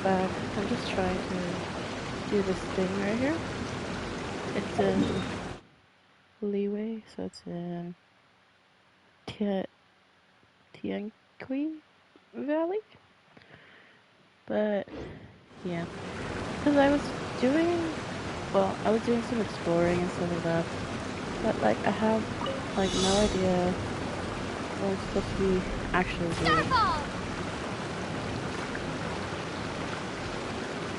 back. I'm just trying to do this thing right here. It's in Leeway, so it's in Tianqi Valley. But yeah, because I was doing some exploring and stuff like that. But like, I have like no idea what I'm supposed to be actually doing.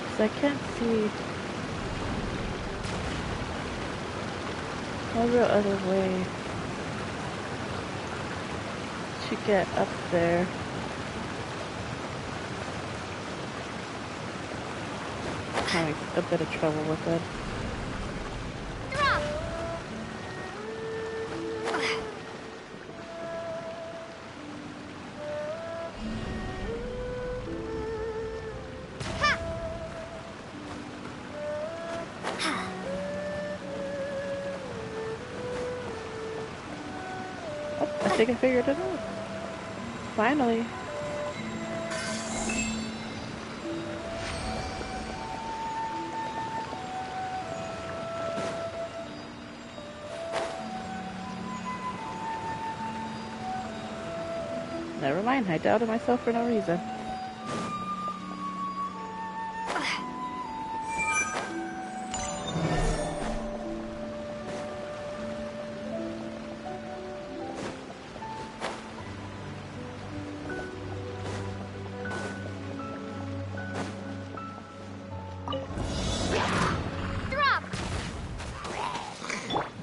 Because I can't see no real other way to get up there. Having a bit of trouble with it. Oh, I think I figured it out. Finally. Never mind, I doubted myself for no reason.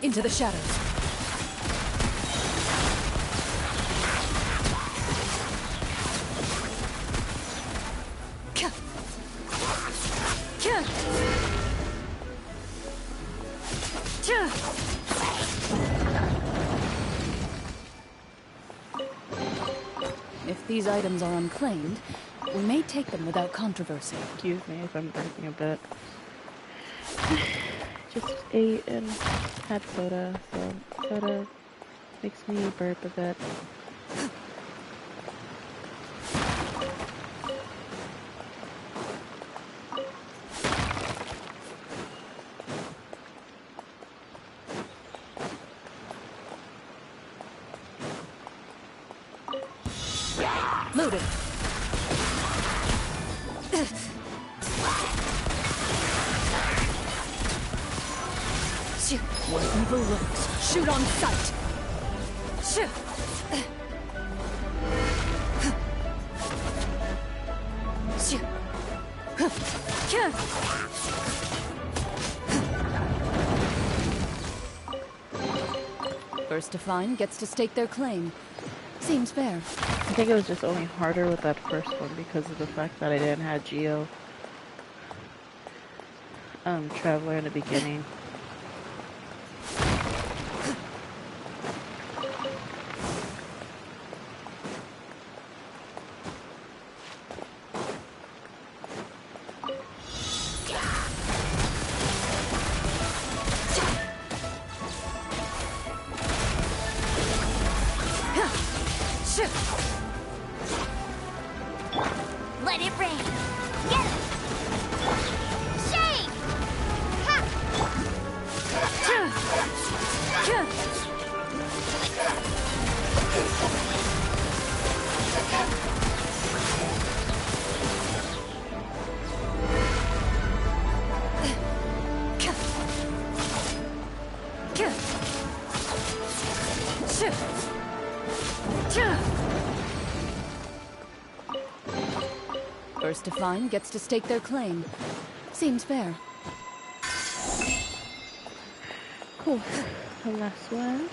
Into the shadows. If these items are unclaimed, we may take them without controversy. Excuse me if I'm burping a bit. Just ate and had soda, so soda makes me burp a bit. Loaded. Where evil lurks, shoot on sight. First to find gets to stake their claim. Seems fair. I think it was just only harder with that first one because of the fact that I didn't have Geo Traveler in the beginning. Let it rain. Get it. Shake. Ha. First to find gets to stake their claim. Seems fair. Cool. The last one.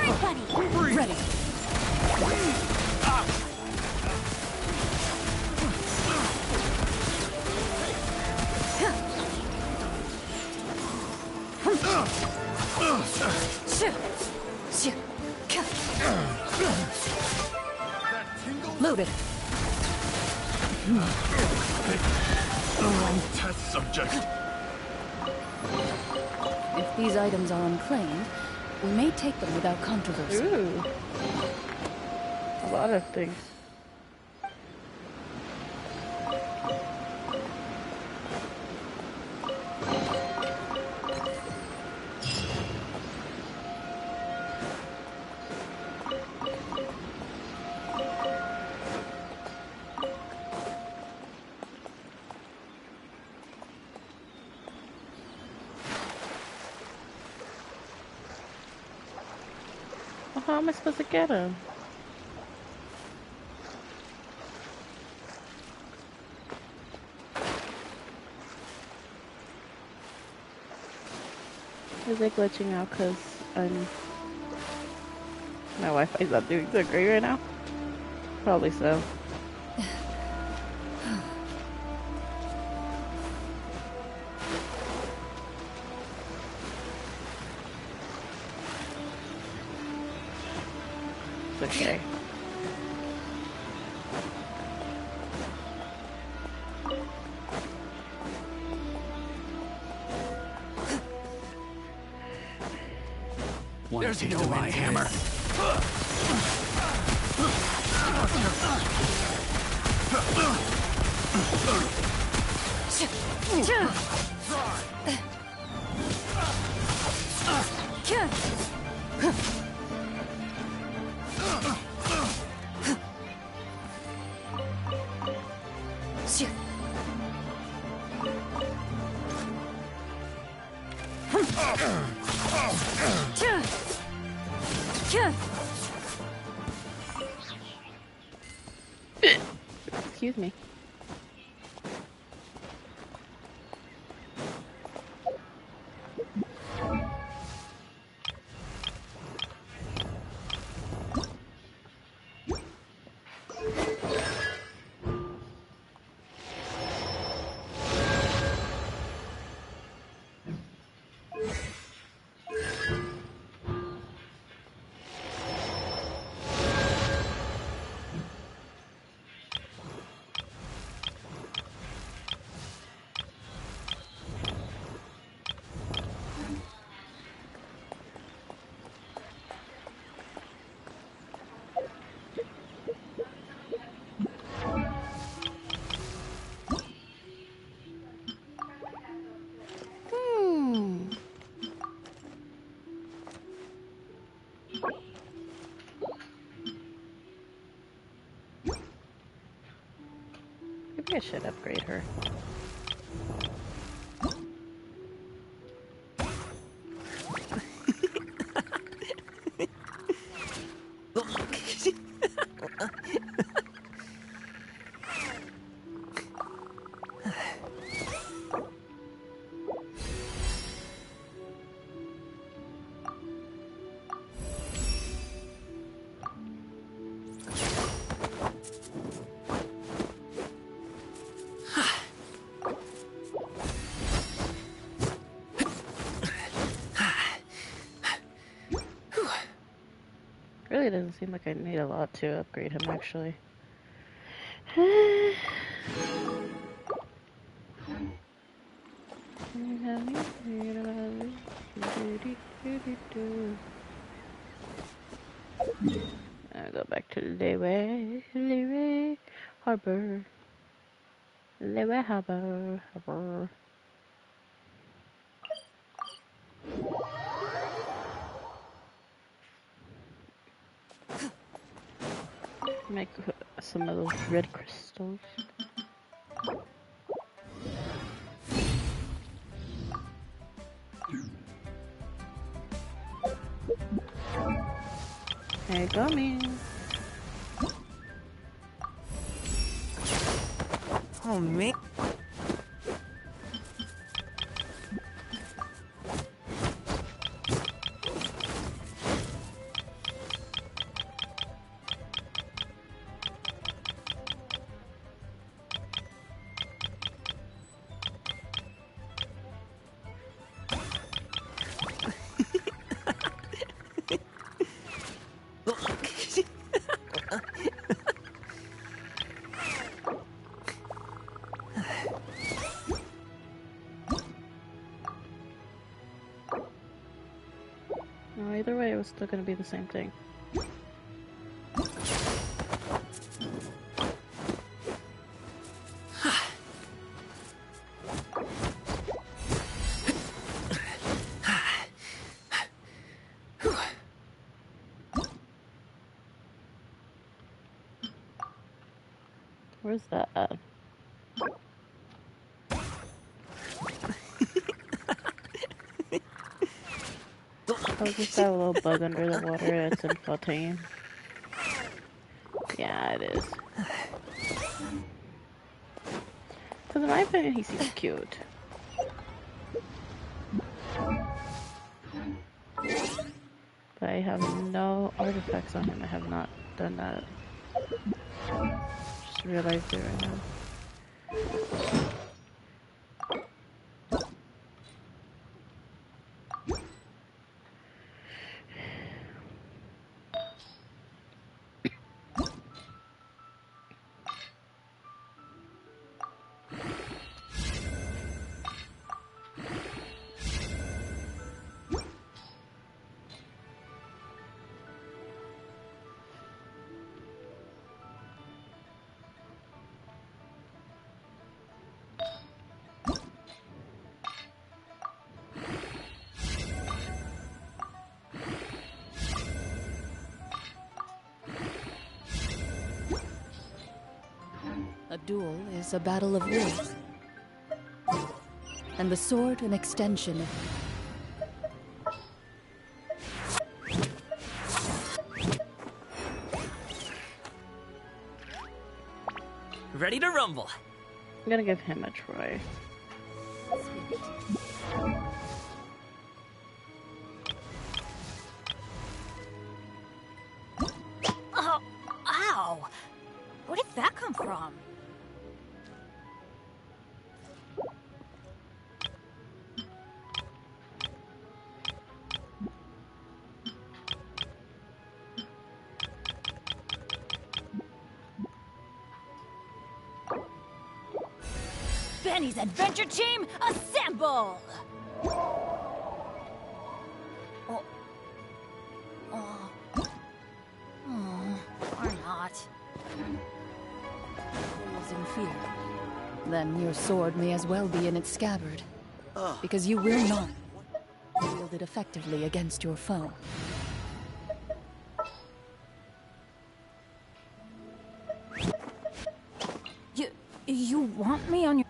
Everybody! Ready. Loaded. Wrong test subject. If these items are unclaimed, we may take them without controversy. Ooh. A lot of things. Well, how am I supposed to get him? Is it glitching out because my Wi-Fi's not doing so great right now? Probably so. It's okay. There's no my hammer. Excuse me. Maybe I should upgrade her. Really doesn't seem like I need a lot to upgrade him, actually. I go back to Leeway Harbor. Leeway Harbor. Make some of those red crystals. Hey, gummy. Oh, man. gonna be the same thing. Where's that at? Oh, just that little bug under the water that's infiltrating. Yeah, it is. Because in my opinion, he seems cute. But I have no artifacts on him. I have not done that. Just realized it right now. A duel is a battle of wills. And the sword an extension of... Ready to rumble. I'm gonna give him a try. Oh, ow! Where did that come from? Benny's adventure team, assemble! Or not. Fools in fear. Then your sword may as well be in its scabbard. Because you will not wield it effectively against your foe. You want me on your...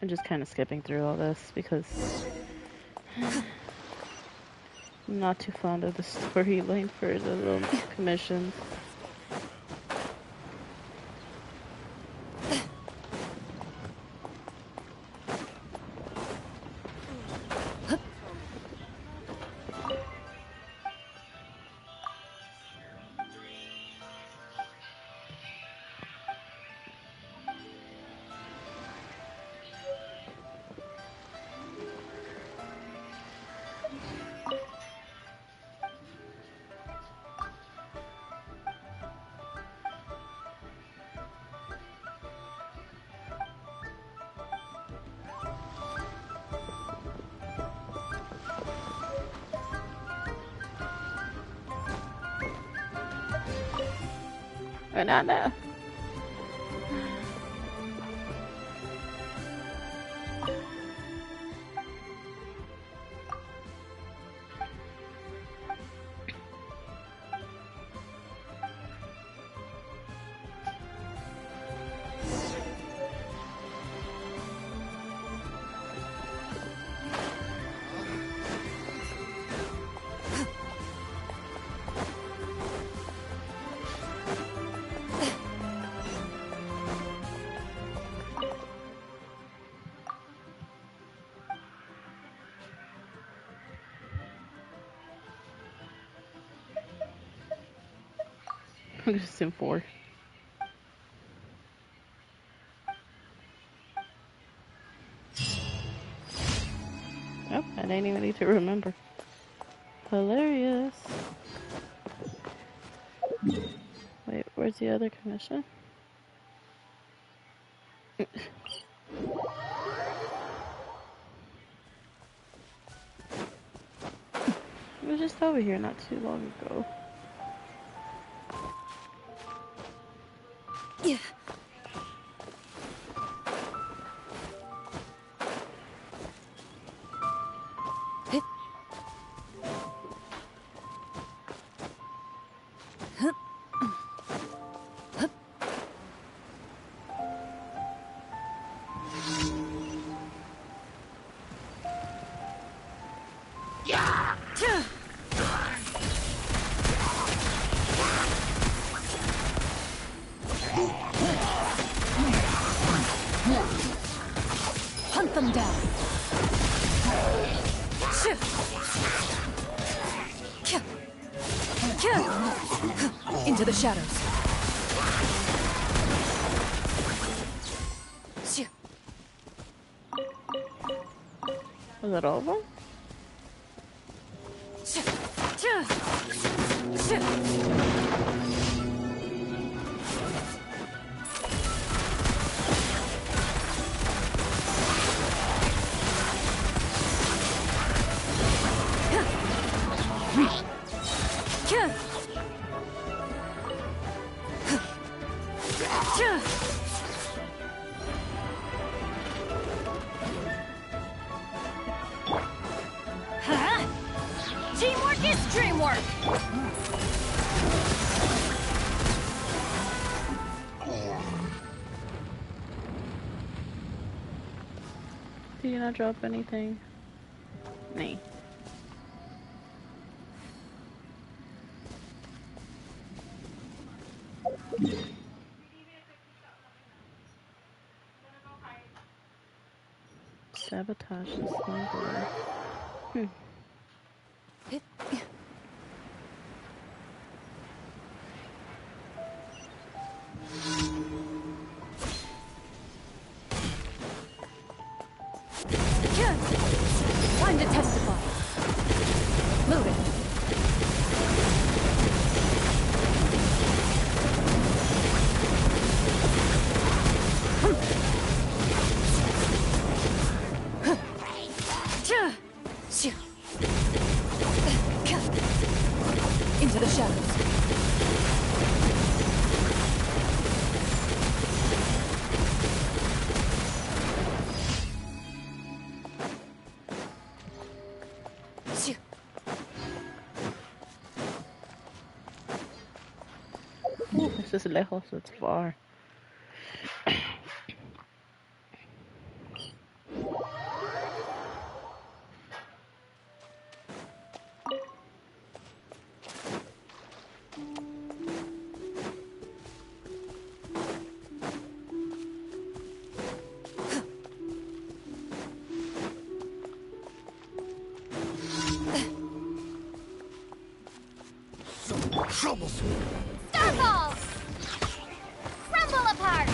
I'm just kind of skipping through all this because I'm not too fond of the storyline for the little commissions. Banana. I'm just in 4. Oh, I didn't even need to remember. Hilarious. Wait, where's the other commission? It was just over here not too long ago. Yeah. Hunt them down. Into the shadows. Was that all of them? Teamwork is dreamwork! Did you not drop anything? Nee. Sabotage the smuggler. Time to testify. Move it. Into the shadows. This is lejos, it's far. Troublesome. Starballs! Crumble apart!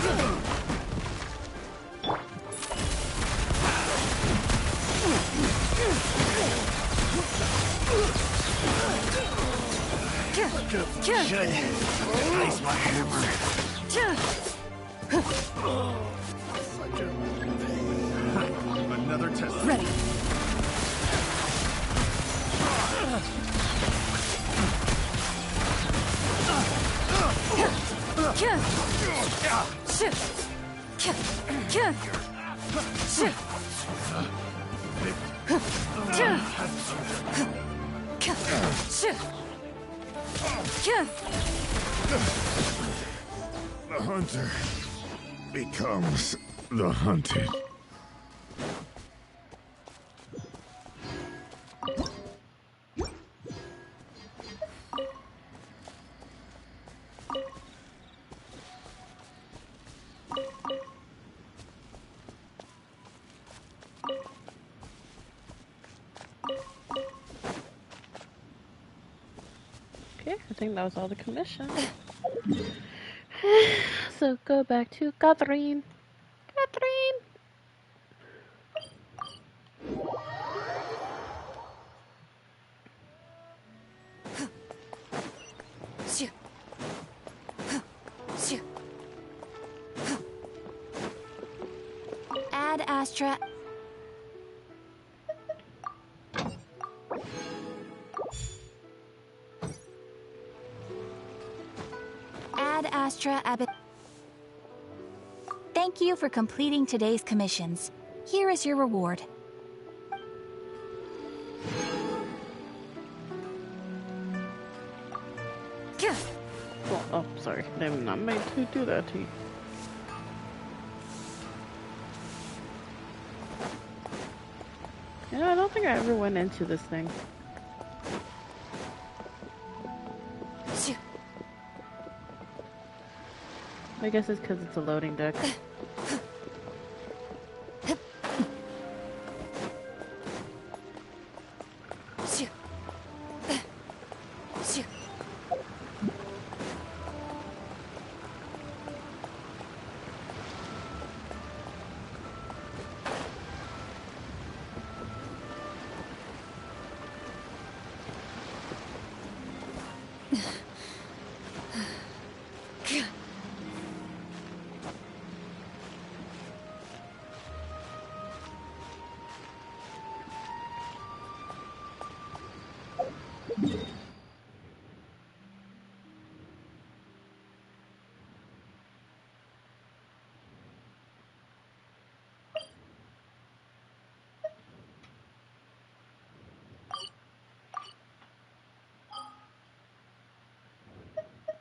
Should place my hammer. Such a pain. Another test. Ready. The hunter becomes the hunted. Okay, I think that was all the commission. So go back to Catherine. Catherine! Ad Astra. Ad Astra Abbot. Thank you for completing today's commissions. Here is your reward. Well, oh, sorry. I'm not made to do that to you. You know, I don't think I ever went into this thing. I guess it's because it's a loading deck.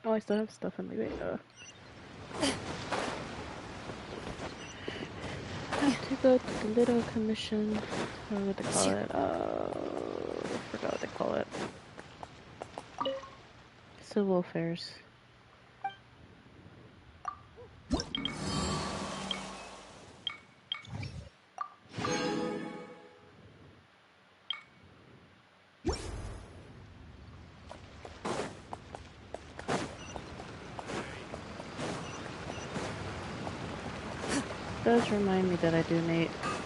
Oh, I still have stuff in the way. I have to go to the little commission. What would they call it? I forgot what they call it. Civil affairs. Does remind me that I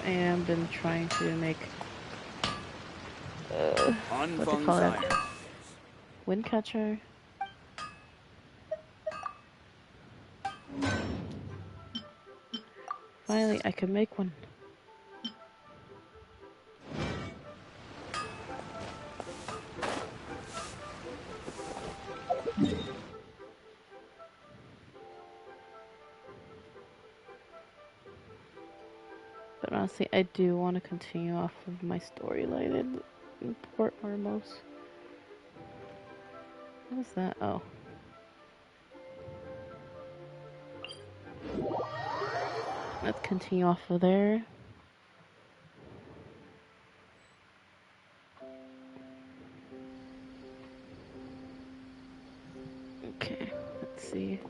am been trying to make what do you call it? Windcatcher. Finally, I can make one. But honestly, I do want to continue off of my storyline in Port Ormos. What was that? Oh. Let's continue off of there. Okay, let's see.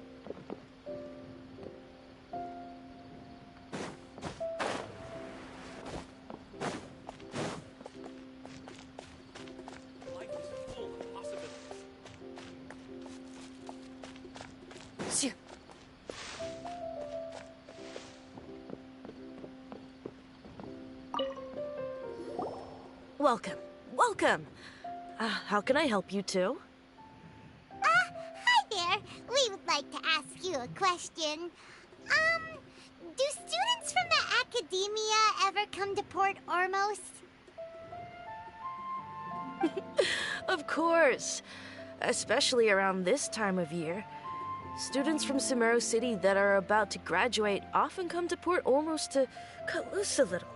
Welcome. Welcome. How can I help you two? Hi there. We would like to ask you a question. Do students from the academia ever come to Port Ormos? Of course. Especially around this time of year. Students from Sabzeruz City that are about to graduate often come to Port Ormos to cut loose a little.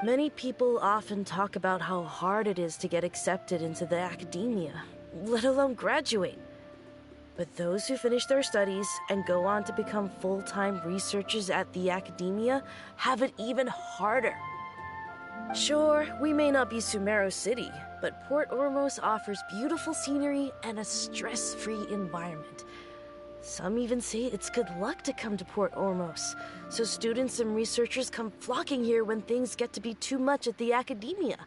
Many people often talk about how hard it is to get accepted into the academia, let alone graduate. But those who finish their studies and go on to become full-time researchers at the academia have it even harder. Sure, we may not be Sabzeruz City, but Port Ormos offers beautiful scenery and a stress-free environment. Some even say it's good luck to come to Port Ormos, so students and researchers come flocking here when things get to be too much at the academia.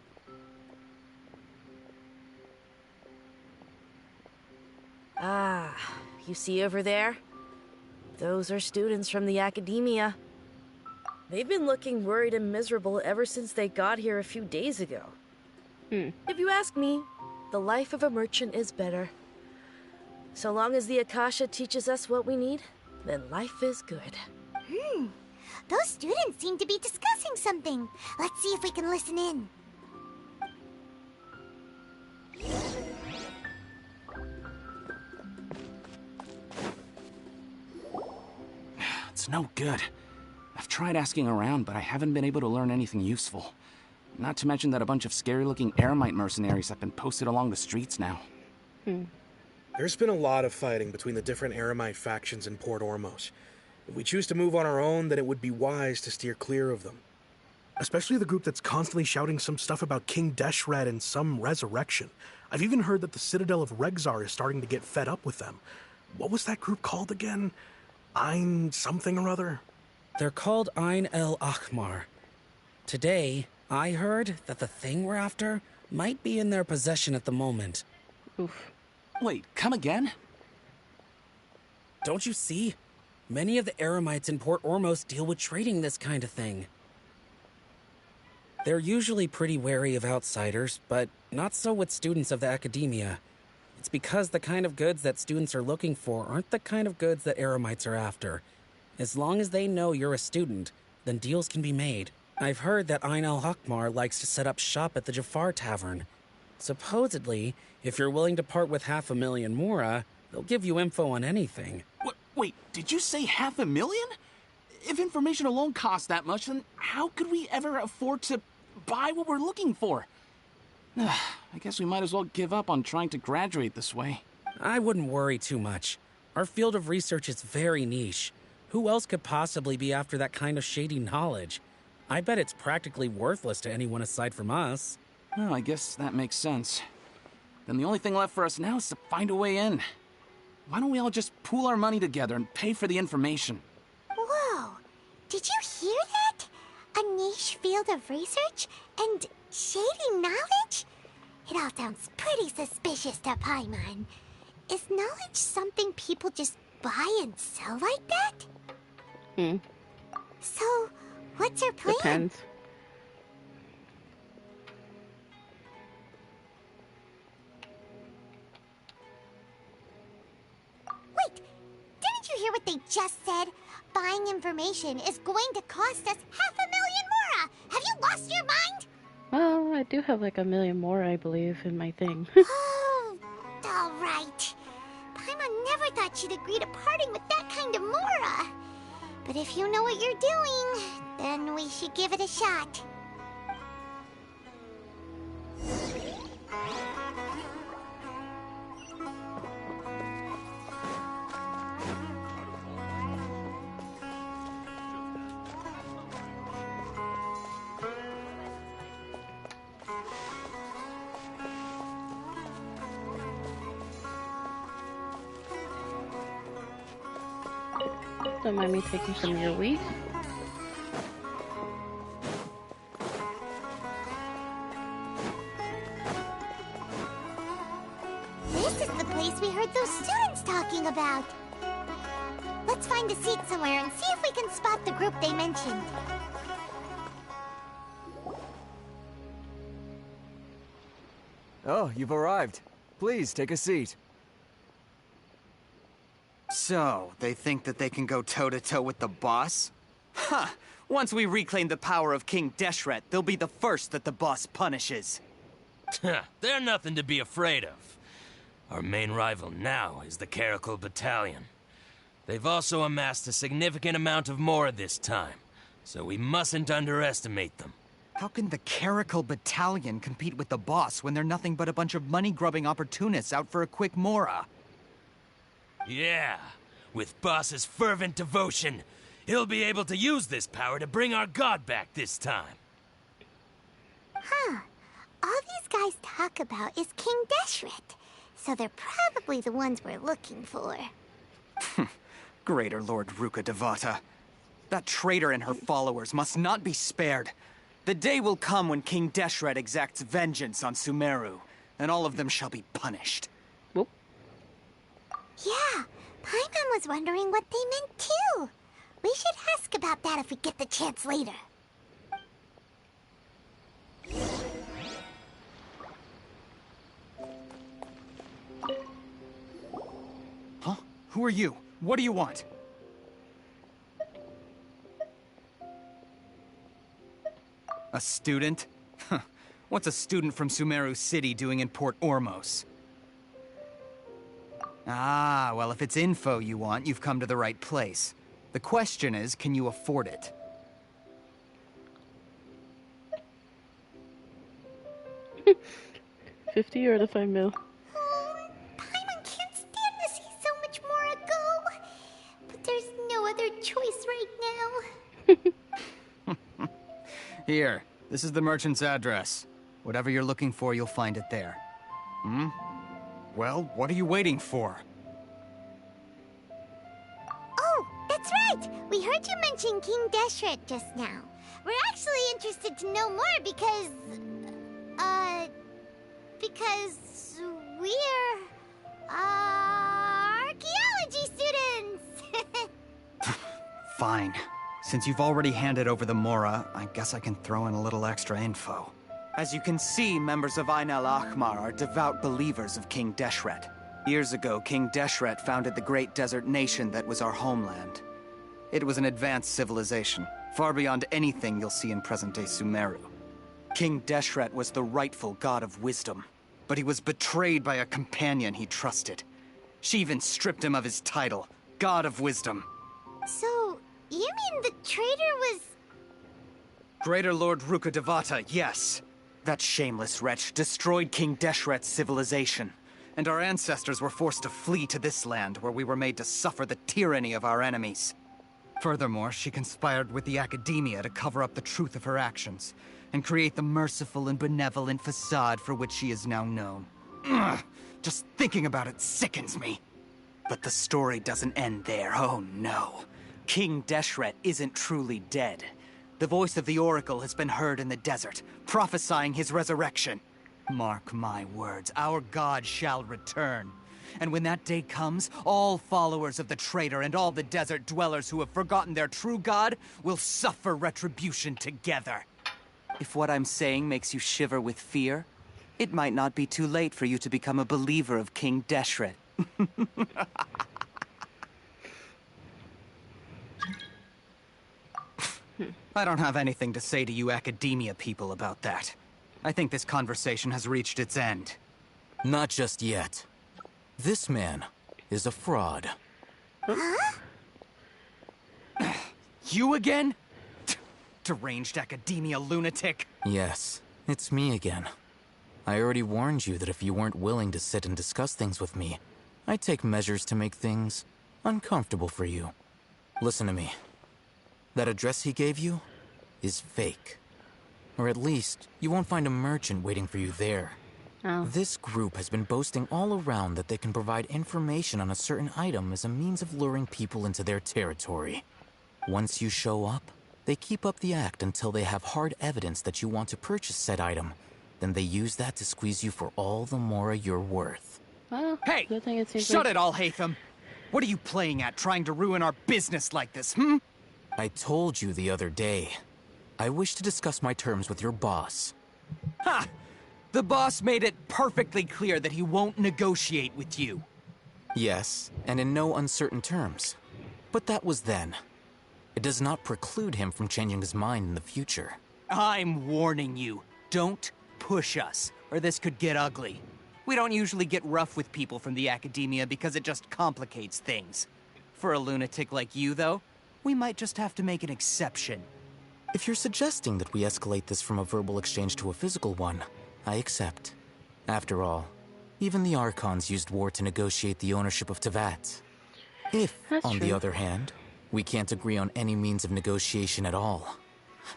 You see over there? Those are students from the academia. They've been looking worried and miserable ever since they got here a few days ago. If you ask me, the life of a merchant is better. So long as the Akasha teaches us what we need, then life is good. Those students seem to be discussing something. Let's see if we can listen in. It's no good. I've tried asking around, but I haven't been able to learn anything useful. Not to mention that a bunch of scary-looking Eremite mercenaries have been posted along the streets now. There's been a lot of fighting between the different Eremite factions in Port Ormos. If we choose to move on our own, then it would be wise to steer clear of them. Especially the group that's constantly shouting some stuff about King Deshret and some resurrection. I've even heard that the Citadel of Regzar is starting to get fed up with them. What was that group called again? Ein something or other? They're called Ein El Akhmar. Today, I heard that the thing we're after might be in their possession at the moment. Oof. Wait, come again? Don't you see? Many of the Eremites in Port Ormos deal with trading this kind of thing. They're usually pretty wary of outsiders, but not so with students of the academia. It's because the kind of goods that students are looking for aren't the kind of goods that Eremites are after. As long as they know you're a student, then deals can be made. I've heard that Ein al-Hakmar likes to set up shop at the Jafar Tavern. Supposedly, if you're willing to part with 500,000 mora, they'll give you info on anything. Wait, did you say 500,000? If information alone costs that much, then how could we ever afford to buy what we're looking for? I guess we might as well give up on trying to graduate this way. I wouldn't worry too much. Our field of research is very niche. Who else could possibly be after that kind of shady knowledge? I bet it's practically worthless to anyone aside from us. Well, I guess that makes sense. Then the only thing left for us now is to find a way in. Why don't we all just pool our money together and pay for the information? Whoa! Did you hear that? A niche field of research and shady knowledge? It all sounds pretty suspicious to Paimon. Is knowledge something people just buy and sell like that? So, what's your plan? Depends. Wait, didn't you hear what they just said? Buying information is going to cost us 500,000 mora! Have you lost your mind? Well, I do have like 1 million more, I believe, in my thing. Oh, alright. Paimon never thought she'd agree to parting with that kind of mora. But if you know what you're doing, then we should give it a shot. Don't mind me taking some of your wheat. This is the place we heard those students talking about. Let's find a seat somewhere and see if we can spot the group they mentioned. Oh, you've arrived. Please, take a seat. So, they think that they can go toe-to-toe with the boss? Huh! Once we reclaim the power of King Deshret, they'll be the first that the boss punishes. They're nothing to be afraid of. Our main rival now is the Caracal Battalion. They've also amassed a significant amount of mora this time, so we mustn't underestimate them. How can the Caracal Battalion compete with the boss when they're nothing but a bunch of money-grubbing opportunists out for a quick mora? Yeah, with Boss's fervent devotion, he'll be able to use this power to bring our god back this time. Huh. All these guys talk about is King Deshret, so they're probably the ones we're looking for. Greater Lord Ruka Devata. That traitor and her followers must not be spared. The day will come when King Deshret exacts vengeance on Sumeru, and all of them shall be punished. Yeah, Paimon was wondering what they meant too. We should ask about that if we get the chance later. Huh? Who are you? What do you want? A student? Huh. What's a student from Sumeru City doing in Port Ormos? Ah, well, if it's info you want, you've come to the right place. The question is, can you afford it? $50 or the $5 mil? Paimon can't stand to see so much more go. But there's no other choice right now. Here, this is the merchant's address. Whatever you're looking for, you'll find it there. Hmm? Well, what are you waiting for? Oh, that's right! We heard you mention King Deshret just now. We're actually interested to know more because we're, archaeology students! Fine. Since you've already handed over the Mora, I guess I can throw in a little extra info. As you can see, members of Ain al-Ahmar are devout believers of King Deshret. Years ago, King Deshret founded the great desert nation that was our homeland. It was an advanced civilization, far beyond anything you'll see in present-day Sumeru. King Deshret was the rightful god of wisdom, but he was betrayed by a companion he trusted. She even stripped him of his title, God of Wisdom. So, you mean the traitor was... Greater Lord Rukkhadevata, yes. That shameless wretch destroyed King Deshret's civilization, and our ancestors were forced to flee to this land where we were made to suffer the tyranny of our enemies. Furthermore, she conspired with the Academia to cover up the truth of her actions, and create the merciful and benevolent facade for which she is now known. Ugh, just thinking about it sickens me. But the story doesn't end there, oh no. King Deshret isn't truly dead. The voice of the Oracle has been heard in the desert, prophesying his resurrection. Mark my words, our god shall return. And when that day comes, all followers of the traitor and all the desert dwellers who have forgotten their true god will suffer retribution together. If what I'm saying makes you shiver with fear, it might not be too late for you to become a believer of King Deshret. I don't have anything to say to you Academia people about that. I think this conversation has reached its end. Not just yet. This man is a fraud. Huh? You again? Deranged Academia lunatic. Yes, it's me again. I already warned you that if you weren't willing to sit and discuss things with me, I'd take measures to make things uncomfortable for you. Listen to me. That address he gave you is fake. Or at least, you won't find a merchant waiting for you there. Oh. This group has been boasting all around that they can provide information on a certain item as a means of luring people into their territory. Once you show up, they keep up the act until they have hard evidence that you want to purchase said item. Then they use that to squeeze you for all the more you're worth. Well, hey! Shut it all, Hatham! What are you playing at, trying to ruin our business like this, hmm? I told you the other day. I wish to discuss my terms with your boss. Ha! The boss made it perfectly clear that he won't negotiate with you. Yes, and in no uncertain terms. But that was then. It does not preclude him from changing his mind in the future. I'm warning you. Don't push us, or this could get ugly. We don't usually get rough with people from the Academia because it just complicates things. For a lunatic like you, though, we might just have to make an exception. If you're suggesting that we escalate this from a verbal exchange to a physical one, I accept. After all, even the Archons used war to negotiate the ownership of Teyvat. If, on the other hand, we can't agree on any means of negotiation at all,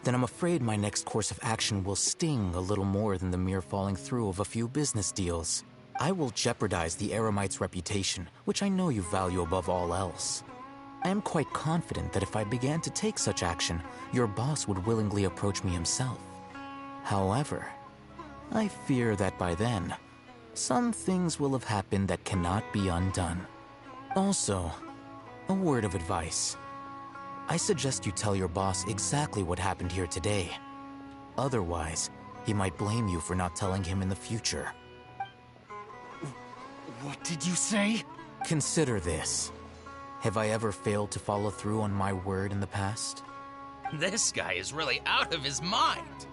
then I'm afraid my next course of action will sting a little more than the mere falling through of a few business deals. I will jeopardize the Eremite's reputation, which I know you value above all else. I am quite confident that if I began to take such action, your boss would willingly approach me himself. However, I fear that by then, some things will have happened that cannot be undone. Also, a word of advice. I suggest you tell your boss exactly what happened here today. Otherwise, he might blame you for not telling him in the future. What did you say? Consider this. Have I ever failed to follow through on my word in the past? This guy is really out of his mind.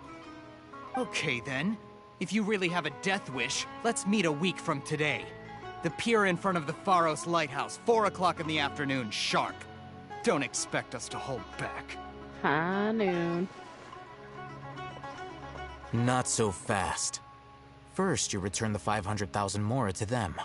Okay then. If you really have a death wish, let's meet a week from today. The pier in front of the Pharos Lighthouse, 4 o'clock in the afternoon, sharp. Don't expect us to hold back. High noon. Not so fast. First, you return the 500,000 mora to them.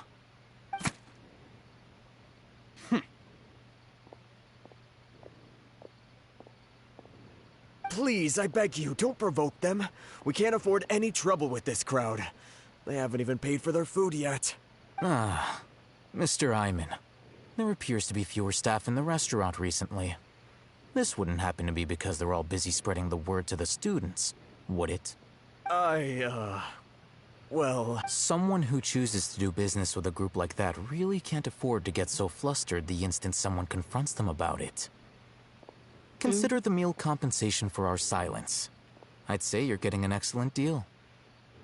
Please, I beg you, don't provoke them. We can't afford any trouble with this crowd. They haven't even paid for their food yet. Ah, Mr. Iman. There appears to be fewer staff in the restaurant recently. This wouldn't happen to be because they're all busy spreading the word to the students, would it? Well... Someone who chooses to do business with a group like that really can't afford to get so flustered the instant someone confronts them about it. Consider the meal compensation for our silence. I'd say you're getting an excellent deal.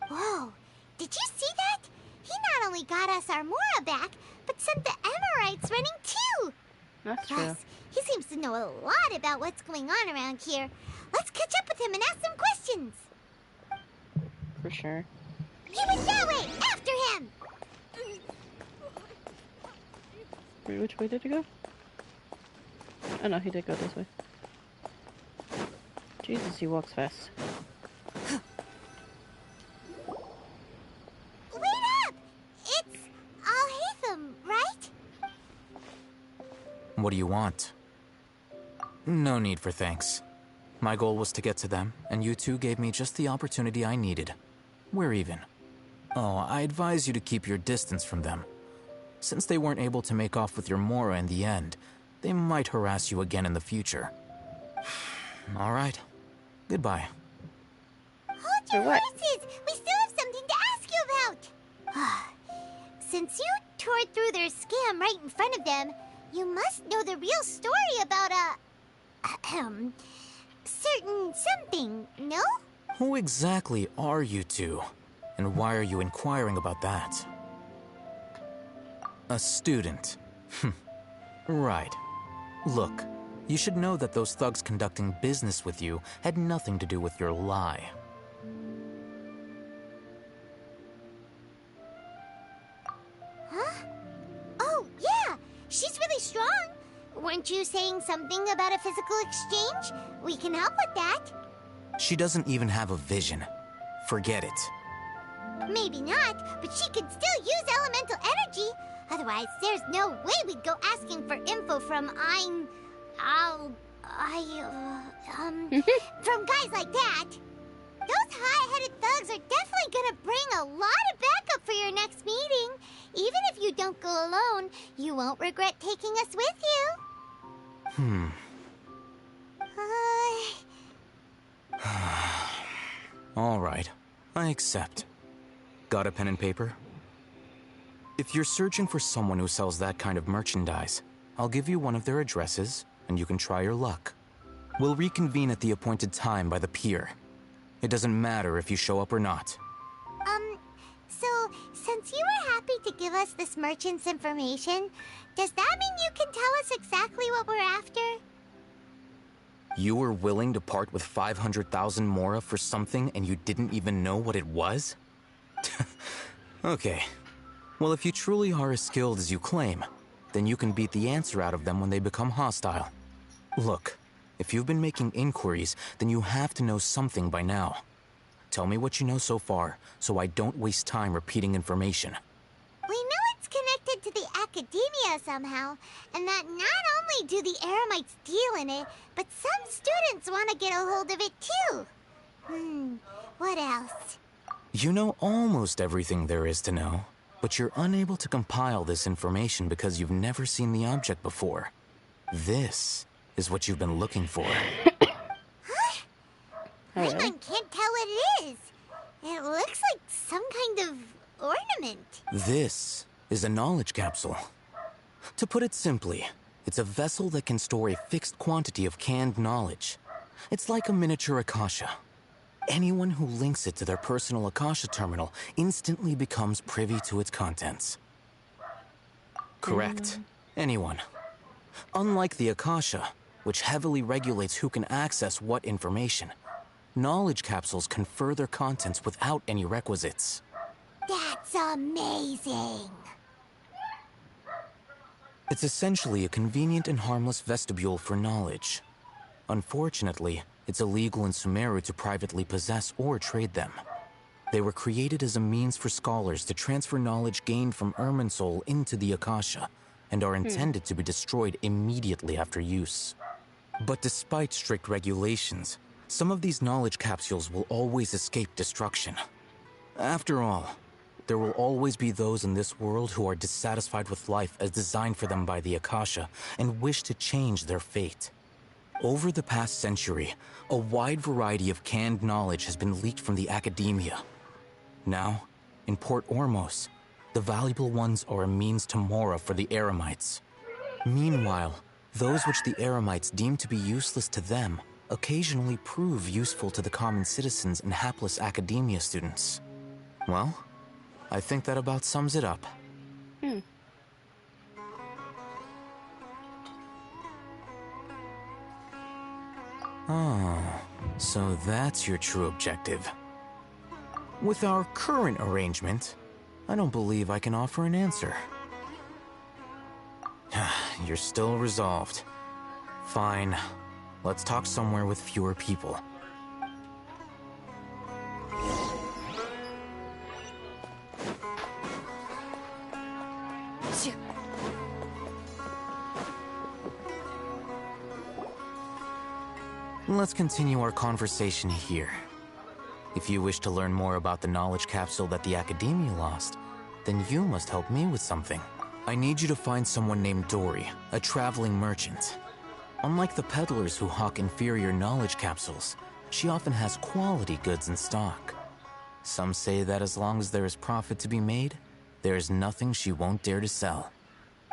Whoa, did you see that? He not only got us our Mora back, but sent the Emirites running too. That's Plus, true. he seems to know a lot about what's going on around here. Let's catch up with him and ask some questions. For sure. He went that way! After him! Wait, which way did he go? Oh no, he did go this way. Jesus, he walks fast. Wait up! It's Al-Haytham, right? What do you want? No need for thanks. My goal was to get to them, and you two gave me just the opportunity I needed. We're even. Oh, I advise you to keep your distance from them. Since they weren't able to make off with your Mora in the end, they might harass you again in the future. All right. Goodbye. Hold your horses! We still have something to ask you about! Since you tore through their scam right in front of them, you must know the real story about certain something, no? Who exactly are you two? And why are you inquiring about that? A student. Right. Look, you should know that those thugs conducting business with you had nothing to do with your lie. Huh? Oh, yeah! She's really strong! Weren't you saying something about a physical exchange? We can help with that. She doesn't even have a vision. Forget it. Maybe not, but she could still use elemental energy. Otherwise, there's no way we'd go asking for info from from guys like that. Those high-headed thugs are definitely gonna bring a lot of backup for your next meeting. Even if you don't go alone, you won't regret taking us with you. All right, I accept. Got a pen and paper? If you're searching for someone who sells that kind of merchandise, I'll give you one of their addresses, and you can try your luck. We'll reconvene at the appointed time by the pier. It doesn't matter if you show up or not. So, since you were happy to give us this merchant's information, does that mean you can tell us exactly what we're after? You were willing to part with 500,000 mora for something and you didn't even know what it was? Okay. Well, if you truly are as skilled as you claim, then you can beat the answer out of them when they become hostile. Look, if you've been making inquiries, then you have to know something by now. Tell me what you know so far, so I don't waste time repeating information. We know it's connected to the academia somehow, and that not only do the Eremites deal in it, but some students want to get a hold of it too. What else? You know almost everything there is to know, but you're unable to compile this information because you've never seen the object before. This is what you've been looking for. Paimon can't tell what it is. It looks like some kind of ornament. This is a knowledge capsule. To put it simply, it's a vessel that can store a fixed quantity of canned knowledge. It's like a miniature Akasha. Anyone who links it to their personal Akasha terminal instantly becomes privy to its contents. Correct. Anyone. Unlike the Akasha, which heavily regulates who can access what information, knowledge capsules confer their contents without any requisites. That's amazing! It's essentially a convenient and harmless vestibule for knowledge. Unfortunately, it's illegal in Sumeru to privately possess or trade them. They were created as a means for scholars to transfer knowledge gained from Irminsul into the Akasha, and are intended to be destroyed immediately after use. But despite strict regulations, some of these knowledge capsules will always escape destruction. After all, there will always be those in this world who are dissatisfied with life as designed for them by the Akasha and wish to change their fate. Over the past century, a wide variety of canned knowledge has been leaked from the academia. Now, in Port Ormos, the valuable ones are a means to Mora for the Eremites. Meanwhile, those which the Eremites deem to be useless to them occasionally prove useful to the common citizens and hapless academia students. Well, I think that about sums it up. Oh, so that's your true objective. With our current arrangement, I don't believe I can offer an answer. You're still resolved. Fine. Let's talk somewhere with fewer people. Let's continue our conversation here. If you wish to learn more about the knowledge capsule that the Academia lost, then you must help me with something. I need you to find someone named Dory, a traveling merchant. Unlike the peddlers who hawk inferior knowledge capsules, she often has quality goods in stock. Some say that as long as there is profit to be made, there is nothing she won't dare to sell.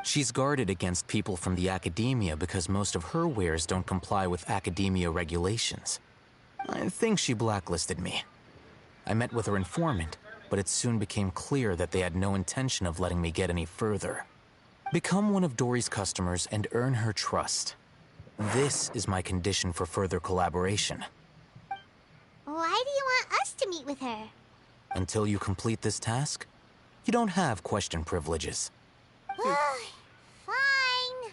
She's guarded against people from the Academia because most of her wares don't comply with Academia regulations. I think she blacklisted me. I met with her informant, but it soon became clear that they had no intention of letting me get any further. Become one of Dory's customers and earn her trust. This is my condition for further collaboration. Why do you want us to meet with her? Until you complete this task, you don't have question privileges. Fine.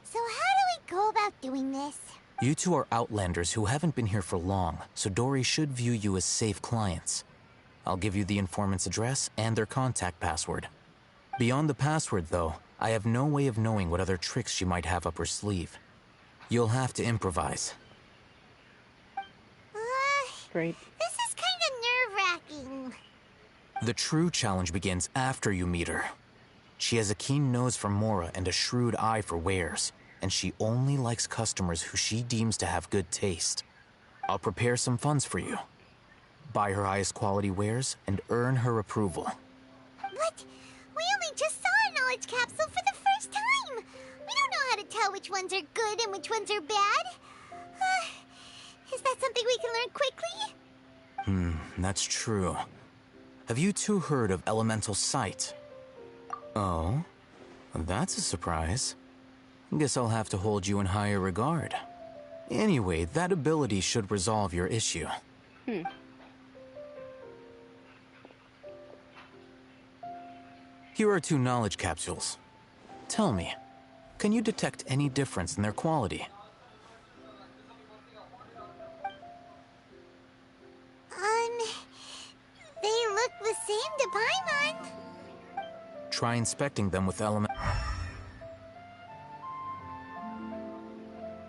So how do we go about doing this? You two are outlanders who haven't been here for long, so Dory should view you as safe clients. I'll give you the informant's address and their contact password. Beyond the password, though, I have no way of knowing what other tricks she might have up her sleeve. You'll have to improvise. Great. This is kind of nerve-wracking. The true challenge begins after you meet her. She has a keen nose for Mora and a shrewd eye for wares, and she only likes customers who she deems to have good taste. I'll prepare some funds for you. Buy her highest quality wares and earn her approval. But we only just saw a knowledge capsule for the first time. We don't know how to tell which ones are good and which ones are bad. Is that something we can learn quickly? That's true. Have you two heard of elemental sight? Oh, that's a surprise. Guess I'll have to hold you in higher regard. Anyway, that ability should resolve your issue. Here are 2 knowledge capsules. Tell me, can you detect any difference in their quality? They look the same to Paimon. Try inspecting them with element.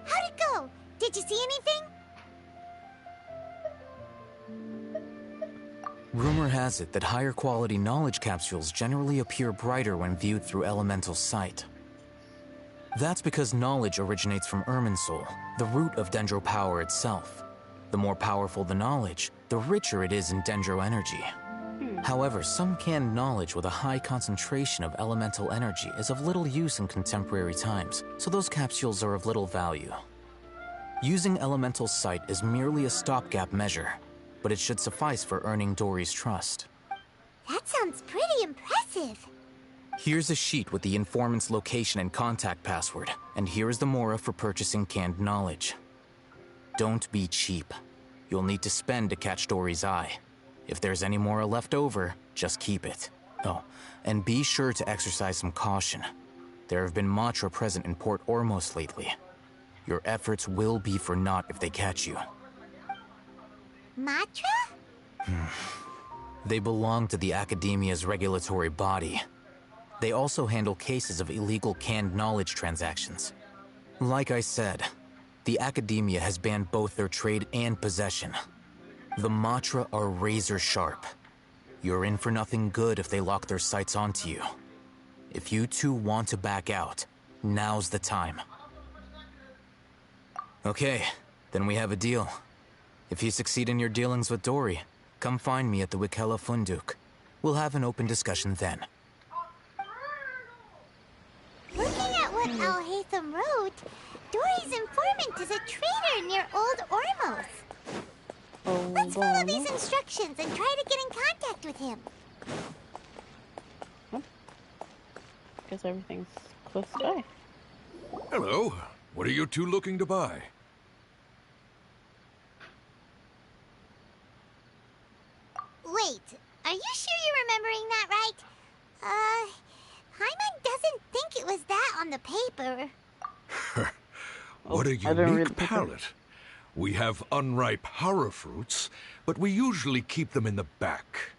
How'd it go? Did you see anything? Rumor has it that higher quality knowledge capsules generally appear brighter when viewed through elemental sight. That's because knowledge originates from Irminsul, the root of Dendro power itself. The more powerful the knowledge, the richer it is in Dendro energy. However, some canned knowledge with a high concentration of elemental energy is of little use in contemporary times, so those capsules are of little value. Using elemental sight is merely a stopgap measure, but it should suffice for earning Dory's trust. That sounds pretty impressive. Here's a sheet with the informant's location and contact password, and here is the mora for purchasing canned knowledge. Don't be cheap. You'll need to spend to catch Dory's eye. If there's any mora left over, just keep it. Oh, and be sure to exercise some caution. There have been Matra present in Port Ormos lately. Your efforts will be for naught if they catch you. Matra? They belong to the Academia's regulatory body. They also handle cases of illegal canned knowledge transactions. Like I said, the Academia has banned both their trade and possession. The Matra are razor sharp. You're in for nothing good if they lock their sights onto you. If you two want to back out, now's the time. Okay, then we have a deal. If you succeed in your dealings with Dory, come find me at the Wikela Funduk. We'll have an open discussion then. Looking at what Al-Haytham wrote, Dory's informant is a traitor near Old Ormos. Let's follow these instructions and try to get in contact with him. Guess everything's close by. Hello. What are you two looking to buy? Wait, are you sure you're remembering that right? Hyman doesn't think it was that on the paper. What a unique palate. We have unripe horror fruits, but we usually keep them in the back.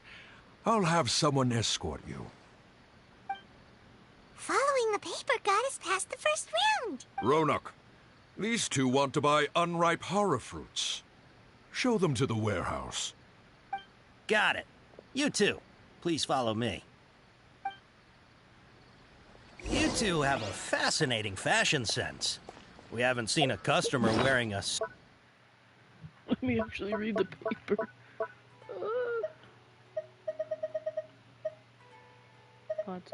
I'll have someone escort you. Following the paper got us past the first round. Ronak, these two want to buy unripe horror fruits. Show them to the warehouse. Got it. You two, please follow me. You two have a fascinating fashion sense. We haven't seen a customer wearing a... Let me actually read the paper. No, that's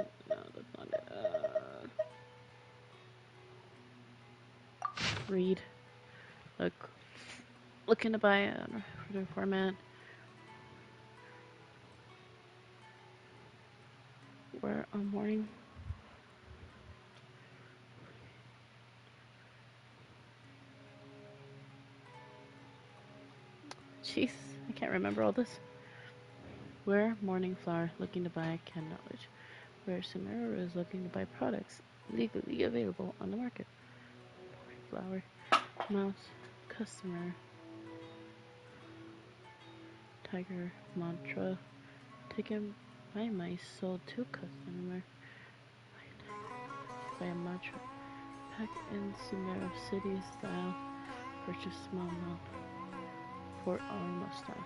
not it. Read. Looking to buy a format. Where morning. Jeez, I can't remember all this. Where Morning Flower looking to buy canned knowledge. Where Sabzeruz is looking to buy products legally available on the market. Morning Flower, mouse, customer, tiger, mantra, taken by mice, sold to customer. By a mantra, pack in Sabzeruz city style, purchase small amount. Port Ormos style.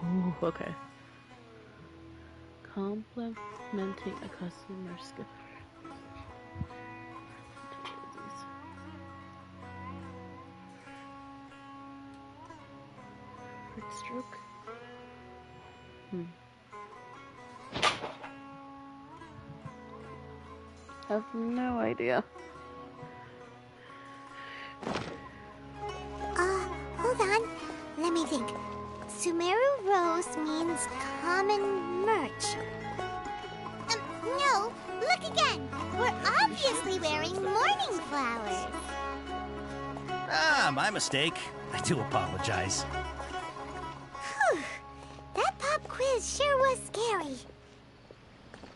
Ooh, okay. Complementing a customer's skill. Quick stroke. I have no idea. Hold on. Let me think. Sumeru Rose means common merch. No, look again. We're obviously wearing morning flowers. Ah, my mistake. I do apologize. Whew. That pop quiz sure was scary.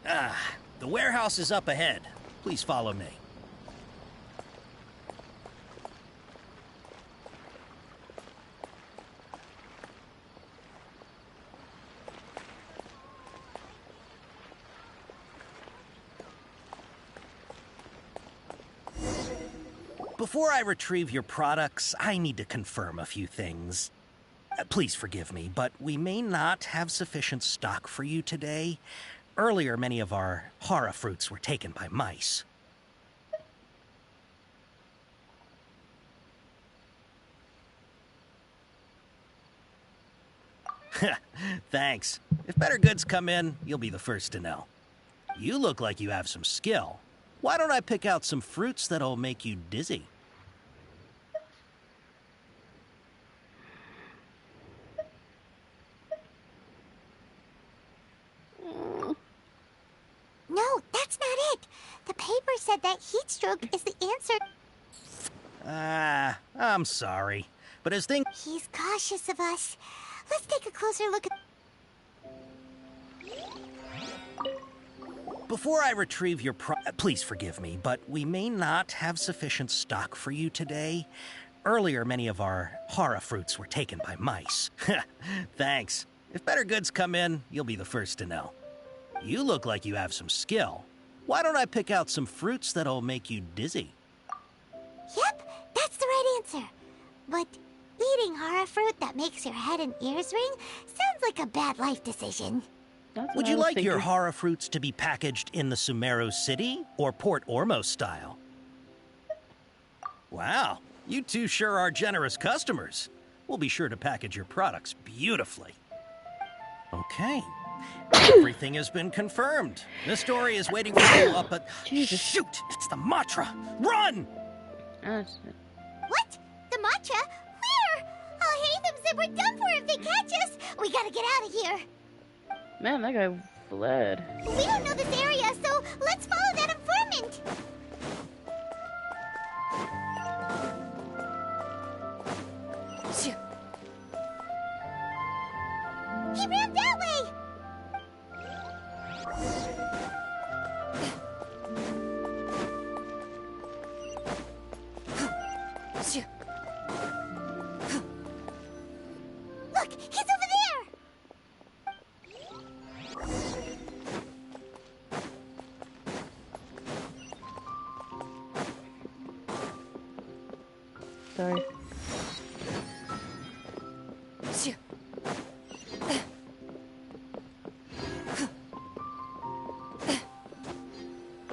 Ah, the warehouse is up ahead. Please follow me. Before I retrieve your products, I need to confirm a few things. Please forgive me, but we may not have sufficient stock for you today. Earlier, many of our hara fruits were taken by mice. Thanks. If better goods come in, you'll be the first to know. You look like you have some skill. Why don't I pick out some fruits that'll make you dizzy? No, that's not it. The paper said that heat stroke is the answer. I'm sorry. But as things... He's cautious of us. Let's take a closer look at... Before I retrieve your please forgive me, but we may not have sufficient stock for you today. Earlier, many of our hara fruits were taken by mice. Thanks. If better goods come in, you'll be the first to know. You look like you have some skill. Why don't I pick out some fruits that'll make you dizzy? Yep, that's the right answer. But eating hara fruit that makes your head and ears ring sounds like a bad life decision. Would you like your hara fruits to be packaged in the Sabzeruz City or Port Ormos style? Wow, you two sure are generous customers. We'll be sure to package your products beautifully. Okay. Everything has been confirmed. Miss Dory is waiting for you up at... Jesus. Shoot! It's the Matra! Run! What? The matcha? Where? Oh, Hatham said we're done for if they catch us. We gotta get out of here. Man, that guy fled. We don't know this area, so let's follow that informant. He ran that way. Look, he's over there. Sorry.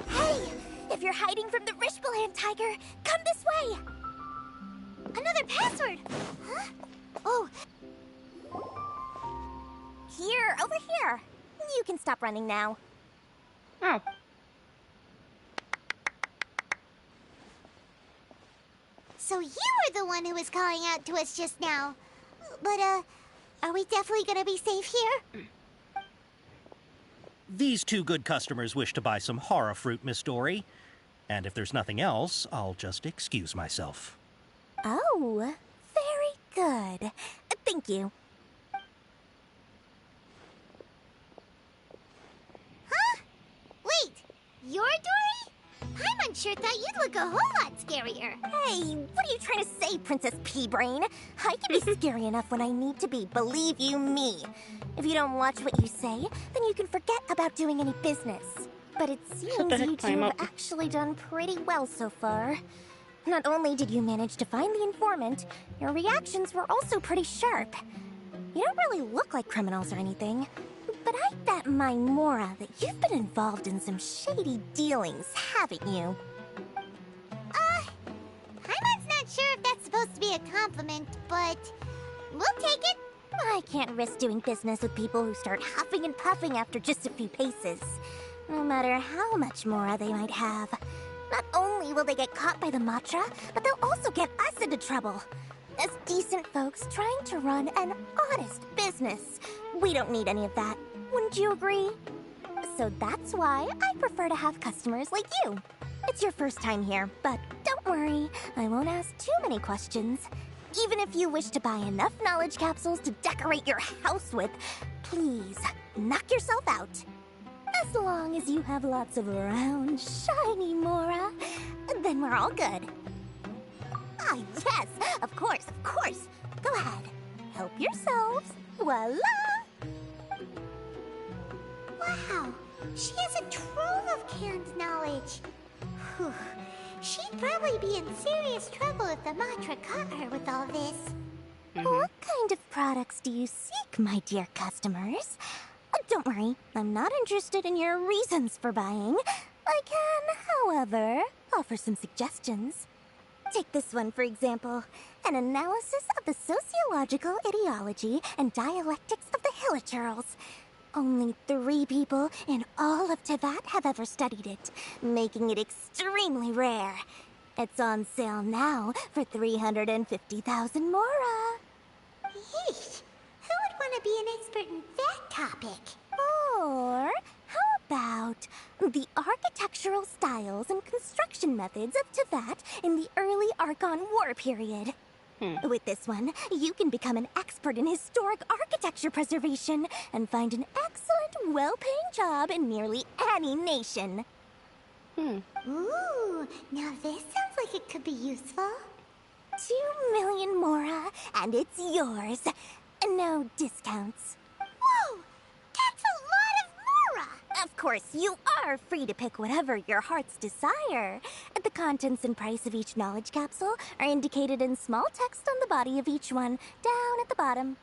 Hey, if you're hiding from the Rishbaland tiger, come this way. Another password. Huh? Oh. Here, over here. You can stop running now. Oh. So you were the one who was calling out to us just now. But, are we definitely gonna be safe here? These two good customers wish to buy some hara fruit, Miss Dory. And if there's nothing else, I'll just excuse myself. Oh, very good. Thank you. Huh? Wait, you're Dory? Paimon sure thought you'd look a whole lot scarier. Hey, what are you trying to say, Princess Pea-Brain? I can be scary enough when I need to be, believe you me. If you don't watch what you say, then you can forget about doing any business. But it seems you two have actually done pretty well so far. Not only did you manage to find the informant, your reactions were also pretty sharp. You don't really look like criminals or anything, but I bet my Mora that you've been involved in some shady dealings, haven't you? Paimon's not sure if that's supposed to be a compliment, but we'll take it. I can't risk doing business with people who start huffing and puffing after just a few paces, no matter how much Mora they might have. Not only will they get caught by the Matra, but they'll also get us into trouble. As decent folks trying to run an honest business, we don't need any of that. Wouldn't you agree? So that's why I prefer to have customers like you. It's your first time here, but don't worry, I won't ask too many questions. Even if you wish to buy enough knowledge capsules to decorate your house with, please, knock yourself out. As long as you have lots of round, shiny Mora, then we're all good. Ah, yes, of course, of course. Go ahead, help yourselves. Voila! Wow, she has a trove of canned knowledge. Whew. She'd probably be in serious trouble if the Matra caught her with all this. What kind of products do you seek, my dear customers? Don't worry, I'm not interested in your reasons for buying. I can, however, offer some suggestions. Take this one, for example. An analysis of the sociological ideology and dialectics of the the hilichurls. Only 3 people in all of Teyvat have ever studied it, making it extremely rare. It's on sale now for 350,000 mora. Yeesh. Who would want to be an expert in that topic? Or how about the architectural styles and construction methods of Teyvat in the early Archon War period? With this one, you can become an expert in historic architecture preservation and find an excellent, well-paying job in nearly any nation. Ooh, now this sounds like it could be useful. 2 million mora, and it's yours. No discounts. Whoa! That's a lot of mora! Of course, you are free to pick whatever your heart's desire. The contents and price of each knowledge capsule are indicated in small text on the body of each one, down at the bottom.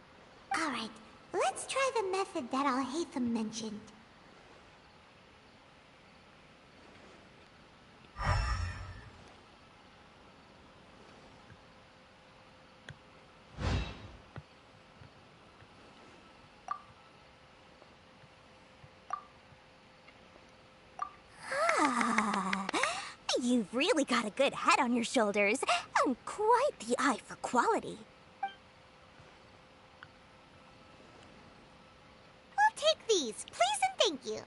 Alright, let's try the method that Alhaitham mentioned. You've really got a good head on your shoulders, and quite the eye for quality. I'll take these, please and thank you.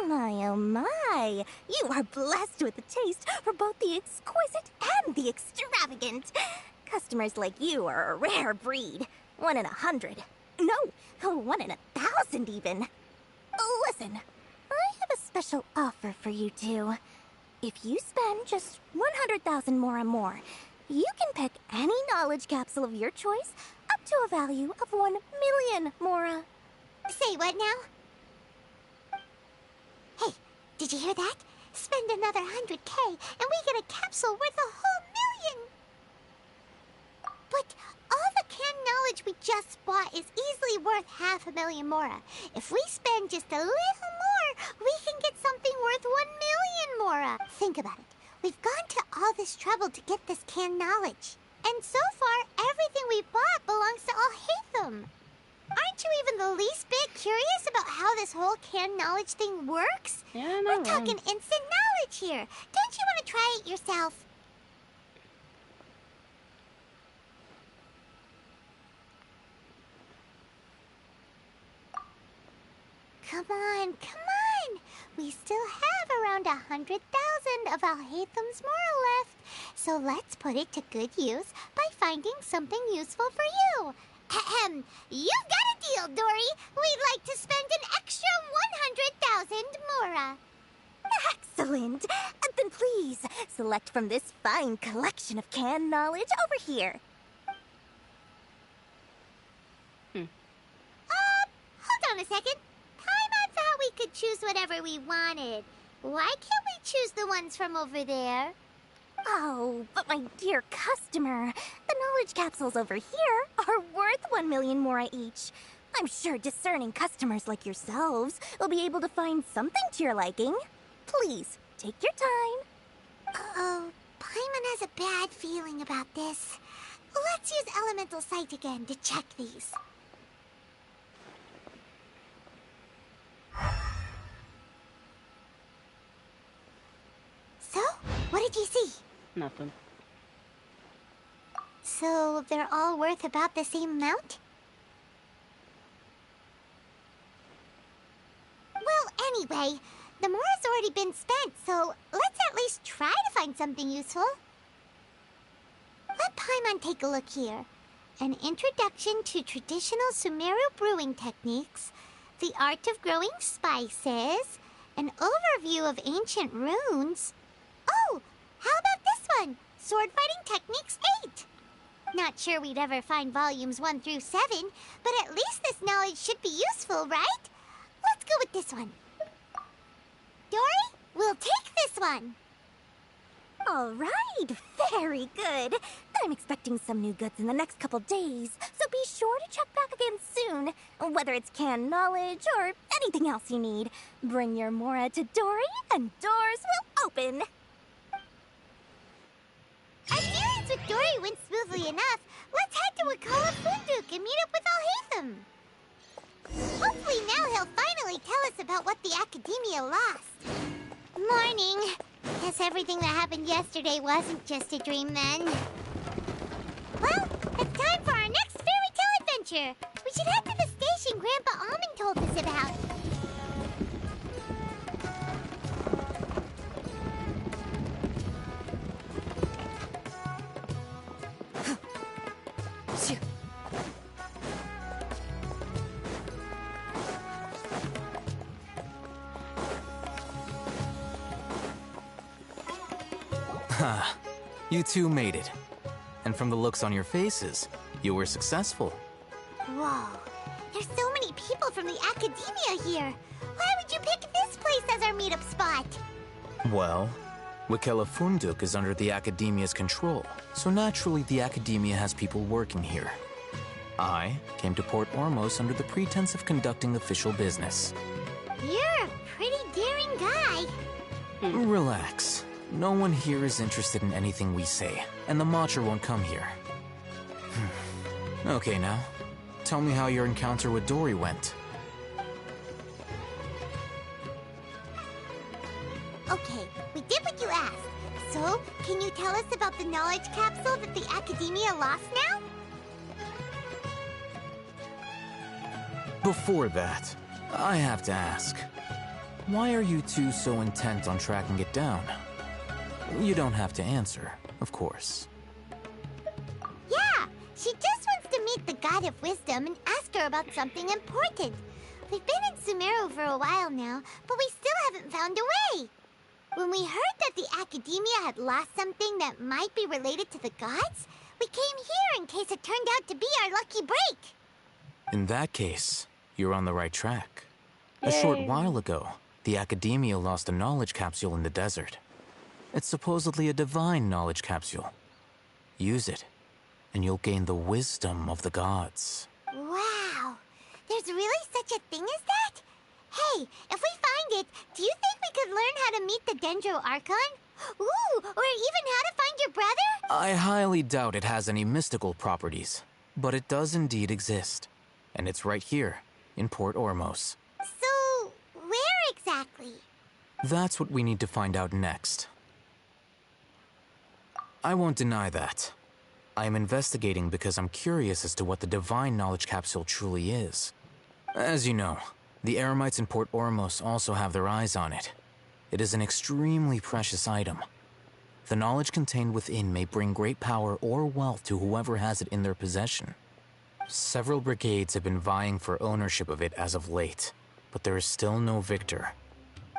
My oh my, you are blessed with a taste for both the exquisite and the extravagant. Customers like you are a rare breed. 1 in 100. No, 1 in 1,000 even. Listen. I have a special offer for you two. If you spend just 100,000 mora more, you can pick any knowledge capsule of your choice up to a value of 1 million mora. Say what now? Hey, did you hear that? Spend another 100K and we get a capsule worth a whole million! But all the canned knowledge we just bought is easily worth 500,000 mora. If we spend just a little more, we can get something worth 1 million mora. Think about it. We've gone to all this trouble to get this canned knowledge. And so far, everything we bought belongs to Alhaitham. Aren't you even the least bit curious about how this whole canned knowledge thing works? Yeah, We're talking instant knowledge here. Don't you want to try it yourself? Come on, come on! We still have around 100,000 of Alhaitham's mora left, so let's put it to good use by finding something useful for you. Ahem, you've got a deal, Dory. We'd like to spend an extra 100,000 mora. Excellent! Then please, select from this fine collection of canned knowledge over here. Hold on a second. Paimon thought we could choose whatever we wanted. Why can't we choose the ones from over there? Oh, but my dear customer, the knowledge capsules over here are worth 1 million mora each. I'm sure discerning customers like yourselves will be able to find something to your liking. Please, take your time. Uh-oh, Paimon has a bad feeling about this. Let's use Elemental Sight again to check these. So, what did you see? Nothing. So, they're all worth about the same amount? Well, anyway, the mora's already been spent, so let's at least try to find something useful. Let Paimon take a look here. An introduction to traditional Sumeru brewing techniques, the art of growing spices, an overview of ancient runes. Oh, how about this one? Sword Fighting Techniques 8. Not sure we'd ever find volumes 1 through 7, but at least this knowledge should be useful, right? Let's go with this one. Dory, we'll take this one. All right, very good. I'm expecting some new goods in the next couple days, so be sure to check back again soon. Whether it's canned knowledge or anything else you need, bring your mora to Dory and doors will open. Adherence with Dory went smoothly enough, let's head to Wakala Funduk and meet up with Alhaitham. Hopefully now he'll finally tell us about what the Academia lost. Morning. Guess everything that happened yesterday wasn't just a dream then. Well, it's time for our next fairy tale adventure. We should head to the station Grandpa Almond told us about. Ha, you two made it. And from the looks on your faces, you were successful. Whoa, there's so many people from the Academia here. Why would you pick this place as our meetup spot? Well, Wakela Funduk is under the Academia's control, so naturally the Academia has people working here. I came to Port Ormos under the pretense of conducting official business. You're a pretty daring guy. Relax. No one here is interested in anything we say, and the Matcha won't come here. Okay now, tell me how your encounter with Dory went. Okay, we did what you asked. So, can you tell us about the knowledge capsule that the Academia lost now? Before that, I have to ask, why are you two so intent on tracking it down? You don't have to answer, of course. Yeah, she just wants to meet the God of Wisdom and ask her about something important. We've been in Sumeru for a while now, but we still haven't found a way. When we heard that the Academia had lost something that might be related to the gods, we came here in case it turned out to be our lucky break. In that case, you're on the right track. A short while ago, the Academia lost a knowledge capsule in the desert. It's supposedly a divine knowledge capsule. Use it, and you'll gain the wisdom of the gods. Wow, there's really such a thing as that? Hey, if we find it, do you think we could learn how to meet the Dendro Archon? Ooh, or even how to find your brother? I highly doubt it has any mystical properties, but it does indeed exist. And it's right here, in Port Ormos. So, where exactly? That's what we need to find out next. I won't deny that. I am investigating because I'm curious as to what the divine knowledge capsule truly is. As you know, the Eremites in Port Ormos also have their eyes on it. It is an extremely precious item. The knowledge contained within may bring great power or wealth to whoever has it in their possession. Several brigades have been vying for ownership of it as of late, but there is still no victor.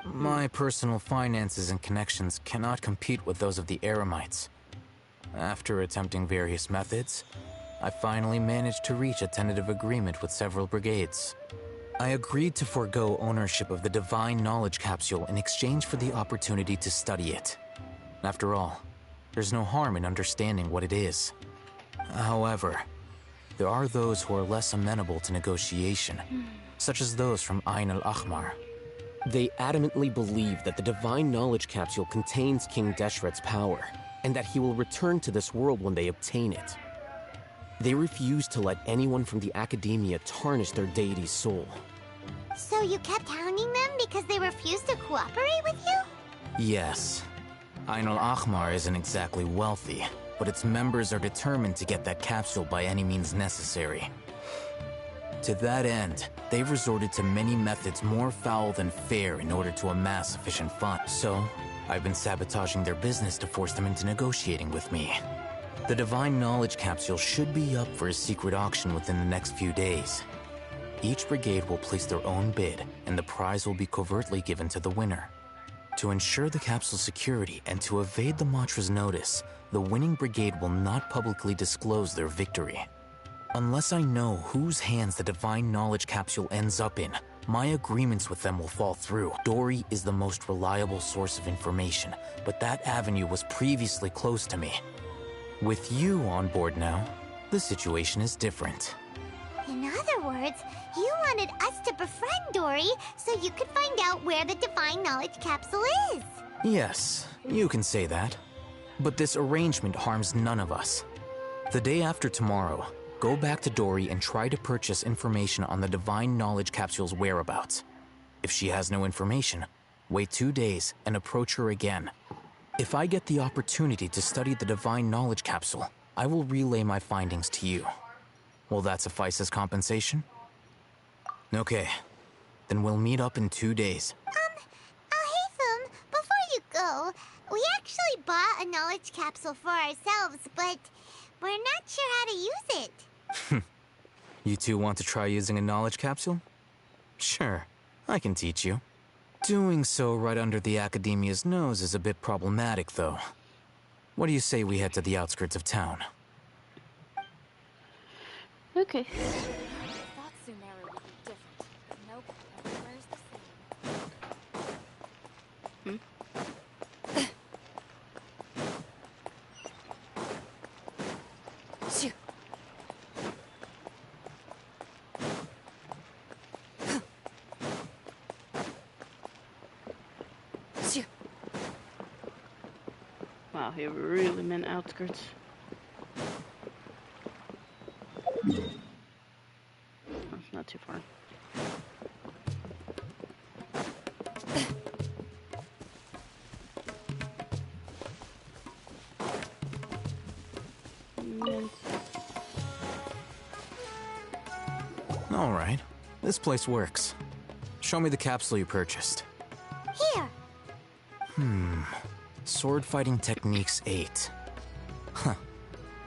My personal finances and connections cannot compete with those of the Eremites. After attempting various methods, I finally managed to reach a tentative agreement with several brigades. I agreed to forego ownership of the divine knowledge capsule in exchange for the opportunity to study it. After all, there's no harm in understanding what it is. However, there are those who are less amenable to negotiation, such as those from Ain al-Ahmar. They adamantly believe that the divine knowledge capsule contains King Deshret's power, and that he will return to this world when they obtain it. They refuse to let anyone from the Academia tarnish their deity's soul. So you kept hounding them because they refused to cooperate with you? Yes. Ain al-Ahmar isn't exactly wealthy, but its members are determined to get that capsule by any means necessary. To that end, they've resorted to many methods more foul than fair in order to amass sufficient funds. So, I've been sabotaging their business to force them into negotiating with me. The divine knowledge capsule should be up for a secret auction within the next few days. Each brigade will place their own bid, and the prize will be covertly given to the winner. To ensure the capsule's security and to evade the Matra's notice, the winning brigade will not publicly disclose their victory. Unless I know whose hands the divine knowledge capsule ends up in, my agreements with them will fall through. Dory is the most reliable source of information, but that avenue was previously closed to me. With you on board now, the situation is different. In other words, you wanted us to befriend Dory so you could find out where the divine knowledge capsule is. Yes, you can say that. But this arrangement harms none of us. The day after tomorrow, go back to Dory and try to purchase information on the Divine Knowledge Capsule's whereabouts. If she has no information, wait 2 days and approach her again. If I get the opportunity to study the Divine Knowledge Capsule, I will relay my findings to you. Will that suffice as compensation? Okay, then we'll meet up in 2 days. Haytham, before you go, we actually bought a knowledge capsule for ourselves, but we're not sure how to use it. You two want to try using a knowledge capsule? Sure, I can teach you. Doing so right under the Academia's nose is a bit problematic, though. What do you say we head to the outskirts of town? Okay. Thought Sumeru would be different. Nope, everywhere's the same. Wow, he really meant outskirts. That's not too far. All right, this place works. Show me the capsule you purchased. Here. Sword Fighting Techniques 8. Huh.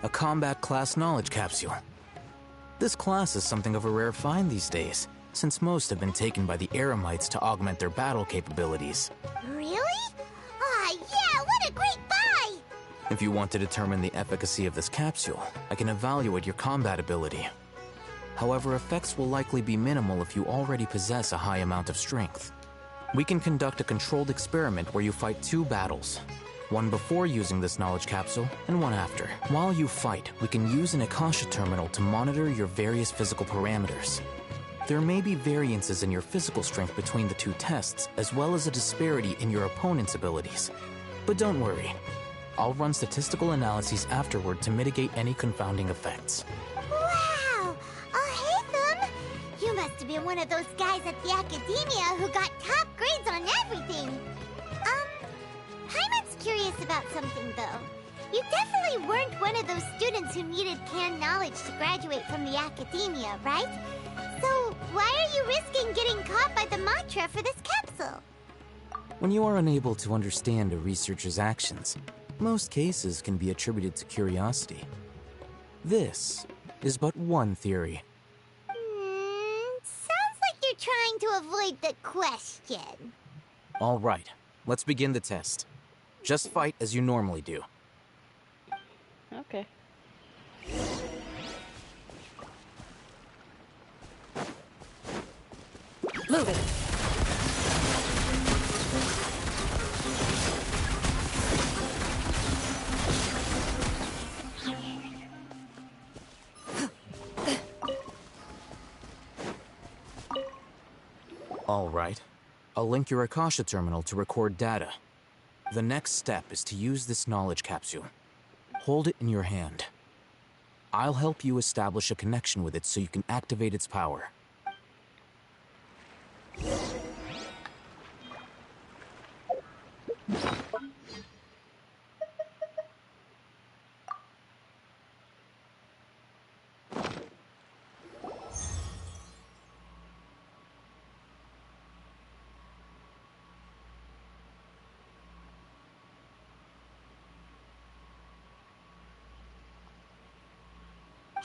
A combat class knowledge capsule. This class is something of a rare find these days, since most have been taken by the Eremites to augment their battle capabilities. Really? Ah, yeah, what a great buy! If you want to determine the efficacy of this capsule, I can evaluate your combat ability. However, effects will likely be minimal if you already possess a high amount of strength. We can conduct a controlled experiment where you fight 2 battles. One before using this knowledge capsule, and one after. While you fight, we can use an Akasha terminal to monitor your various physical parameters. There may be variances in your physical strength between the 2 tests, as well as a disparity in your opponent's abilities. But don't worry. I'll run statistical analyses afterward to mitigate any confounding effects. Wow! Haytham! You must have been one of those guys at the Academia who got top grades on everything. Paimon's curious about something, though. You definitely weren't one of those students who needed canned knowledge to graduate from the Academia, right? So, why are you risking getting caught by the Matra for this capsule? When you are unable to understand a researcher's actions, most cases can be attributed to curiosity. This is but one theory. Sounds like you're trying to avoid the question. All right, let's begin the test. Just fight as you normally do. Okay. Move it. All right. I'll link your Akasha terminal to record data. The next step is to use this knowledge capsule. Hold it in your hand. I'll help you establish a connection with it so you can activate its power.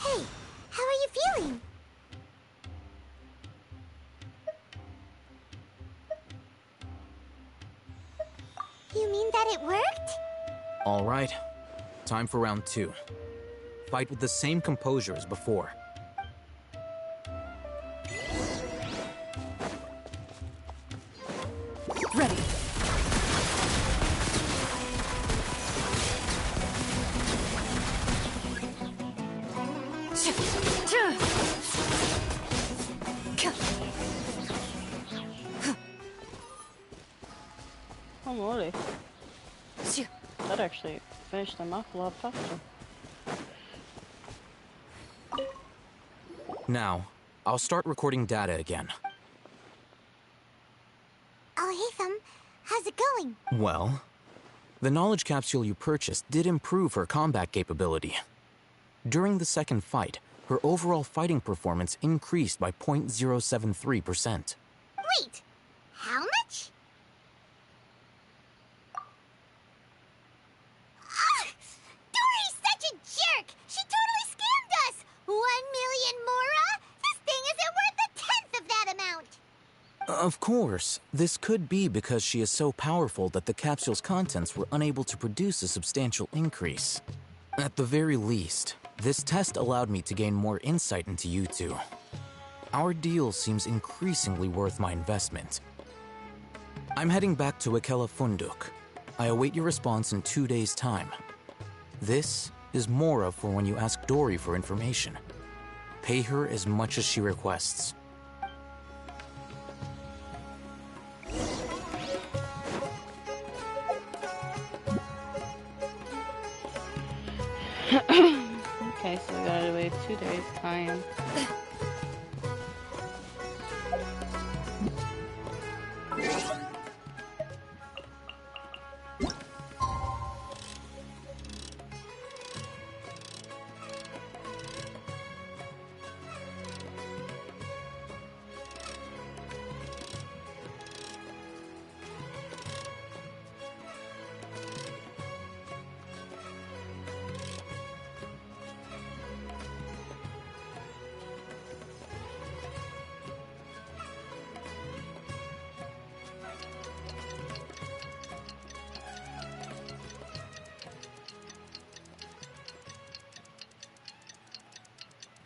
Hey, how are you feeling? You mean that it worked? All right. Time for round 2. Fight with the same composure as before. Ready. Oh, moly. That actually finish them off a lot faster. Now, I'll start recording data again. Alhaitham, how's it going? Well, the knowledge capsule you purchased did improve her combat capability. During the second fight, her overall fighting performance increased by 0.073%. Wait, how much? Dory's such a jerk! She totally scammed us! 1 million mora? This thing isn't worth a tenth of that amount! Of course, this could be because she is so powerful that the capsule's contents were unable to produce a substantial increase. At the very least, this test allowed me to gain more insight into you two. Our deal seems increasingly worth my investment. I'm heading back to Akela Funduk. I await your response in 2 days' time. This is Mora for when you ask Dory for information. Pay her as much as she requests. Okay, so we gotta wait 2 days' time.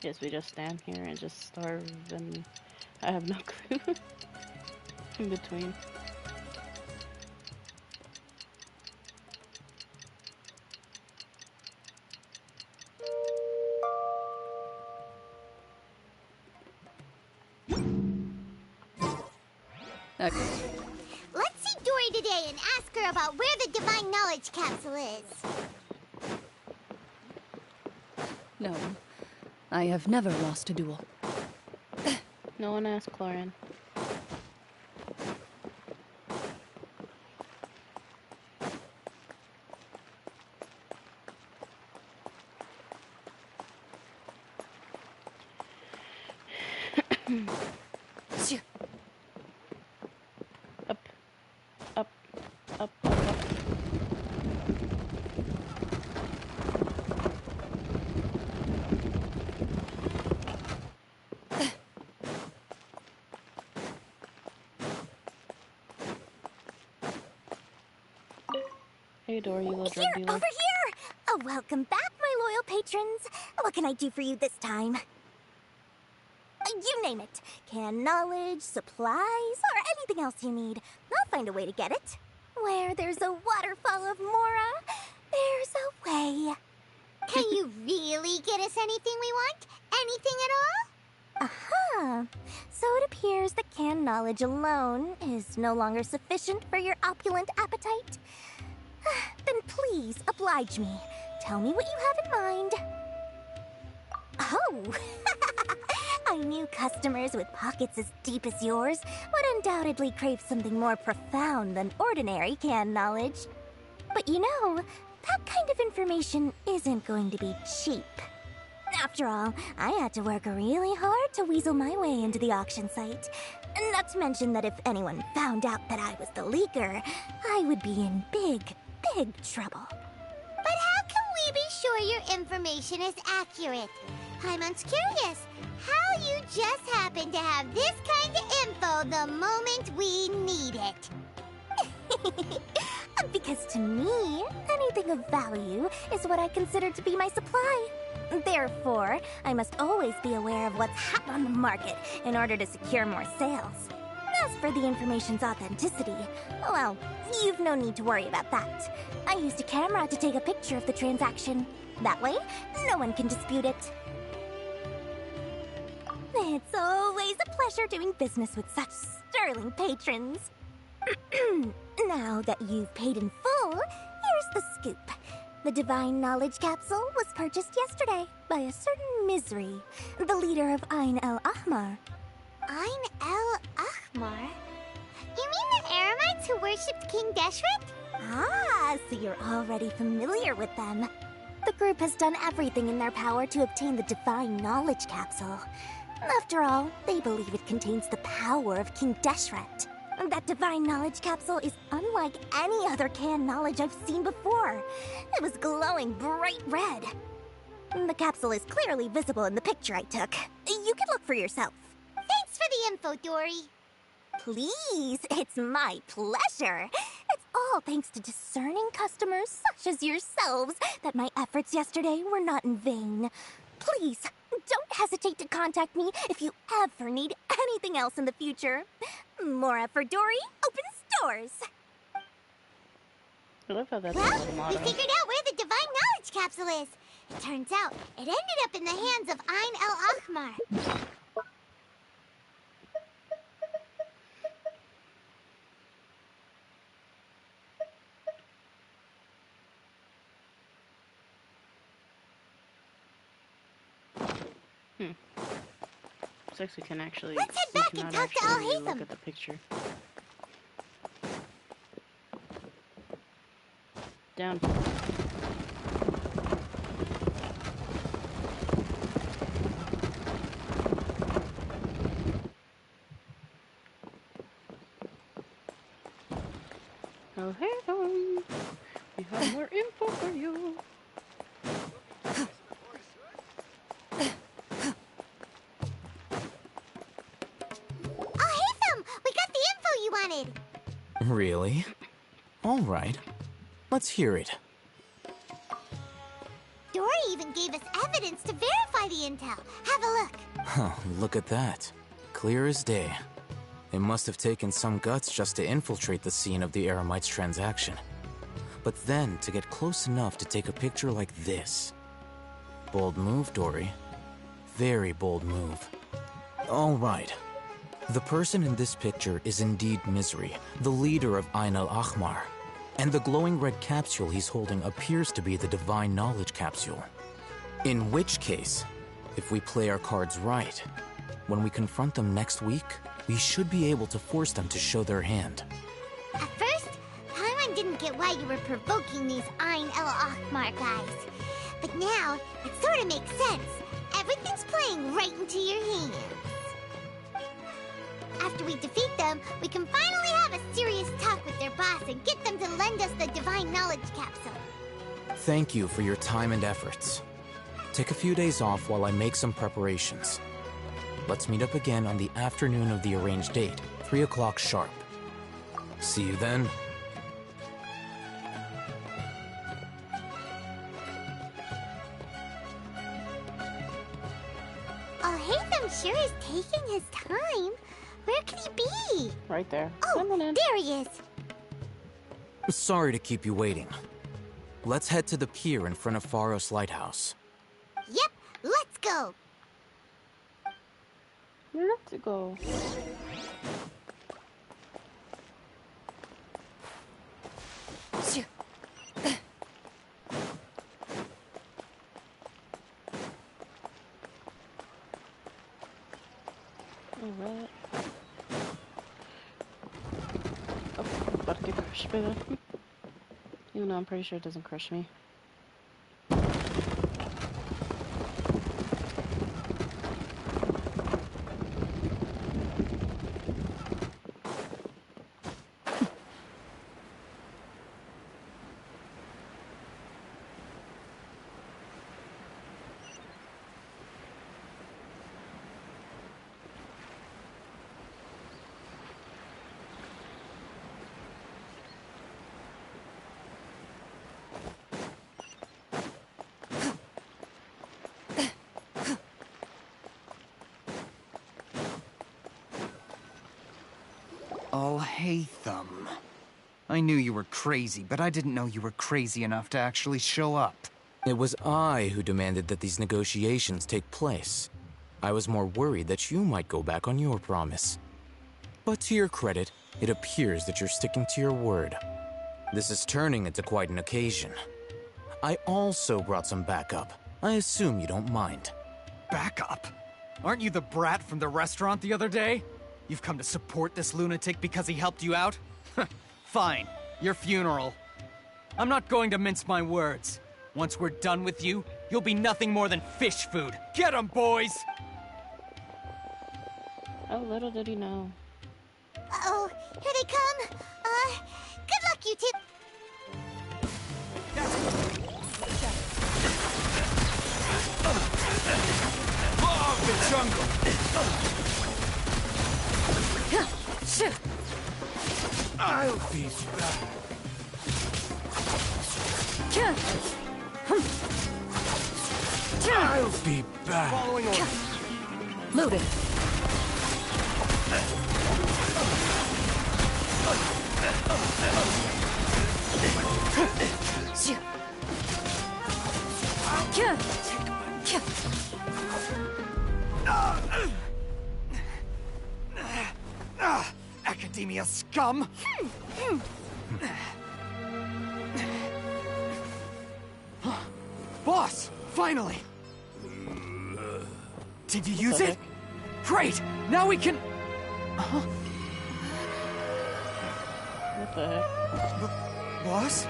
Guess we just stand here and just starve, and I have no clue in between. Okay. Let's see Dory today and ask her about where the Divine Knowledge Capsule is. No. I have never lost a duel. No one asked Chlorian. Up, up, up, up, up. Hey, Dory, you little drug Here, dealer. over here! Oh, welcome back, my loyal patrons. What can I do for you this time? You name it. Canned knowledge, supplies, or anything else you need. I'll find a way to get it. Where there's a waterfall of Mora, there's a way. Can you really get us anything we want? Anything at all? Aha! So it appears that canned knowledge alone is no longer sufficient for your opulent appetite. Then please, oblige me. Tell me what you have in mind. Oh! I knew customers with pockets as deep as yours would undoubtedly crave something more profound than ordinary canned knowledge. But you know, that kind of information isn't going to be cheap. After all, I had to work really hard to weasel my way into the auction site. Not to mention that if anyone found out that I was the leaker, I would be in big trouble. But how can we be sure your information is accurate? Paimon's curious how you just happen to have this kind of info the moment we need it. Because to me, anything of value is what I consider to be my supply. Therefore, I must always be aware of what's hot on the market in order to secure more sales. As for the information's authenticity, well, you've no need to worry about that. I used a camera to take a picture of the transaction. That way, no one can dispute it. It's always a pleasure doing business with such sterling patrons. Now that you've paid in full, here's the scoop. The Divine Knowledge Capsule was purchased yesterday by a certain Misery, the leader of Ain el Ahmar. Ain el Ahmar? You mean the Eremites who worshipped King Deshret? Ah, so you're already familiar with them. The group has done everything in their power to obtain the Divine Knowledge Capsule. After all, they believe it contains the power of King Deshret. That Divine Knowledge Capsule is unlike any other canned knowledge I've seen before. It was glowing bright red. The capsule is clearly visible in the picture I took. You can look for yourself. Thanks for the info, Dory. Please, it's my pleasure. It's all thanks to discerning customers such as yourselves that my efforts yesterday were not in vain. Please, don't hesitate to contact me if you ever need anything else in the future. Mora for Dory opens doors. I love how that's Well, a we motto. figured out where the Divine Knowledge Capsule is. It turns out it ended up in the hands of Ain el Ahmar. Looks like we can actually. Let's head back and talk to Al-Haytham. Look at the picture. Down. Oh, hey, we have more info for you. Really? All right. Let's hear it. Dory even gave us evidence to verify the intel. Have a look. Huh, look at that. Clear as day. It must have taken some guts just to infiltrate the scene of the Eremites' transaction. But then to get close enough to take a picture like this. Bold move, Dory. Very bold move. All right. The person in this picture is indeed Misery, the leader of Ain el Ahmar. And the glowing red capsule he's holding appears to be the Divine Knowledge Capsule. In which case, if we play our cards right, when we confront them next week, we should be able to force them to show their hand. At first, Paimon didn't get why you were provoking these Ain el Ahmar guys. But now, it sort of makes sense. Everything's playing right into your hands. After we defeat them, we can finally have a serious talk with their boss and get them to lend us the Divine Knowledge Capsule. Thank you for your time and efforts. Take a few days off while I make some preparations. Let's meet up again on the afternoon of the arranged date, 3 o'clock sharp. See you then. Al-Haytham sure is taking his time. Where could he be? Right there. Oh, there he is. Sorry to keep you waiting. Let's head to the pier in front of Pharos Lighthouse. Yep, let's go. Let's go. Alright. Oh, about to get crushed by that. Even though I'm pretty sure it doesn't crush me. Al-Haytham. I knew you were crazy, but I didn't know you were crazy enough to actually show up. It was I who demanded that these negotiations take place. I was more worried that you might go back on your promise. But to your credit, it appears that you're sticking to your word. This is turning into quite an occasion. I also brought some backup. I assume you don't mind. Backup? Aren't you the brat from the restaurant the other day? You've come to support this lunatic because he helped you out? Fine, your funeral. I'm not going to mince my words. Once we're done with you, you'll be nothing more than fish food. Get 'em, boys! Oh, little did he know. Uh-oh, here they come. Good luck, you two. Love the jungle! I'll be back. I'll be back. Following order. Loaded. Academia scum! Boss! Finally! Did you use it? Great! Now we can... What the heck? Boss?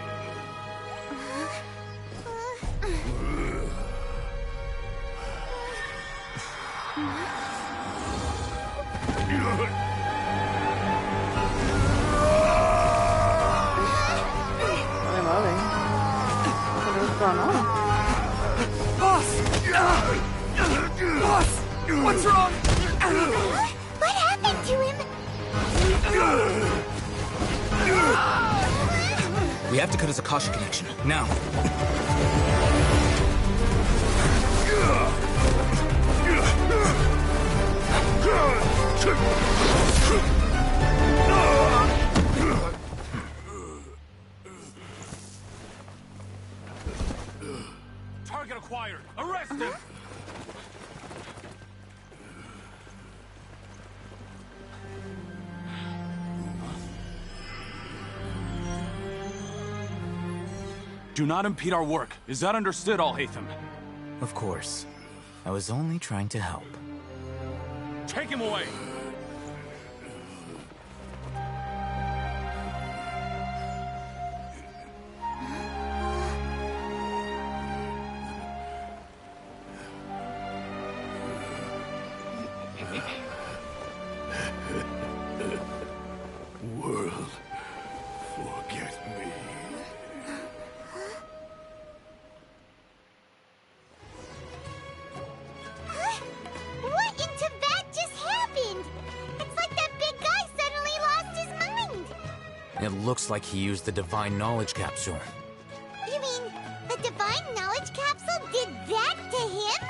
What's going on? Boss! Boss! What's wrong? What happened to him? We have to cut his Akasha connection, now. Target acquired. Arrest him! Do not impede our work. Is that understood, Al-Haytham? Of course. I was only trying to help. Take him away! World, forget me. What in Tibet just happened? It's like that big guy suddenly lost his mind. It looks like he used the Divine Knowledge Capsule. You mean the Divine Knowledge Capsule did that to him?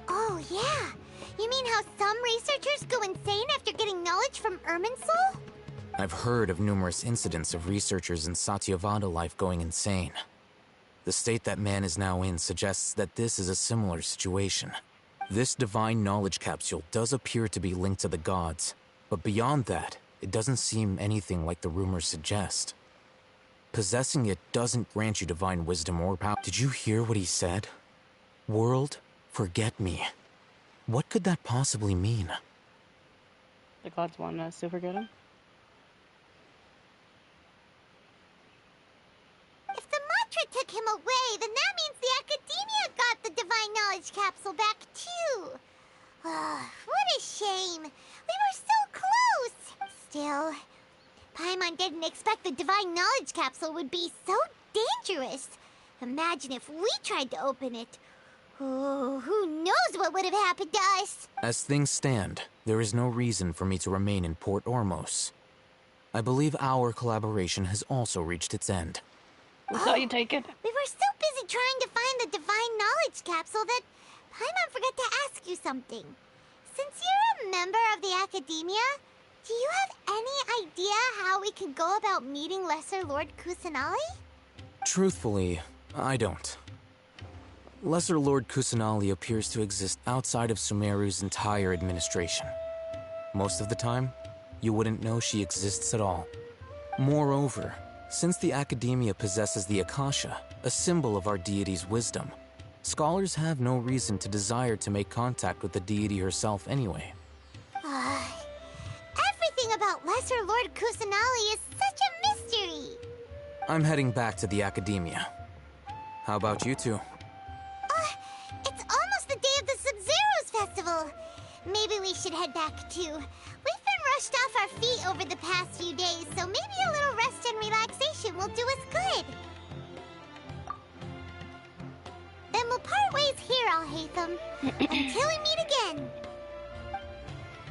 Oh, yeah. You mean how some researchers go insane after getting knowledge from Irminsul? I've heard of numerous incidents of researchers in Satyavada life going insane. The state that man is now in suggests that this is a similar situation. This Divine Knowledge Capsule does appear to be linked to the gods, but beyond that, it doesn't seem anything like the rumors suggest. Possessing it doesn't grant you divine wisdom or power. Did you hear what he said? World, forget me. What could that possibly mean? The gods want us to forget him? If the mantra took him away, then that means the Academia got the Divine Knowledge Capsule back, too. What a shame. We were so close. Still, Paimon didn't expect the Divine Knowledge Capsule would be so dangerous. Imagine if we tried to open it. Oh, who knows what would have happened to us? As things stand, there is no reason for me to remain in Port Ormos. I believe our collaboration has also reached its end. We saw you take it. We were so busy trying to find the Divine Knowledge Capsule that Paimon forgot to ask you something. Since you're a member of the Academia, do you have any idea how we can go about meeting Lesser Lord Kusanali? Truthfully, I don't. Lesser Lord Kusanali appears to exist outside of Sumeru's entire administration. Most of the time, you wouldn't know she exists at all. Moreover, since the Academia possesses the Akasha, a symbol of our deity's wisdom, scholars have no reason to desire to make contact with the deity herself anyway. Everything about Lesser Lord Kusanali is such a mystery! I'm heading back to the Academia. How about you two? It's almost the day of the Sabzeruz festival. Maybe we should head back too. We've been rushed off our feet over the past few days, so maybe a little rest and relaxation will do us good. Then we'll part ways here, Al-Haytham. Until we meet again.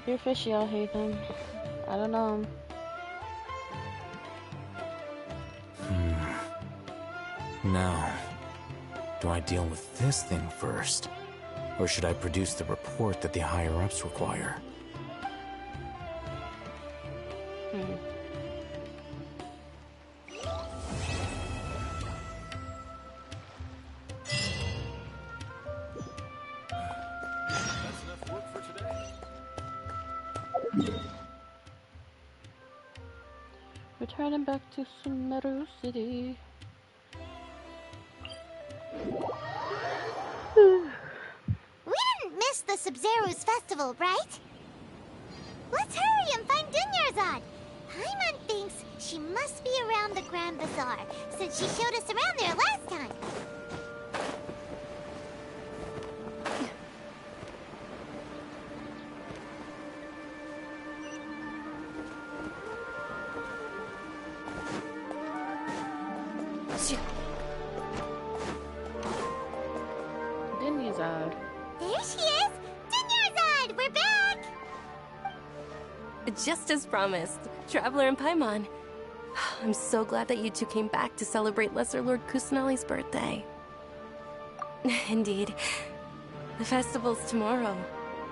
You're fishy, Al-Haytham. I don't know. Now, do I deal with this thing first? Or should I produce the report that the higher-ups require? Returning back to Sabzeruz City. We didn't miss the Sabzeruz festival, right? Let's hurry and find Dunyarzad. Paimon thinks she must be around the Grand Bazaar, since she showed us around there last time. Dunyarzad. There she is! Dunyarzad! We're back! Just as promised, Traveler and Paimon. I'm so glad that you two came back to celebrate Lesser Lord Kusanali's birthday. Indeed. The festival's tomorrow.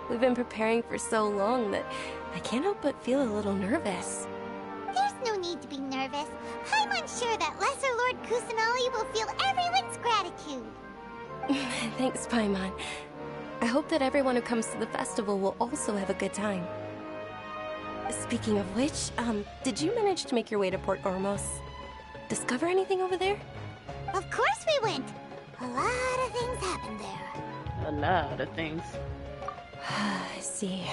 We've been preparing for so long that I can't help but feel a little nervous. There's no need to be nervous. Paimon's sure that Lesser Lord Kusanali will feel everyone's gratitude. Thanks, Paimon. I hope that everyone who comes to the festival will also have a good time. Speaking of which, did you manage to make your way to Port Ormos? Discover anything over there? Of course we went. A lot of things happened there. A lot of things. I see.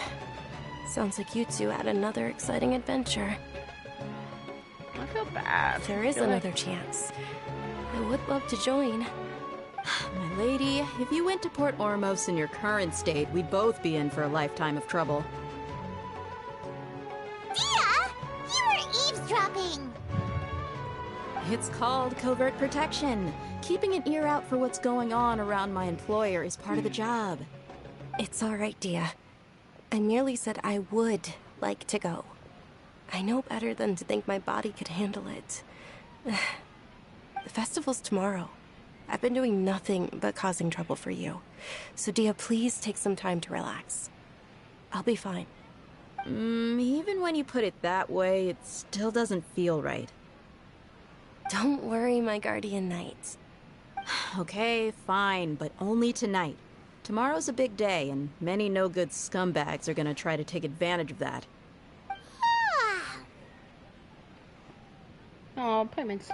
Sounds like you two had another exciting adventure. I feel bad. If there is another chance, I would love to join. My lady, if you went to Port Ormos in your current state, we'd both be in for a lifetime of trouble. Dia! You were eavesdropping! It's called covert protection. Keeping an ear out for what's going on around my employer is part of the job. It's all right, Dia. I merely said I would like to go. I know better than to think my body could handle it. The festival's tomorrow. I've been doing nothing but causing trouble for you. So, Dia, please take some time to relax. I'll be fine. Even when you put it that way, it still doesn't feel right. Don't worry, my guardian knight. Okay, fine, but only tonight. Tomorrow's a big day, and many no-good scumbags are gonna try to take advantage of that. Oh, Paimon's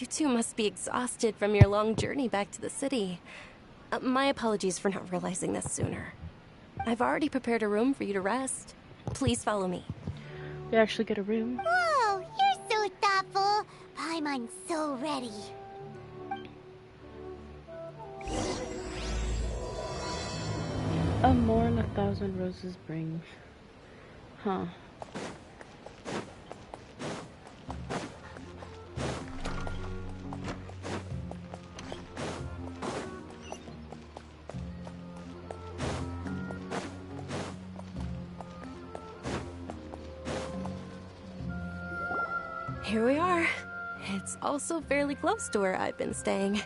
you two must be exhausted from your long journey back to the city. My apologies for not realizing this sooner. I've already prepared a room for you to rest. Please follow me. We actually get a room. Whoa, you're so thoughtful. Paimon's so ready. A morn 1,000 roses bring. Huh. Here we are. It's also fairly close to where I've been staying. It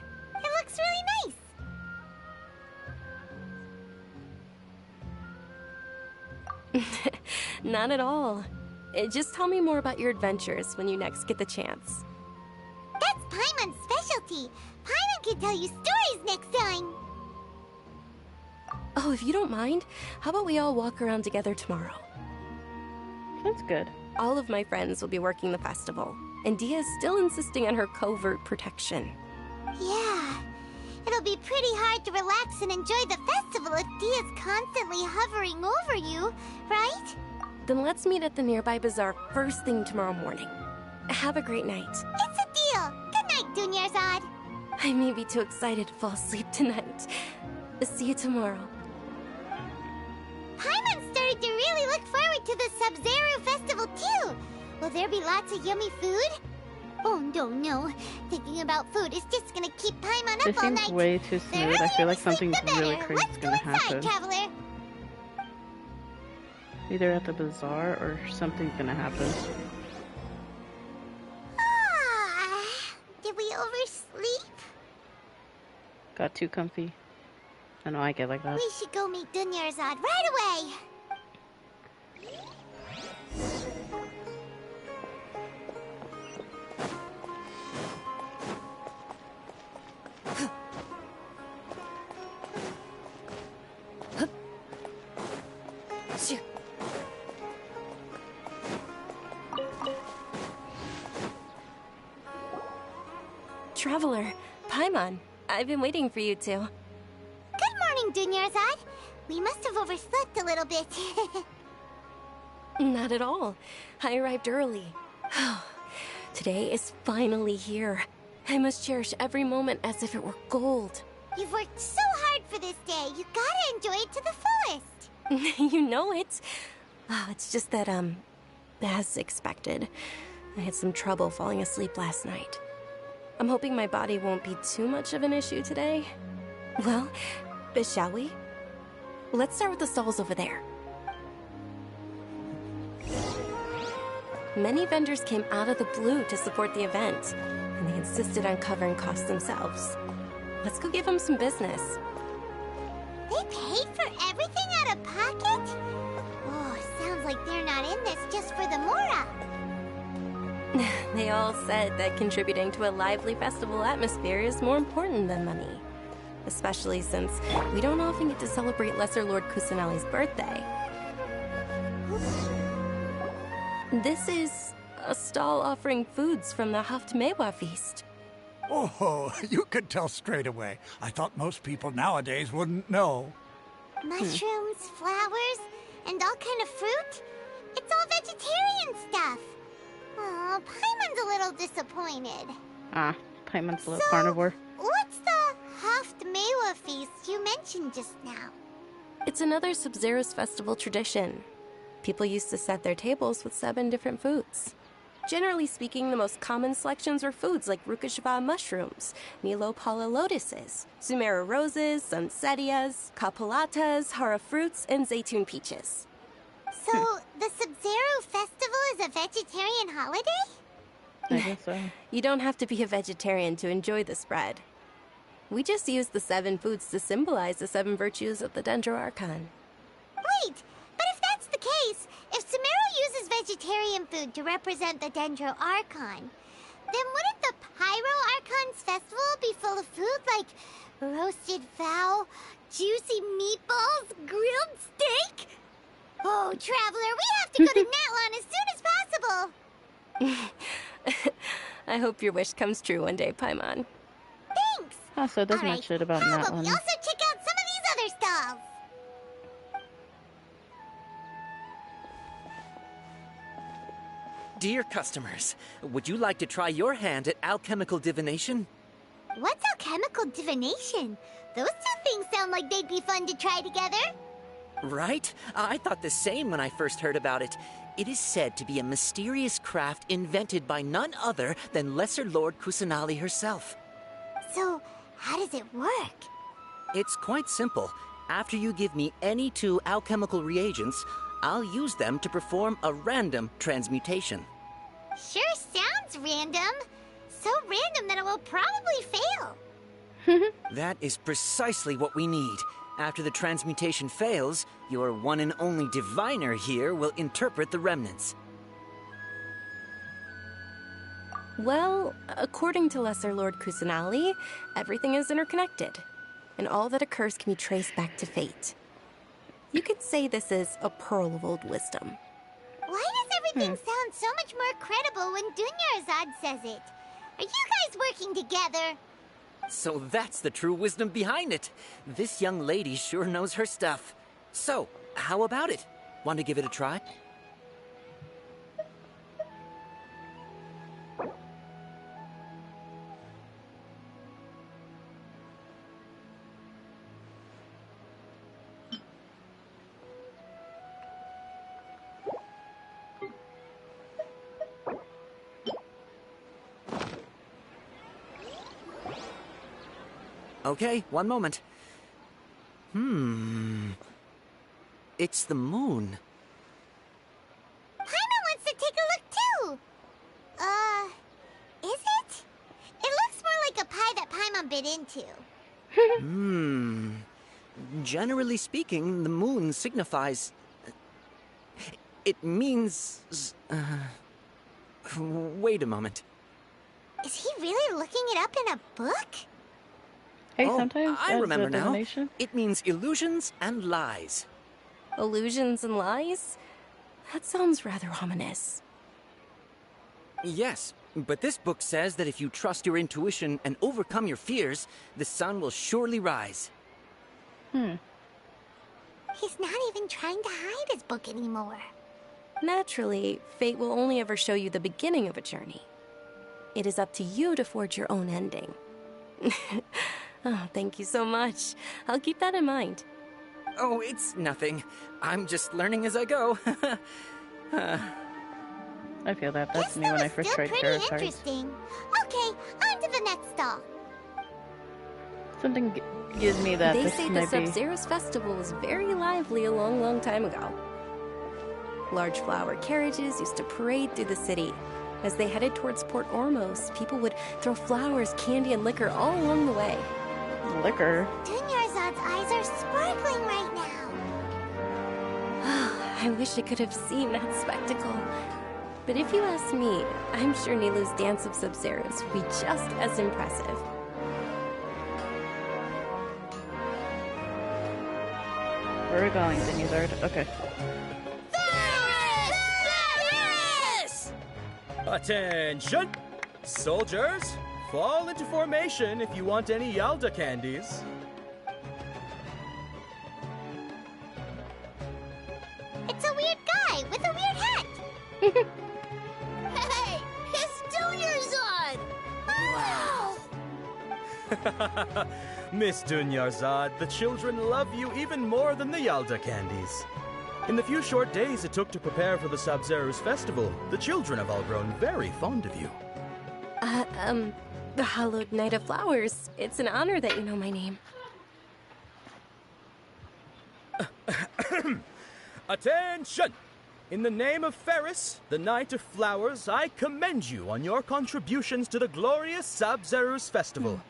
looks really nice. Not at all. Just tell me more about your adventures when you next get the chance. That's Paimon's specialty. Paimon can tell you stories next time. Oh, if you don't mind, how about we all walk around together tomorrow? That's good. All of my friends will be working the festival, and Dia is still insisting on her covert protection. Yeah. It'll be pretty hard to relax and enjoy the festival if Dia's constantly hovering over you, right? Then let's meet at the nearby bazaar first thing tomorrow morning. Have a great night. It's a deal. Good night, Dunyarzad. I may be too excited to fall asleep tonight. See you tomorrow. Paimon started to really look forward to the Sabzeruz festival too. Will there be lots of yummy food? Oh no. Thinking about food is just gonna keep Paimon This up all seems night. way too smooth. I feel like something really crazy is gonna happen. Traveler. Either at the bazaar or something's gonna happen. Did we oversleep? Got too comfy. I know I get like that. We should go meet Dunyarzad right away. Traveler, Paimon, I've been waiting for you two. Good morning, Dunyarzad. We must have overslept a little bit. Not at all. I arrived early. Today is finally here. I must cherish every moment as if it were gold. You've worked so hard for this day. You gotta enjoy it to the fullest. You know it. Oh, it's just that, as expected, I had some trouble falling asleep last night. I'm hoping my body won't be too much of an issue today. Well, shall we? Let's start with the stalls over there. Many vendors came out of the blue to support the event, and they insisted on covering costs themselves. Let's go give them some business. They paid for everything out of pocket? Oh, sounds like they're not in this just for the Mora. They all said that contributing to a lively festival atmosphere is more important than money. Especially since we don't often get to celebrate Lesser Lord Kusanali's birthday. This is a stall offering foods from the Haftmewa feast. Oh, you could tell straight away. I thought most people nowadays wouldn't know. Mushrooms, flowers, and all kind of fruit? It's all vegetarian stuff. Oh, Paimon's a little disappointed. Paimon's a little carnivore. What's the Haftmewa feast you mentioned just now? It's another Sabzeruz festival tradition. People used to set their tables with 7 different foods. Generally speaking, the most common selections were foods like Rukashva mushrooms, Nilopala lotuses, Sumera roses, Sunsetias, Kapalatas, Hara fruits, and Zaytun peaches. So, the Sabzeruz festival is a vegetarian holiday? I guess so. You don't have to be a vegetarian to enjoy the spread. We just use the 7 foods to symbolize the 7 virtues of the Dendro Archon. Wait, but if that's the case, if Sumeru uses vegetarian food to represent the Dendro Archon, then wouldn't the Pyro Archon's festival be full of food like roasted fowl, juicy meatballs, grilled steak? Oh, Traveler, we have to go to Natlan as soon as possible! I hope your wish comes true one day, Paimon. Thanks! So it doesn't make shit about How that about one. we also check out some of these other stalls? Dear customers, would you like to try your hand at alchemical divination? What's alchemical divination? Those two things sound like they'd be fun to try together. Right? I thought the same when I first heard about it. It is said to be a mysterious craft invented by none other than Lesser Lord Kusanali herself. So, how does it work? It's quite simple. After you give me any 2 alchemical reagents, I'll use them to perform a random transmutation. Sure sounds random. So random that it will probably fail. That is precisely what we need. After the transmutation fails, your one and only diviner here will interpret the remnants. Well, according to Lesser Lord Kusanali, everything is interconnected, and all that occurs can be traced back to fate. You could say this is a pearl of old wisdom. Why does Everything sounds so much more credible when Dunyarzad says it. Are you guys working together? So that's the true wisdom behind it. This young lady sure knows her stuff. So, how about it? Want to give it a try? Okay, one moment. It's the moon. Paimon wants to take a look too. Is it? It looks more like a pie that Paimon bit into. Generally speaking, the moon signifies... It means... Wait a moment. Is he really looking it up in a book? Hey, sometimes I remember now. divination. It means illusions and lies. Illusions and lies? That sounds rather ominous. Yes, but this book says that if you trust your intuition and overcome your fears, the sun will surely rise. He's not even trying to hide his book anymore. Naturally, fate will only ever show you the beginning of a journey. It is up to you to forge your own ending. Oh, thank you so much. I'll keep that in mind. Oh, it's nothing. I'm just learning as I go. I feel that. That's me when I first tried Pretty tarot cards. interesting. Okay, on to the next stall. Something gives me that They this say the might be... Sabzeruz festival was very lively a long, long time ago. Large flower carriages used to parade through the city. As they headed towards Port Ormos, people would throw flowers, candy, and liquor all along the way. Liquor? Dunyarzad's eyes are sparkling right now. I wish I could have seen that spectacle. But if you ask me, I'm sure Nilu's dance of Sabzeruz would be just as impressive. Where are we going, Dunyarzad? Okay. Attention! Soldiers, fall into formation if you want any Yalda candies. It's a weird guy with a weird hat. Hey, it's Dunyarzad! Wow! Miss Dunyarzad, the children love you even more than the Yalda candies. In the few short days it took to prepare for the Sabzeruz festival, the children have all grown very fond of you. The Hallowed Night of Flowers. It's an honor that you know my name. Attention! In the name of Ferris, the Knight of Flowers, I commend you on your contributions to the glorious Sabzeruz festival.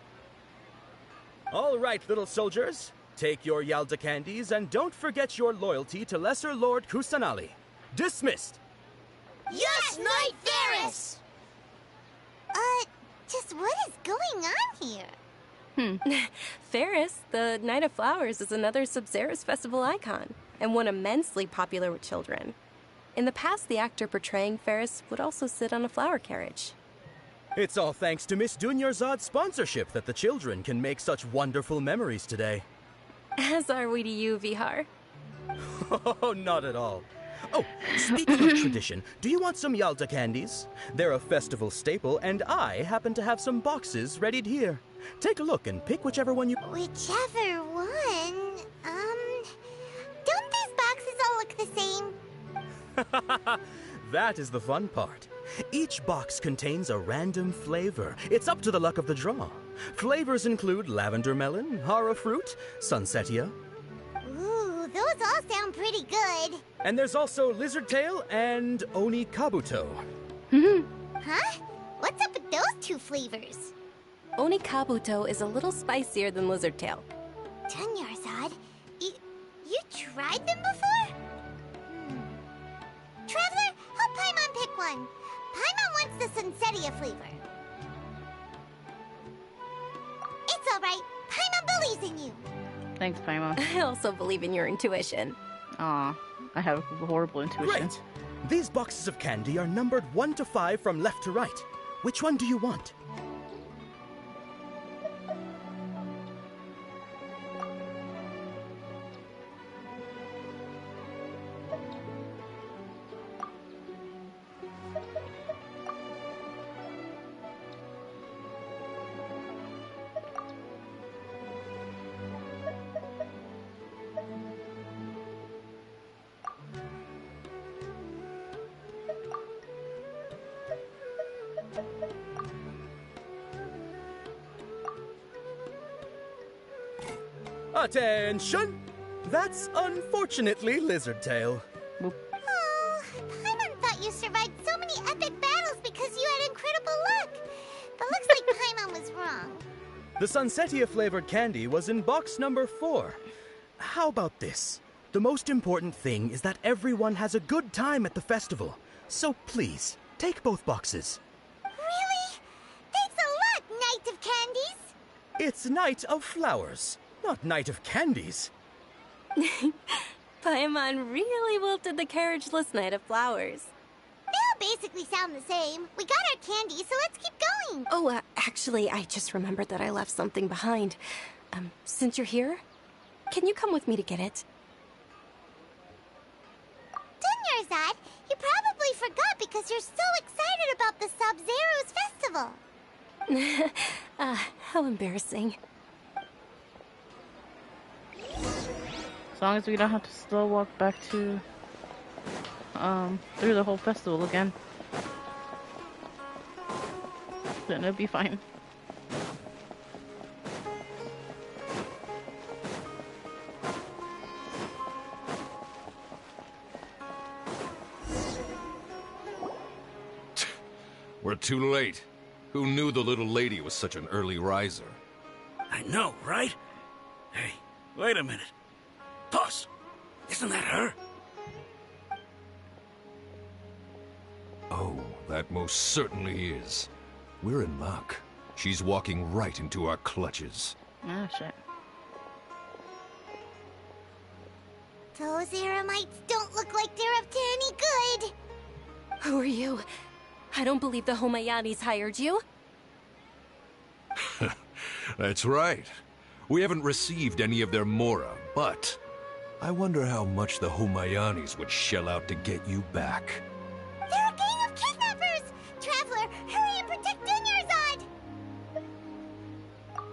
All right, little soldiers. Take your Yalda candies and don't forget your loyalty to Lesser Lord Kusanali. Dismissed! Yes, Knight Ferris! Just what is going on here? Ferris, the Night of Flowers, is another Sabzeruz festival icon, and one immensely popular with children. In the past, the actor portraying Ferris would also sit on a flower carriage. It's all thanks to Miss Dunyarzad's sponsorship that the children can make such wonderful memories today. As are we to you, Vihar. Oh, not at all. Oh, speaking of tradition, do you want some Yalda candies? They're a festival staple, and I happen to have some boxes readied here. Take a look and pick whichever one you... Whichever one? Don't these boxes all look the same? That is the fun part. Each box contains a random flavor. It's up to the luck of the draw. Flavors include lavender melon, hara fruit, sunsetia. Ooh, those all sound pretty good. And there's also lizard tail and oni kabuto. Huh? What's up with those two flavors? Oni kabuto is a little spicier than lizard tail. Dunyarzad, you tried them before? Traveler, help Paimon pick one. Paimon wants the sunsetia flavor. It's all right. Paimon believes in you. Thanks, Paimon. I also believe in your intuition. Aw. I have a horrible intuition. Great! These boxes of candy are numbered 1 to 5 from left to right. Which one do you want? Attention! That's unfortunately Lizardtail. Oh, Paimon thought you survived so many epic battles because you had incredible luck. But looks like Paimon was wrong. The Sunsetia-flavored candy was in box number 4. How about this? The most important thing is that everyone has a good time at the festival. So please, take both boxes. Really? Thanks a lot, Knight of Candies! It's Night of Flowers, not Night of Candies. Paimon really wilted the carriageless Knight of Flowers. They all basically sound the same. We got our candy, so let's keep going. Oh, actually, I just remembered that I left something behind. Since you're here, can you come with me to get it? Dunyarzad, you probably forgot because you're so excited about the Sabzeruz festival. How embarrassing. As long as we don't have to slow walk back to, through the whole festival again, then it'll be fine. We're too late. Who knew the little lady was such an early riser? I know, right? Hey, wait a minute. Boss, isn't that her? Oh, that most certainly is. We're in luck. She's walking right into our clutches. Ah, shit. Those Eremites don't look like they're up to any good. Who are you? I don't believe the Homayanis hired you. That's right. We haven't received any of their mora, but I wonder how much the Homayanis would shell out to get you back. They're a gang of kidnappers! Traveler, hurry and protect Dunyarzad!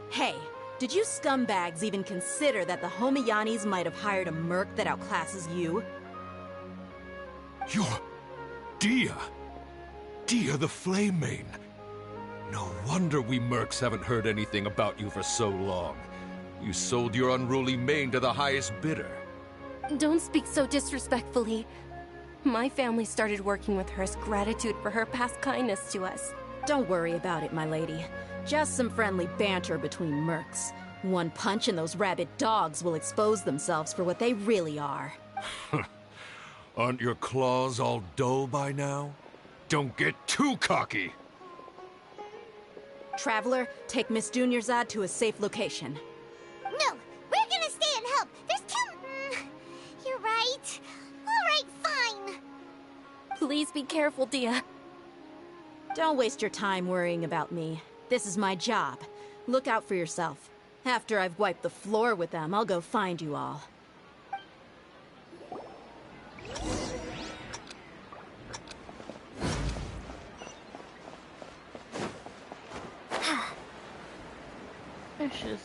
Hey, did you scumbags even consider that the Homayanis might have hired a merc that outclasses you? You're... Dia! Dia the Flame Mane! No wonder we mercs haven't heard anything about you for so long. You sold your unruly mane to the highest bidder. Don't speak so disrespectfully. My family started working with her as gratitude for her past kindness to us. Don't worry about it, my lady. Just some friendly banter between mercs. One punch and those rabid dogs will expose themselves for what they really are. Aren't your claws all dull by now? Don't get too cocky! Traveler, take Miss Dunyarzad to a safe location. No, we're gonna stay and help. There's too... You're right. All right, fine. Please be careful, Dia. Don't waste your time worrying about me. This is my job. Look out for yourself. After I've wiped the floor with them, I'll go find you all. There she is.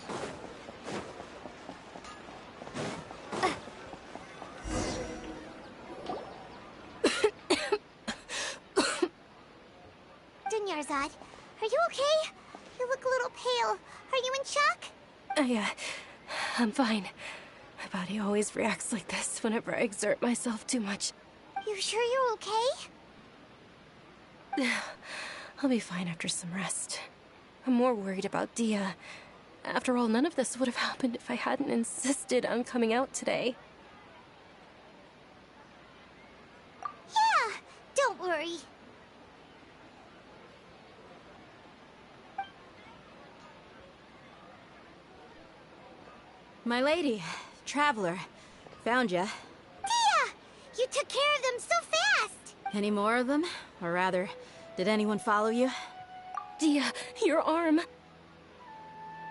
Dunyarzad, are you okay? You look a little pale. Are you in shock? I'm fine. My body always reacts like this whenever I exert myself too much. You sure you're okay? I'll be fine after some rest. I'm more worried about Dia. After all, none of this would have happened if I hadn't insisted on coming out today. Yeah, don't worry. My lady, Traveler, found ya. Dia! took care of them so fast! Any more of them? Or rather, did anyone follow you? Dia, your arm.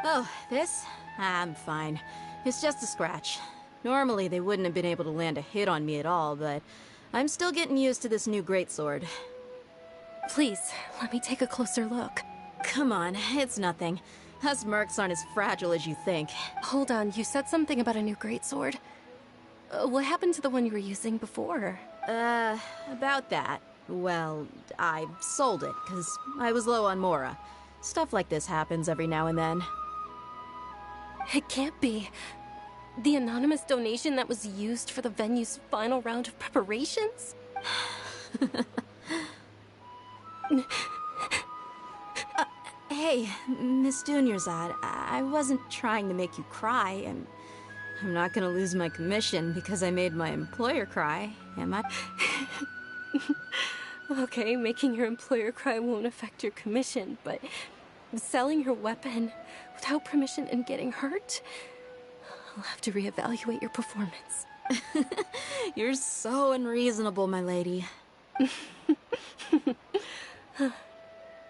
Oh, this? I'm fine. It's just a scratch. Normally, they wouldn't have been able to land a hit on me at all, but I'm still getting used to this new greatsword. Please, let me take a closer look. Come on, it's nothing. Us mercs aren't as fragile as you think. Hold on, you said something about a new greatsword. What happened to the one you were using before? About that. Well, I sold it, because I was low on Mora. Stuff like this happens every now and then. It can't be. The anonymous donation that was used for the venue's final round of preparations? Hey, Miss Dunyarzad, I wasn't trying to make you cry, and I'm not gonna lose my commission because I made my employer cry, am I? Okay, making your employer cry won't affect your commission, but selling your weapon without permission and getting hurt? I'll have to reevaluate your performance. You're so unreasonable, my lady.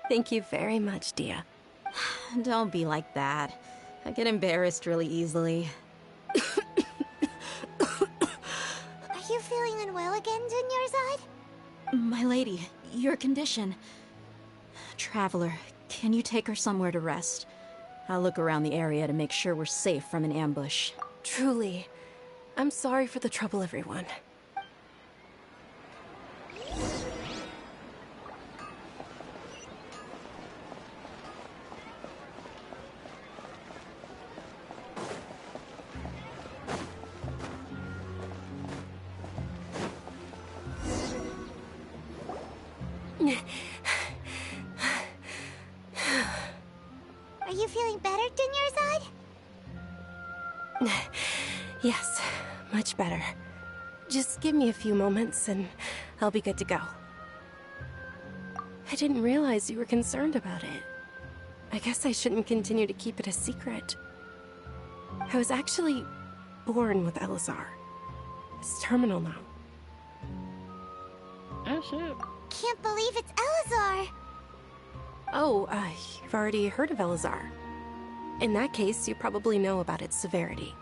Thank you very much, Dia. Don't be like that. I get embarrassed really easily. Are you feeling unwell again, Dunyarzad? My lady, your condition. Traveler, can you take her somewhere to rest? I'll look around the area to make sure we're safe from an ambush. Truly. I'm sorry for the trouble, everyone. Are you feeling better, Dunyarzad? Yes, much better. Just give me a few moments and I'll be good to go. I didn't realize you were concerned about it. I guess I shouldn't continue to keep it a secret. I was actually born with Elazar. It's terminal now. Oh, shit. Can't believe it's Elazar! Oh, you've already heard of Elazar. In that case, you probably know about its severity.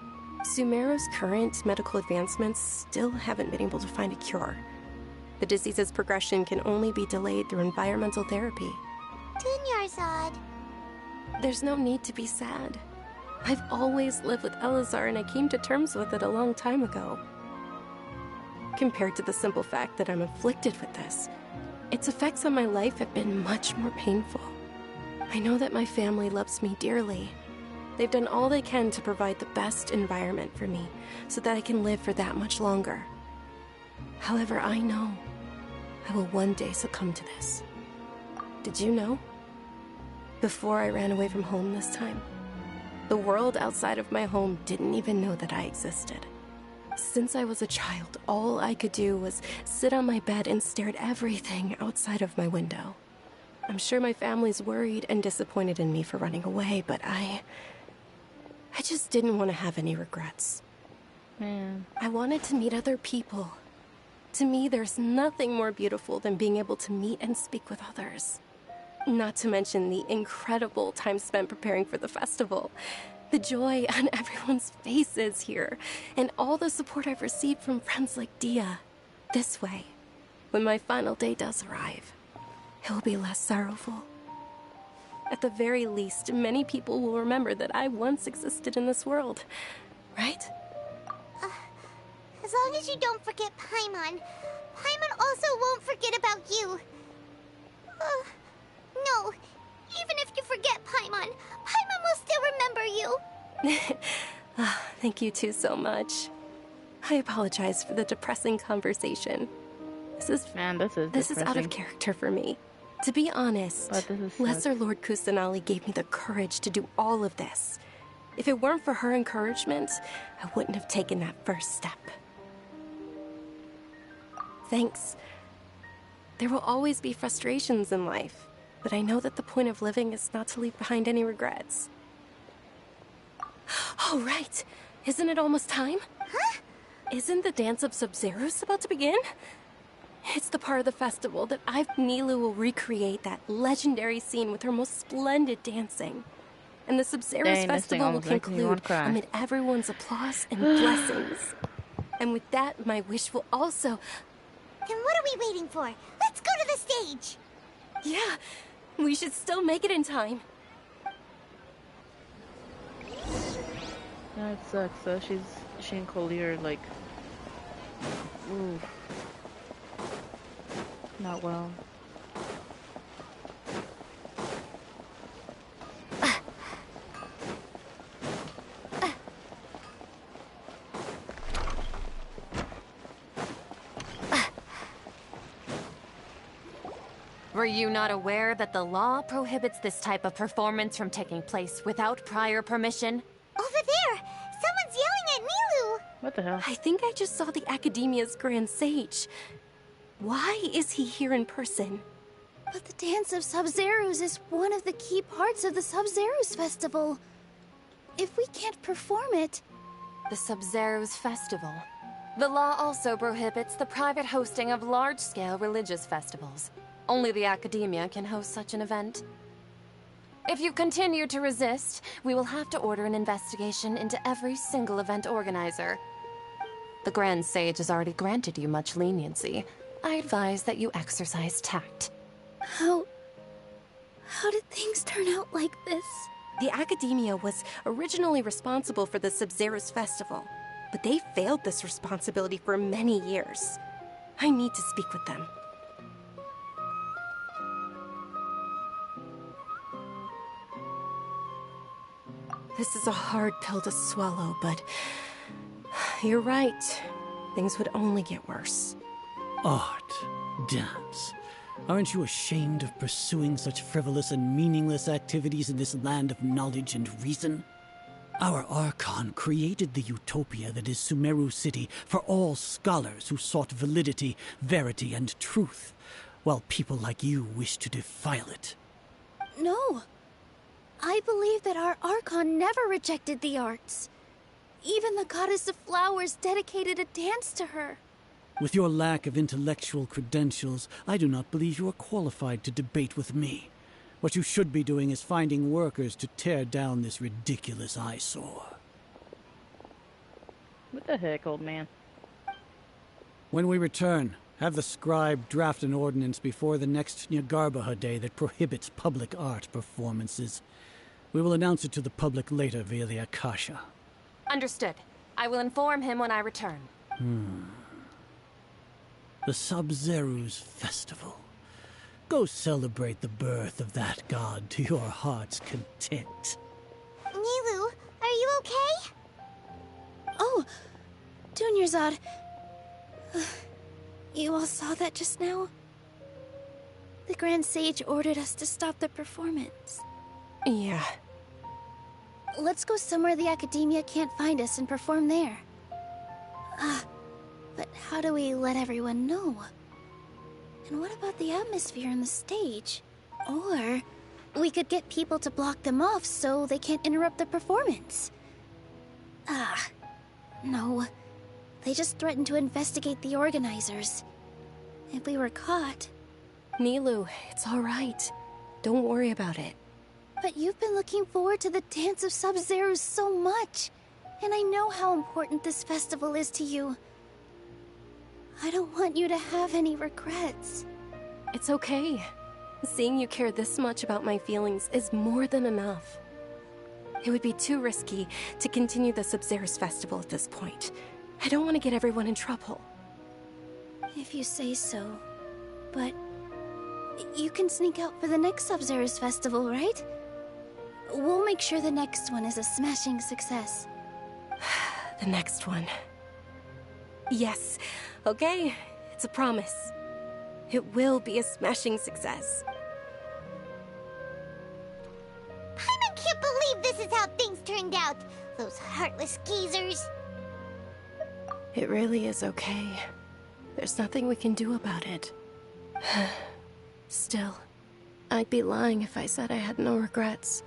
Sumeru's current medical advancements still haven't been able to find a cure. The disease's progression can only be delayed through environmental therapy. Dunyarzad. There's no need to be sad. I've always lived with Elazar and I came to terms with it a long time ago. Compared to the simple fact that I'm afflicted with this, its effects on my life have been much more painful. I know that my family loves me dearly. They've done all they can to provide the best environment for me so that I can live for that much longer. However, I know I will one day succumb to this. Did you know? Before I ran away from home this time, the world outside of my home didn't even know that I existed. Since I was a child, all I could do was sit on my bed and stare at everything outside of my window. I'm sure my family's worried and disappointed in me for running away, but I just didn't want to have any regrets. Man. I wanted to meet other people. To me, there's nothing more beautiful than being able to meet and speak with others. Not to mention the incredible time spent preparing for the festival. The joy on everyone's faces here, and all the support I've received from friends like Dia. This way, when my final day does arrive, it will be less sorrowful. At the very least, many people will remember that I once existed in this world, right? As long as you don't forget Paimon, Paimon also won't forget about you. No, even if you forget Paimon, Paimon will still remember you. Thank you two so much. I apologize for the depressing conversation. This is out of character for me. To be honest, Lesser Lord Kusanali gave me the courage to do all of this. If it weren't for her encouragement, I wouldn't have taken that first step. Thanks. There will always be frustrations in life, but I know that the point of living is not to leave behind any regrets. Oh, right. Isn't it almost time? Huh? Isn't the Dance of Sabzeruz about to begin? It's the part of the festival that Nilu will recreate that legendary scene with her most splendid dancing. And the Sabzeruz festival will conclude amid everyone's applause and blessings. And with that, my wish will also... Then what are we waiting for? Let's go to the stage! Yeah, we should still make it in time. That sucks though. She and Collier are like, ooh, not well. Were you not aware that the law prohibits this type of performance from taking place without prior permission? Over there! Someone's yelling at Nilu! What the hell? I think I just saw the Academia's Grand Sage. Why is he here in person? But the Dance of Sabzeruz is one of the key parts of the Sabzeruz Festival. If we can't perform it... The Sabzeruz Festival. The law also prohibits the private hosting of large-scale religious festivals. Only the Academia can host such an event. If you continue to resist, we will have to order an investigation into every single event organizer. The Grand Sage has already granted you much leniency. I advise that you exercise tact. How did things turn out like this? The Academia was originally responsible for the Sabzeruz Festival, but they failed this responsibility for many years. I need to speak with them. This is a hard pill to swallow, but you're right. Things would only get worse. Art, dance. Aren't you ashamed of pursuing such frivolous and meaningless activities in this land of knowledge and reason? Our Archon created the utopia that is Sumeru City for all scholars who sought validity, verity, and truth, while people like you wish to defile it. No. I believe that our Archon never rejected the arts. Even the Goddess of Flowers dedicated a dance to her. With your lack of intellectual credentials, I do not believe you are qualified to debate with me. What you should be doing is finding workers to tear down this ridiculous eyesore. What the heck, old man? When we return, have the scribe draft an ordinance before the next Nyargarbaha Day that prohibits public art performances. We will announce it to the public later via the Akasha. Understood. I will inform him when I return. The Sabzeruz Festival. Go celebrate the birth of that god to your heart's content. Nilu, are you okay? Oh, Dunyarzad. You all saw that just now? The Grand Sage ordered us to stop the performance. Yeah. Let's go somewhere the Academia can't find us and perform there. But how do we let everyone know? And what about the atmosphere on the stage? Or we could get people to block them off so they can't interrupt the performance. No. They just threatened to investigate the organizers. If we were caught... Nilu, it's all right. Don't worry about it. But you've been looking forward to the Dance of Sabzeruz so much. And I know how important this festival is to you. I don't want you to have any regrets. It's okay. Seeing you care this much about my feelings is more than enough. It would be too risky to continue the Sabzeruz Festival at this point. I don't want to get everyone in trouble. If you say so. But you can sneak out for the next Sabzeruz Festival, right? We'll make sure the next one is a smashing success. The next one. Yes. Okay. It's a promise. It will be a smashing success. I can't believe this is how things turned out. Those heartless geezers. It really is okay. There's nothing we can do about it. Still, I'd be lying if I said I had no regrets.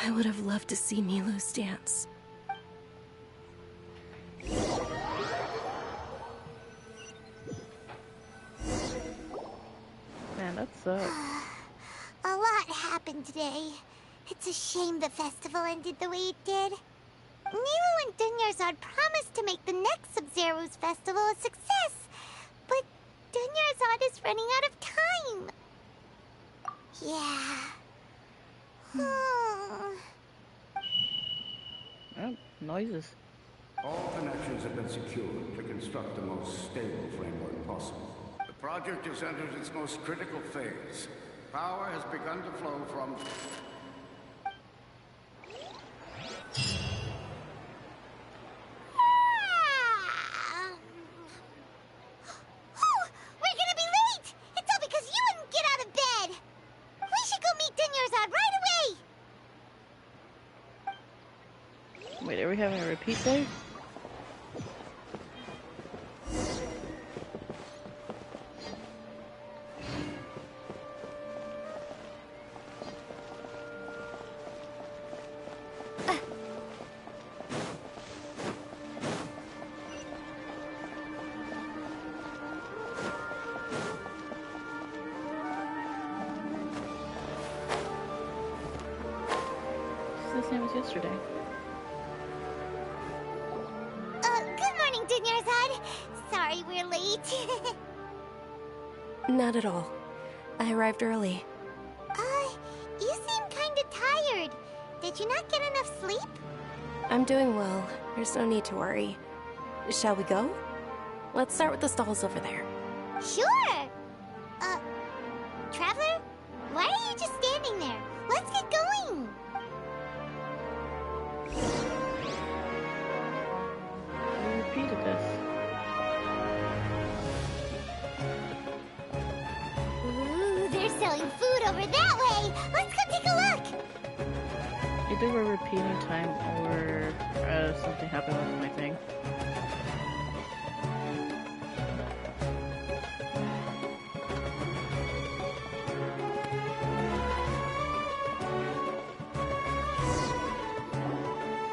I would have loved to see Nilu's dance. What's up? A lot happened today. It's a shame the festival ended the way it did. Nilo and Dunyarzad promised to make the next Sabzeruz festival a success, but Dunyarzad is running out of time. Yeah. Oh, noises. All connections have been secured to construct the most stable framework possible. The project has entered its most critical phase. Power has begun to flow from... We're gonna be late! It's all because you wouldn't get out of bed! We should go meet Dunyarzad right away! Wait, are we having a repeat day? It's the same as yesterday. Good morning, Dunyarzad. Sorry we're late. Not at all. I arrived early. You seem kinda tired. Did you not get enough sleep? I'm doing well. There's no need to worry. Shall we go? Let's start with the stalls over there. Sure! Traveler? Why are you just standing there? Let's get going! We repeated this. Ooh, they're selling food over that way! Let's go take a look! Either we're repeating time or something happened with my thing.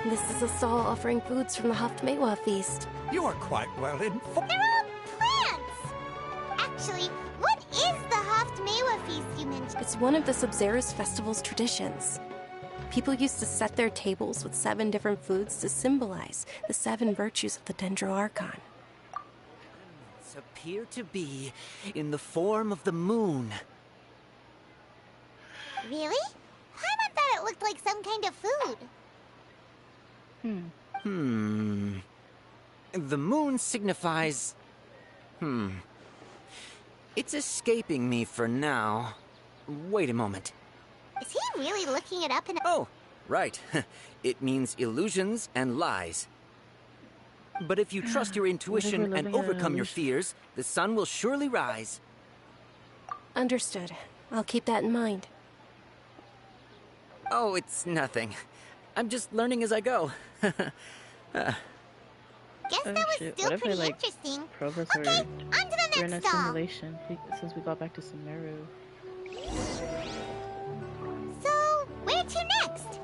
This is a stall offering foods from the Haftmewa feast. You are quite well informed. They're all plants! Actually, what is the Haftmewa feast you mentioned? It's one of the Sabzeruz festival's traditions. People used to set their tables with 7 different foods to symbolize the 7 virtues of the Dendro Archon. Appear to be in the form of the moon. Really? Paimon thought it looked like some kind of food. The moon signifies... It's escaping me for now. Wait a moment. Is he really looking it up in a... Oh, right. It means illusions and lies. But if you trust your intuition and overcome your fears, the sun will surely rise. Understood. I'll keep that in mind. Oh, it's nothing. I'm just learning as I go. Guess that was still pretty interesting. Okay, on to the We're in next a stall. simulation since we got back to Sabzeruz. So, where to next?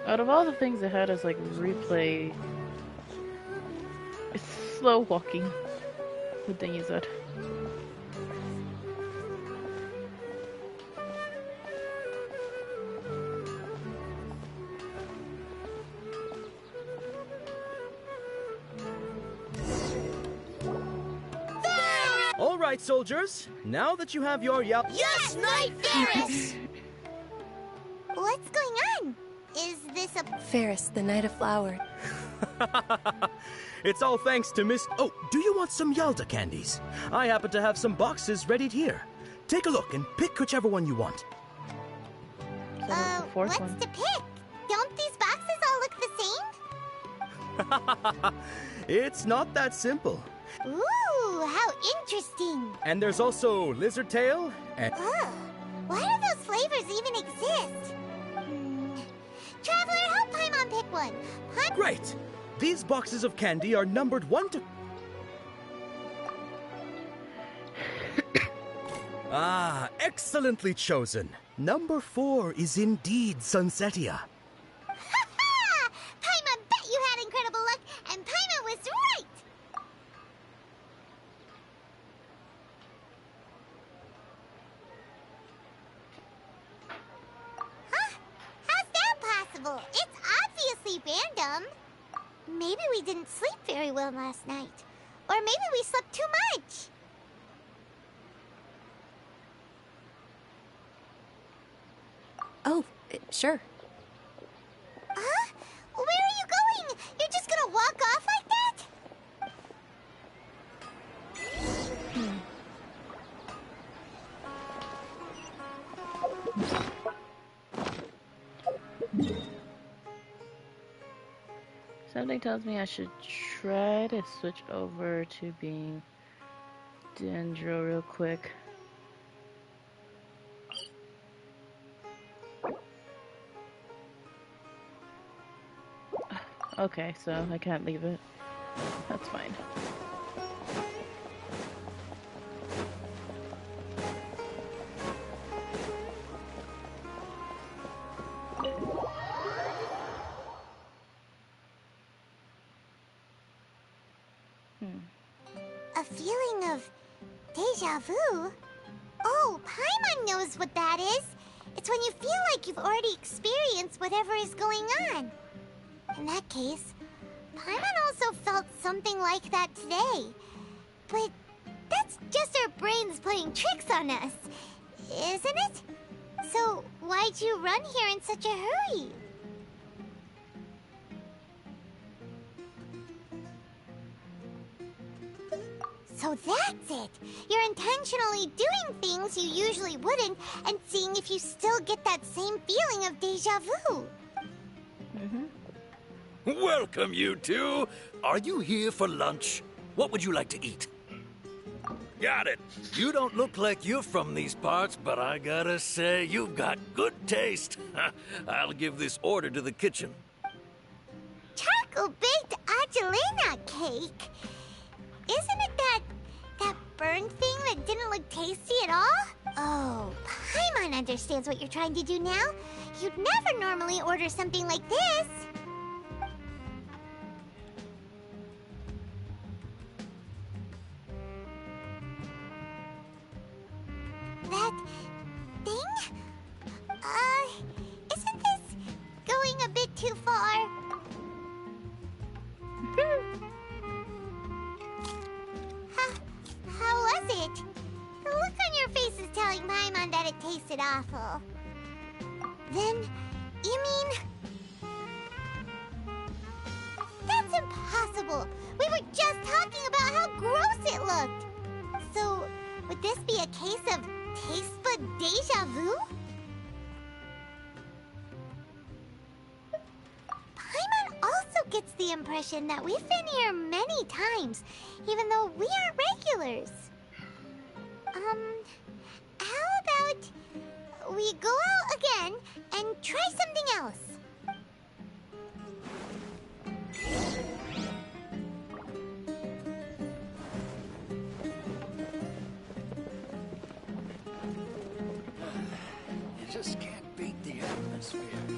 Out of all the things it had as like replay, it's slow walking with Dunyarzad. All right, soldiers. Now that you have your Yes, Knight Ferris! What's going on? Is this a... Ferris, the Knight of Flower. It's all thanks to Miss... Oh, do you want some Yalda candies? I happen to have some boxes ready here. Take a look and pick whichever one you want. what's to pick? Don't these boxes all look the same? It's not that simple. Ooh, how interesting. And there's also lizard tail and... Why do those flavors even exist? Traveler, help Paimon pick one. Great! These boxes of candy are numbered 1 to... Excellently chosen. Number 4 is indeed Sunsetia. Ha-ha! Paimon bet you had incredible luck, and Paimon was right! Maybe we didn't sleep very well last night. Or maybe we slept too much. Oh, sure. Huh? Where are you going? You're just gonna walk off like that? Something tells me I should try to switch over to being Dendro real quick. Okay, so I can't leave it. That's fine. A feeling of deja vu? Oh, Paimon knows what that is. It's when you feel like you've already experienced whatever is going on. In that case, Paimon also felt something like that today. But that's just our brains playing tricks on us, isn't it? So why'd you run here in such a hurry? So that's it! You're intentionally doing things you usually wouldn't and seeing if you still get that same feeling of deja vu. Welcome, you two. Are you here for lunch? What would you like to eat? Got it. You don't look like you're from these parts, but I gotta say, you've got good taste. I'll give this order to the kitchen. Charcoal-baked Angelina cake? Isn't it that burned thing that didn't look tasty at all? Oh, Paimon understands what you're trying to do now. You'd never normally order something like this. That thing? Isn't this going a bit too far? How was it? The look on your face is telling Paimon that it tasted awful. Then, you mean... That's impossible! We were just talking about how gross it looked! So, would this be a case of taste bud deja vu? Paimon also gets the impression that we've been here many times, even though we aren't regulars. How about we go out again and try something else? You just can't beat the atmosphere here.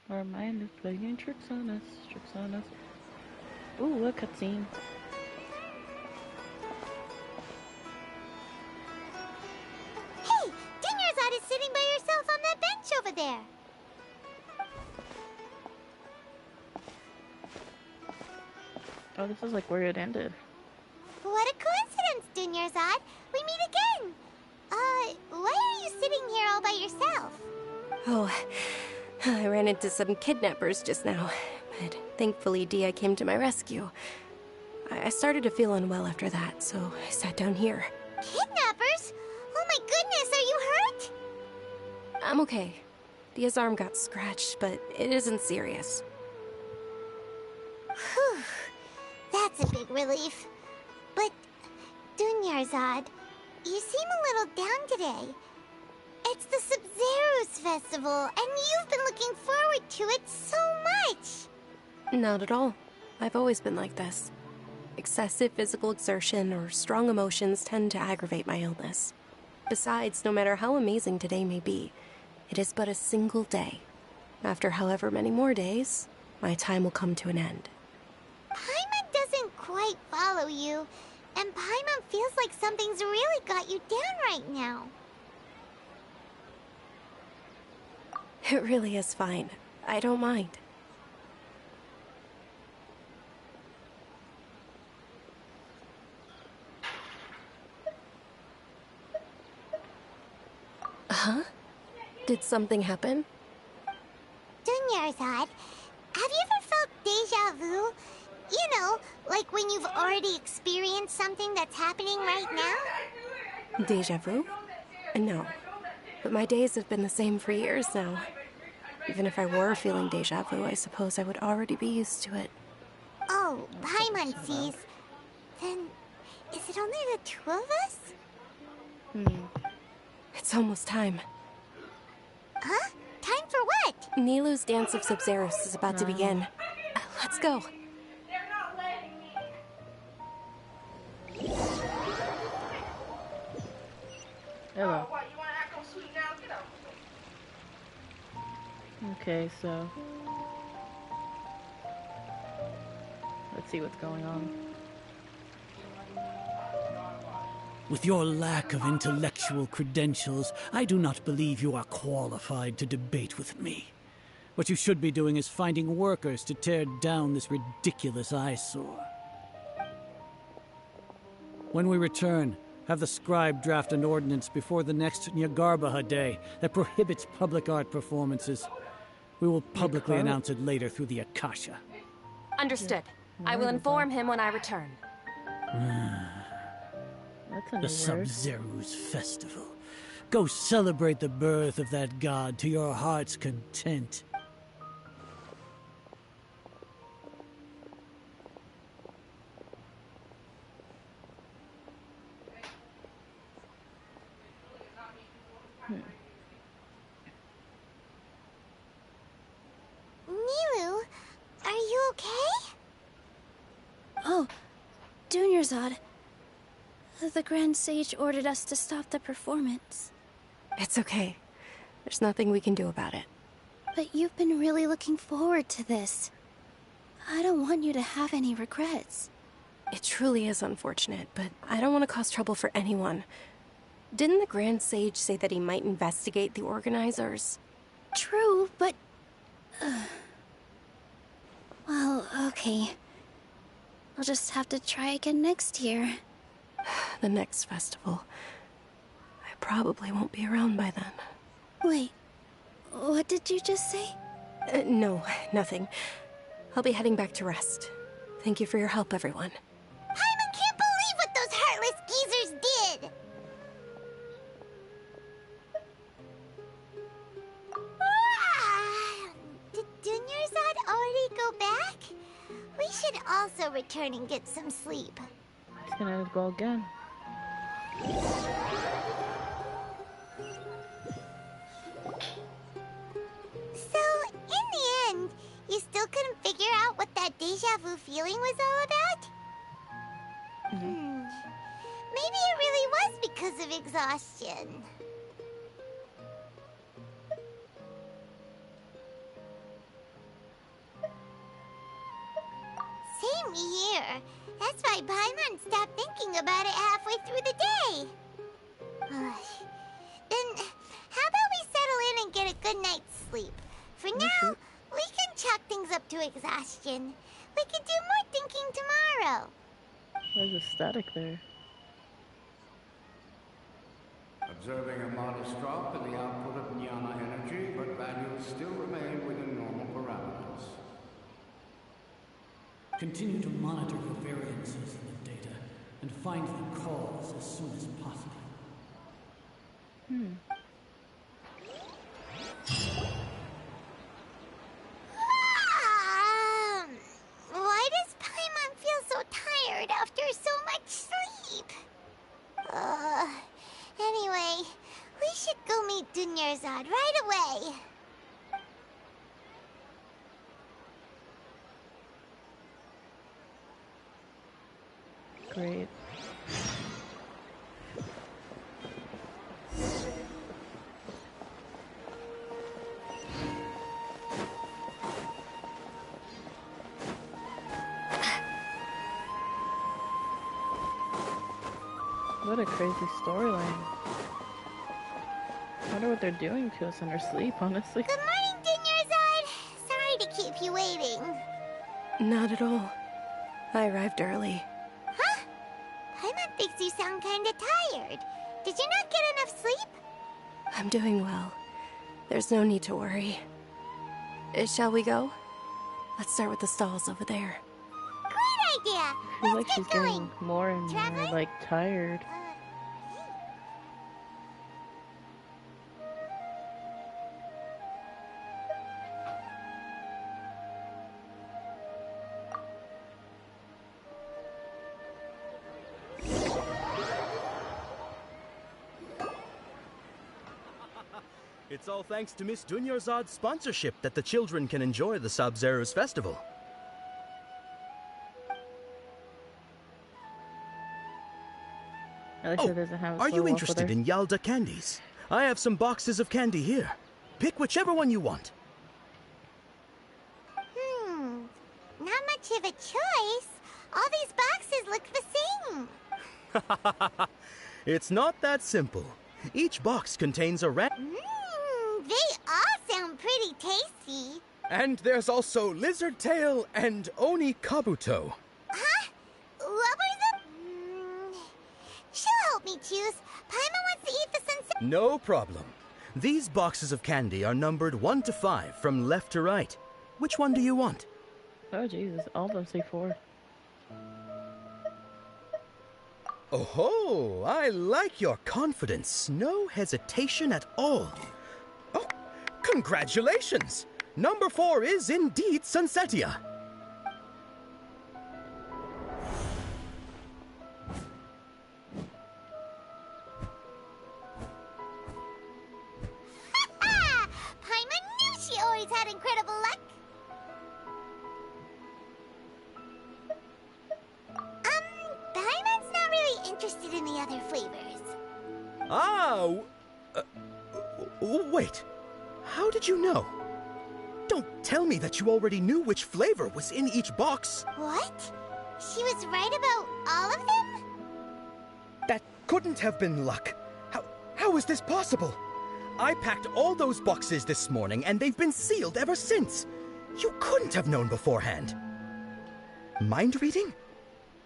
Our mind is playing tricks on us. Ooh, a cutscene. Hey! Dinyarzad is sitting by herself on that bench over there. Oh, this is like where it ended. What a coincidence, Dinyarzad. We meet again. Why are you sitting here all by yourself? Oh, I ran into some kidnappers just now, but thankfully Dia came to my rescue. I started to feel unwell after that, so I sat down here. Kidnappers? Oh my goodness, are you hurt? I'm okay. Dia's arm got scratched, but it isn't serious. Whew. That's a big relief. But, Dunyarzad, you seem a little down today. It's the Sabzeruz festival, and you've been looking forward to it so much! Not at all. I've always been like this. Excessive physical exertion or strong emotions tend to aggravate my illness. Besides, no matter how amazing today may be, it is but a single day. After however many more days, my time will come to an end. Paimon doesn't quite follow you, and Paimon feels like something's really got you down right now. It really is fine. I don't mind. Huh? Did something happen? Dunyarzad, have you ever felt deja vu? You know, like when you've already experienced something that's happening right now? Deja vu? No. But my days have been the same for years now. Even if I were feeling deja vu, I suppose I would already be used to it. Oh, Paimon sees. Then, is it only the two of us? It's almost time. Huh? Time for what? Nilou's Dance of Sabzeruz is about to begin. Let's go. Hello. Okay, so let's see what's going on. With your lack of intellectual credentials, I do not believe you are qualified to debate with me. What you should be doing is finding workers to tear down this ridiculous eyesore. When we return, have the scribe draft an ordinance before the next Nyagarbaha Day that prohibits public art performances. We will publicly announce it later through the Akasha. Understood. I will inform him when I return. The Sabzeruz Festival. Go celebrate the birth of that god to your heart's content. Nilou, are you okay? Oh, Dunyarzad. The Grand Sage ordered us to stop the performance. It's okay. There's nothing we can do about it. But you've been really looking forward to this. I don't want you to have any regrets. It truly is unfortunate, but I don't want to cause trouble for anyone. Didn't the Grand Sage say that he might investigate the organizers? True, but... well, okay. I'll just have to try again next year. The next festival. I probably won't be around by then. Wait, what did you just say? No, nothing. I'll be heading back to rest. Thank you for your help, everyone. Paimon can't believe what those heartless geezers did! Did Dunyarzad already go back? We should also return and get some sleep. It's gonna go again. So, in the end, you still couldn't figure out what that deja vu feeling was all about? Maybe it really was because of exhaustion. Same here. That's why Paimon stopped thinking about it halfway through the day. Then, how about we settle in and get a good night's sleep? For now, we can chalk things up to exhaustion. We can do more thinking tomorrow. There's a static there. Observing a modest drop in the output of Jnana energy, but values still remain within normal parameters. Continue to monitor for variances in the data and find the cause as soon as possible. Why does Paimon feel so tired after so much sleep? Anyway, we should go meet Dunyarzad right away. Great. What a crazy storyline. wonder what they're doing to us in our sleep, honestly. Good morning, Dinyarzad. Sorry to keep you waiting. Not at all. I arrived early. Huh? Paimon thinks you sound kinda tired. Did you not get enough sleep? I'm doing well. There's no need to worry. Shall we go? Let's start with the stalls over there. Great idea! I feel like she's getting more and more, like, tired. It's all thanks to Miss Dunyarzad's sponsorship that the children can enjoy the Sabzeruz festival. Are you interested in Yalda candies? I have some boxes of candy here. Pick whichever one you want. Not much of a choice. All these boxes look the same. It's not that simple. Each box contains a They all sound pretty tasty. And there's also lizard tail and oni kabuto. Huh? What were the... She'll help me choose. Paimon wants to eat the sunset. No problem. These boxes of candy are numbered 1 to 5 from left to right. Which one do you want? Oh, Jesus. All of them say 4. Oh, I like your confidence. No hesitation at all. Oh, congratulations! Number 4 is indeed Sunsetia. Paimon knew she always had incredible luck. Paimon's not really interested in the other flavors. Wait. How did you know? Don't tell me that you already knew which flavor was in each box. What? She was right about all of them? That couldn't have been luck. How is this possible? I packed all those boxes this morning and they've been sealed ever since. You couldn't have known beforehand. Mind reading?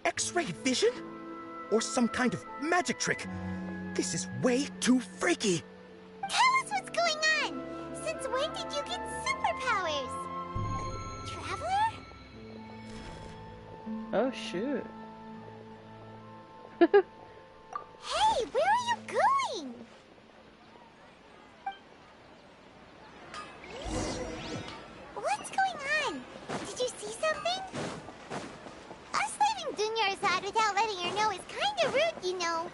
X-ray vision? Or some kind of magic trick? This is way too freaky. Tell us what's going on. Since when did you get superpowers? Traveler? Oh, shoot. Hey, where are you going? What's going on? Did you see something? Us leaving Dunyarzad without letting her know is kinda rude, you know.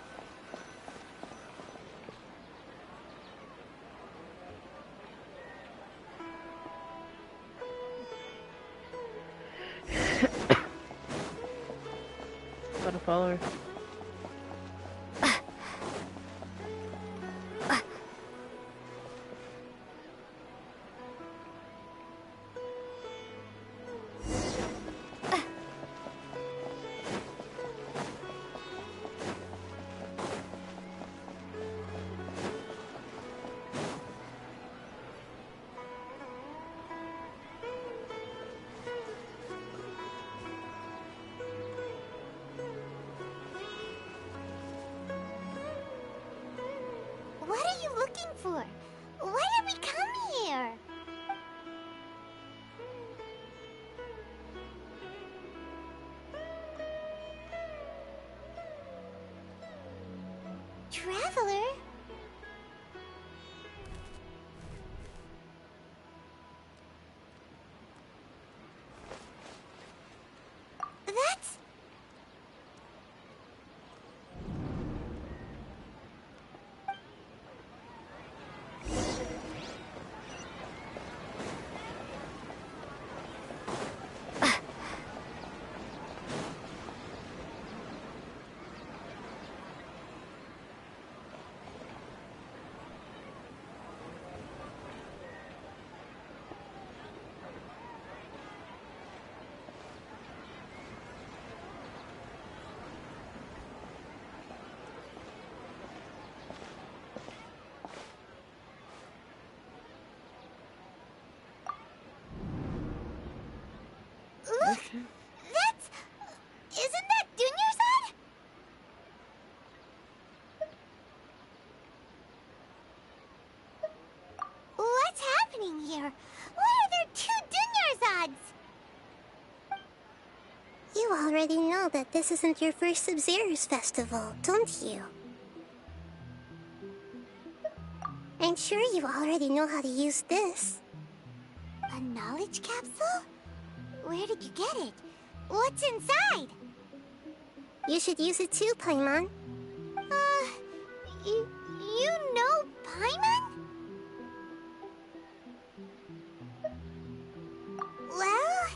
Gotta follow her. What are you looking for? Why did we come here? Traveler? That's... description. Isn't that Dunyarzad? What's happening here? Why are there 2 Dunyarzads? You already know that this isn't your first Sabzeruz festival, don't you? I'm sure you already know how to use this. A knowledge capsule? Where did you get it? What's inside? You should use it too, Paimon. You know Paimon? Well,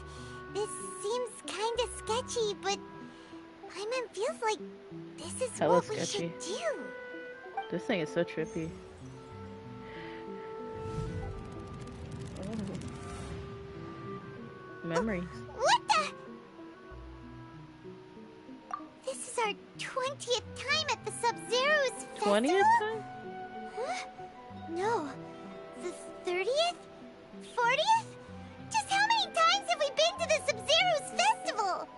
this seems kinda sketchy, but Paimon feels like this is Hella what we sketchy. should do. This thing is so trippy. Memories. What the? This is our 20th time at the Sabzeruz festival? 20th time? Huh? No. The 30th? 40th? Just how many times have we been to the Sabzeruz festival?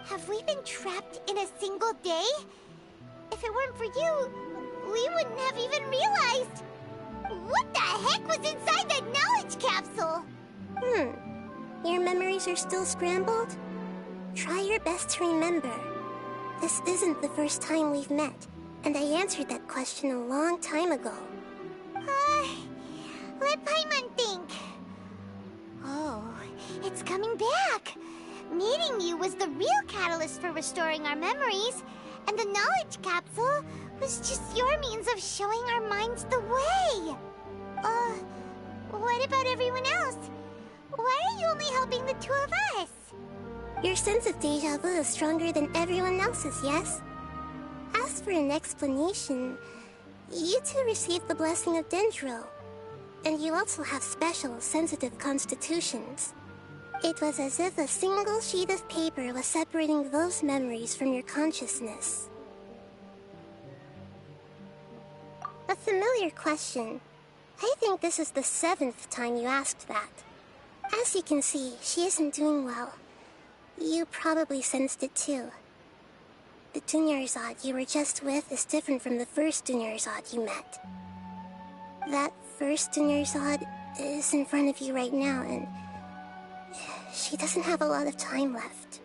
Have we been trapped in a single day? If it weren't for you, we wouldn't have even realized. What the heck was inside that knowledge capsule? Your memories are still scrambled? Try your best to remember. This isn't the first time we've met, and I answered that question a long time ago. Let Paimon think. Oh, it's coming back. Meeting you was the real catalyst for restoring our memories, and the knowledge capsule was just your means of showing our minds the way. What about everyone else? Why are you only helping the 2 of us? Your sense of deja vu is stronger than everyone else's, yes? As for an explanation, you 2 received the blessing of Dendro, and you also have special, sensitive constitutions. It was as if a single sheet of paper was separating those memories from your consciousness. A familiar question. I think this is the 7th time you asked that. As you can see, she isn't doing well. You probably sensed it too. The Dunyarzad you were just with is different from the first Dunyarzad you met. That first Dunyarzad is in front of you right now, and she doesn't have a lot of time left.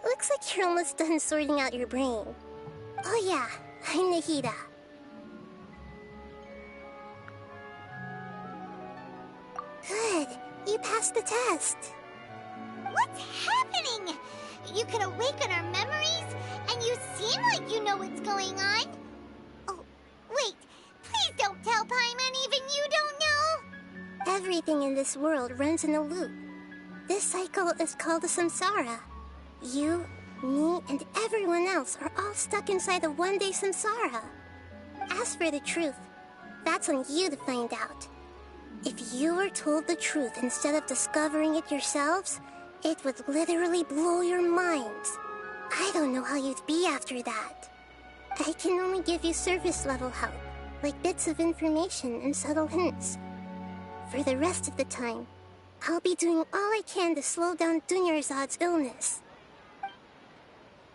Looks like you're almost done sorting out your brain. Oh yeah, I'm Nahida. Good, you passed the test. What's happening? You can awaken our memories, and you seem like you know what's going on. Oh, wait, please don't tell Paimon even you don't know. Everything in this world runs in a loop. This cycle is called a samsara. You, me, and everyone else are all stuck inside a one-day samsara. As for the truth, that's on you to find out. If you were told the truth instead of discovering it yourselves, it would literally blow your minds. I don't know how you'd be after that. I can only give you surface-level help, like bits of information and subtle hints. For the rest of the time, I'll be doing all I can to slow down Dunyarzad's illness.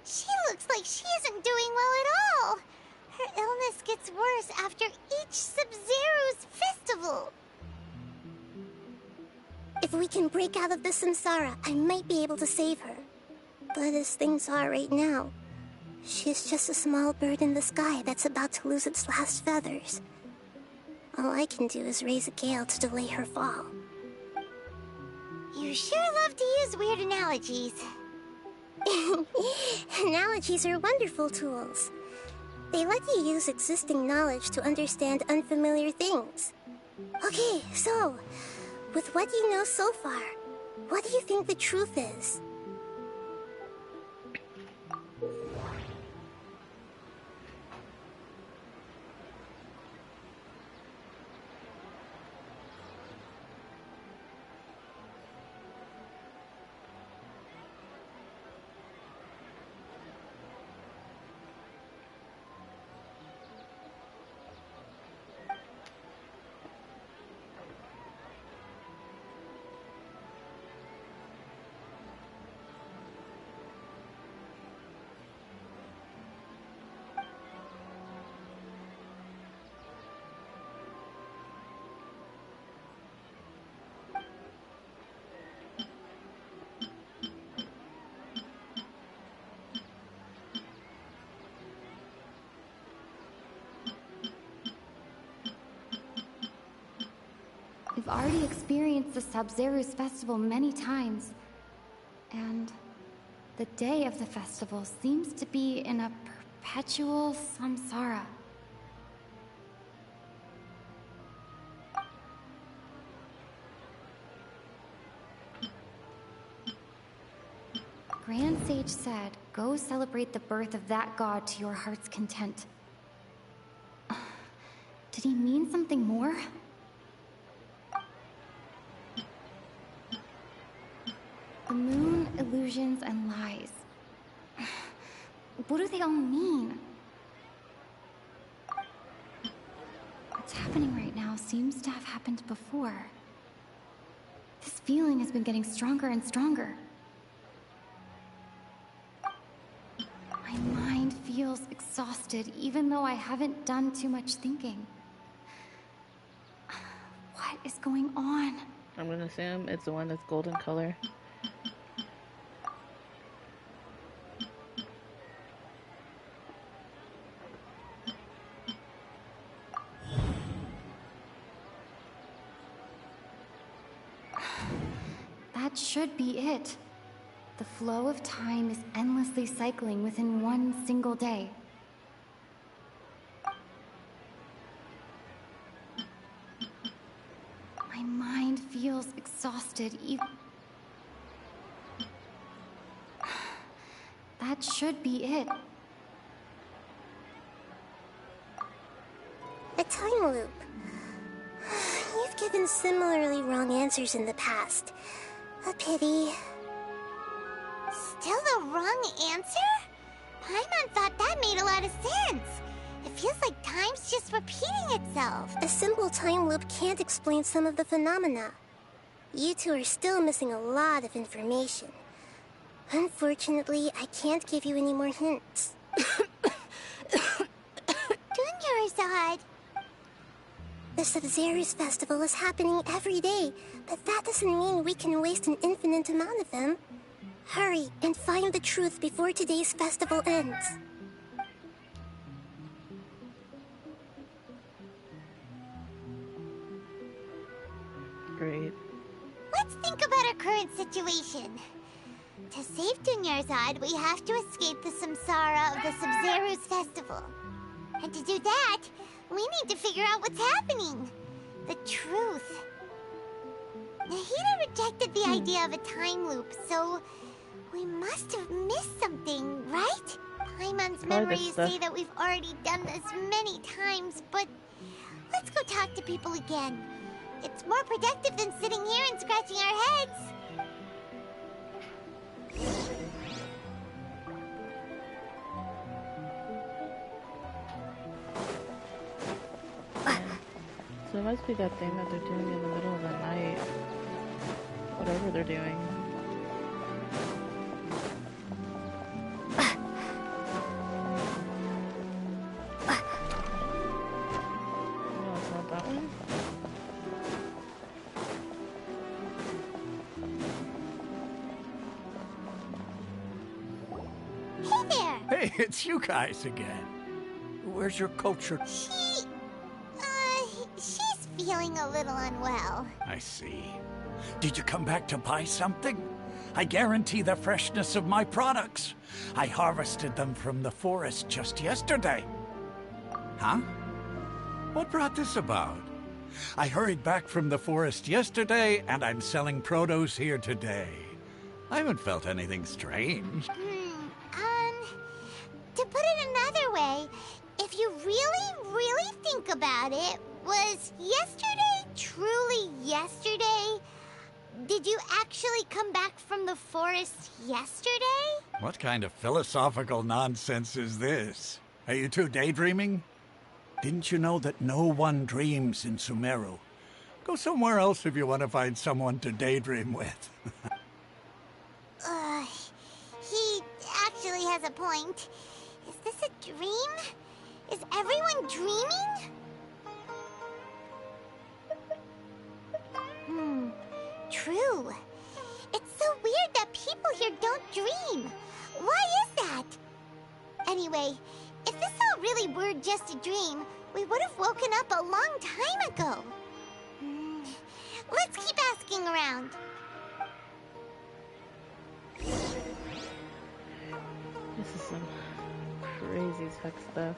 She looks like she isn't doing well at all. Her illness gets worse after each Sabzeruz festival. If we can break out of the samsara, I might be able to save her. But as things are right now, she's just a small bird in the sky that's about to lose its last feathers. All I can do is raise a gale to delay her fall. You sure love to use weird analogies. Analogies are wonderful tools. They let you use existing knowledge to understand unfamiliar things. Okay, so, with what you know so far, what do you think the truth is? I've already experienced the Sabzeruz festival many times, and the day of the festival seems to be in a perpetual samsara. Grand Sage said, go celebrate the birth of that god to your heart's content. Did he mean something more? The moon, illusions, and lies. What do they all mean? What's happening right now seems to have happened before. This feeling has been getting stronger and stronger. My mind feels exhausted, even though I haven't done too much thinking. What is going on? I'm gonna assume it's the one that's golden color. That should be it. The flow of time is endlessly cycling within one single day. My mind feels exhausted even... That should be it. A time loop. You've given similarly wrong answers in the past. A pity. Still the wrong answer? Paimon thought that made a lot of sense. It feels like time's just repeating itself. A simple time loop can't explain some of the phenomena. You two are still missing a lot of information. Unfortunately, I can't give you any more hints. Dunyarzad! The Sabzeruz festival is happening every day, but that doesn't mean we can waste an infinite amount of them. Hurry and find the truth before today's festival ends. Great. Let's think about our current situation. To save Dunyarzad, we have to escape the samsara of the Sabzeruz festival. And to do that, we need to figure out what's happening. The truth. Nahida rejected the idea of a time loop, so we must have missed something, right? Paimon's memories say that we've already done this many times, but let's go talk to people again. It's more productive than sitting here and scratching our heads. So it must be that thing that they're doing in the middle of the night. Whatever they're doing. No, it's not that one. Hey there! Hey, it's you guys again. Where's your culture? She's feeling a little unwell. I see. Did you come back to buy something? I guarantee the freshness of my products. I harvested them from the forest just yesterday. Huh? What brought this about? I hurried back from the forest yesterday, and I'm selling produce here today. I haven't felt anything strange. To put it another way, if you really think about it, was yesterday truly yesterday? Did you actually come back from the forest yesterday? What kind of philosophical nonsense is this? Are you two daydreaming? Didn't you know that no one dreams in Sumeru? Go somewhere else if you want to find someone to daydream with. He actually has a point. Is this a dream? Is everyone dreaming? True. It's so weird that people here don't dream. Why is that? Anyway, if this all really were just a dream, we would have woken up a long time ago. Let's keep asking around. This is some crazy as heck stuff.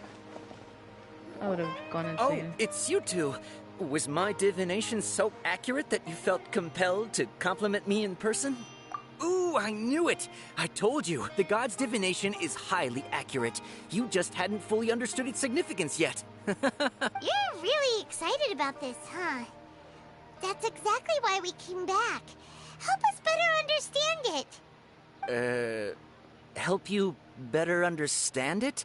I would have gone Oh, insane. it's you two. Was my divination so accurate that you felt compelled to compliment me in person? Ooh, I knew it! I told you, the god's divination is highly accurate. You just hadn't fully understood its significance yet. You're really excited about this, huh? That's exactly why we came back. Help us better understand it. Help you better understand it?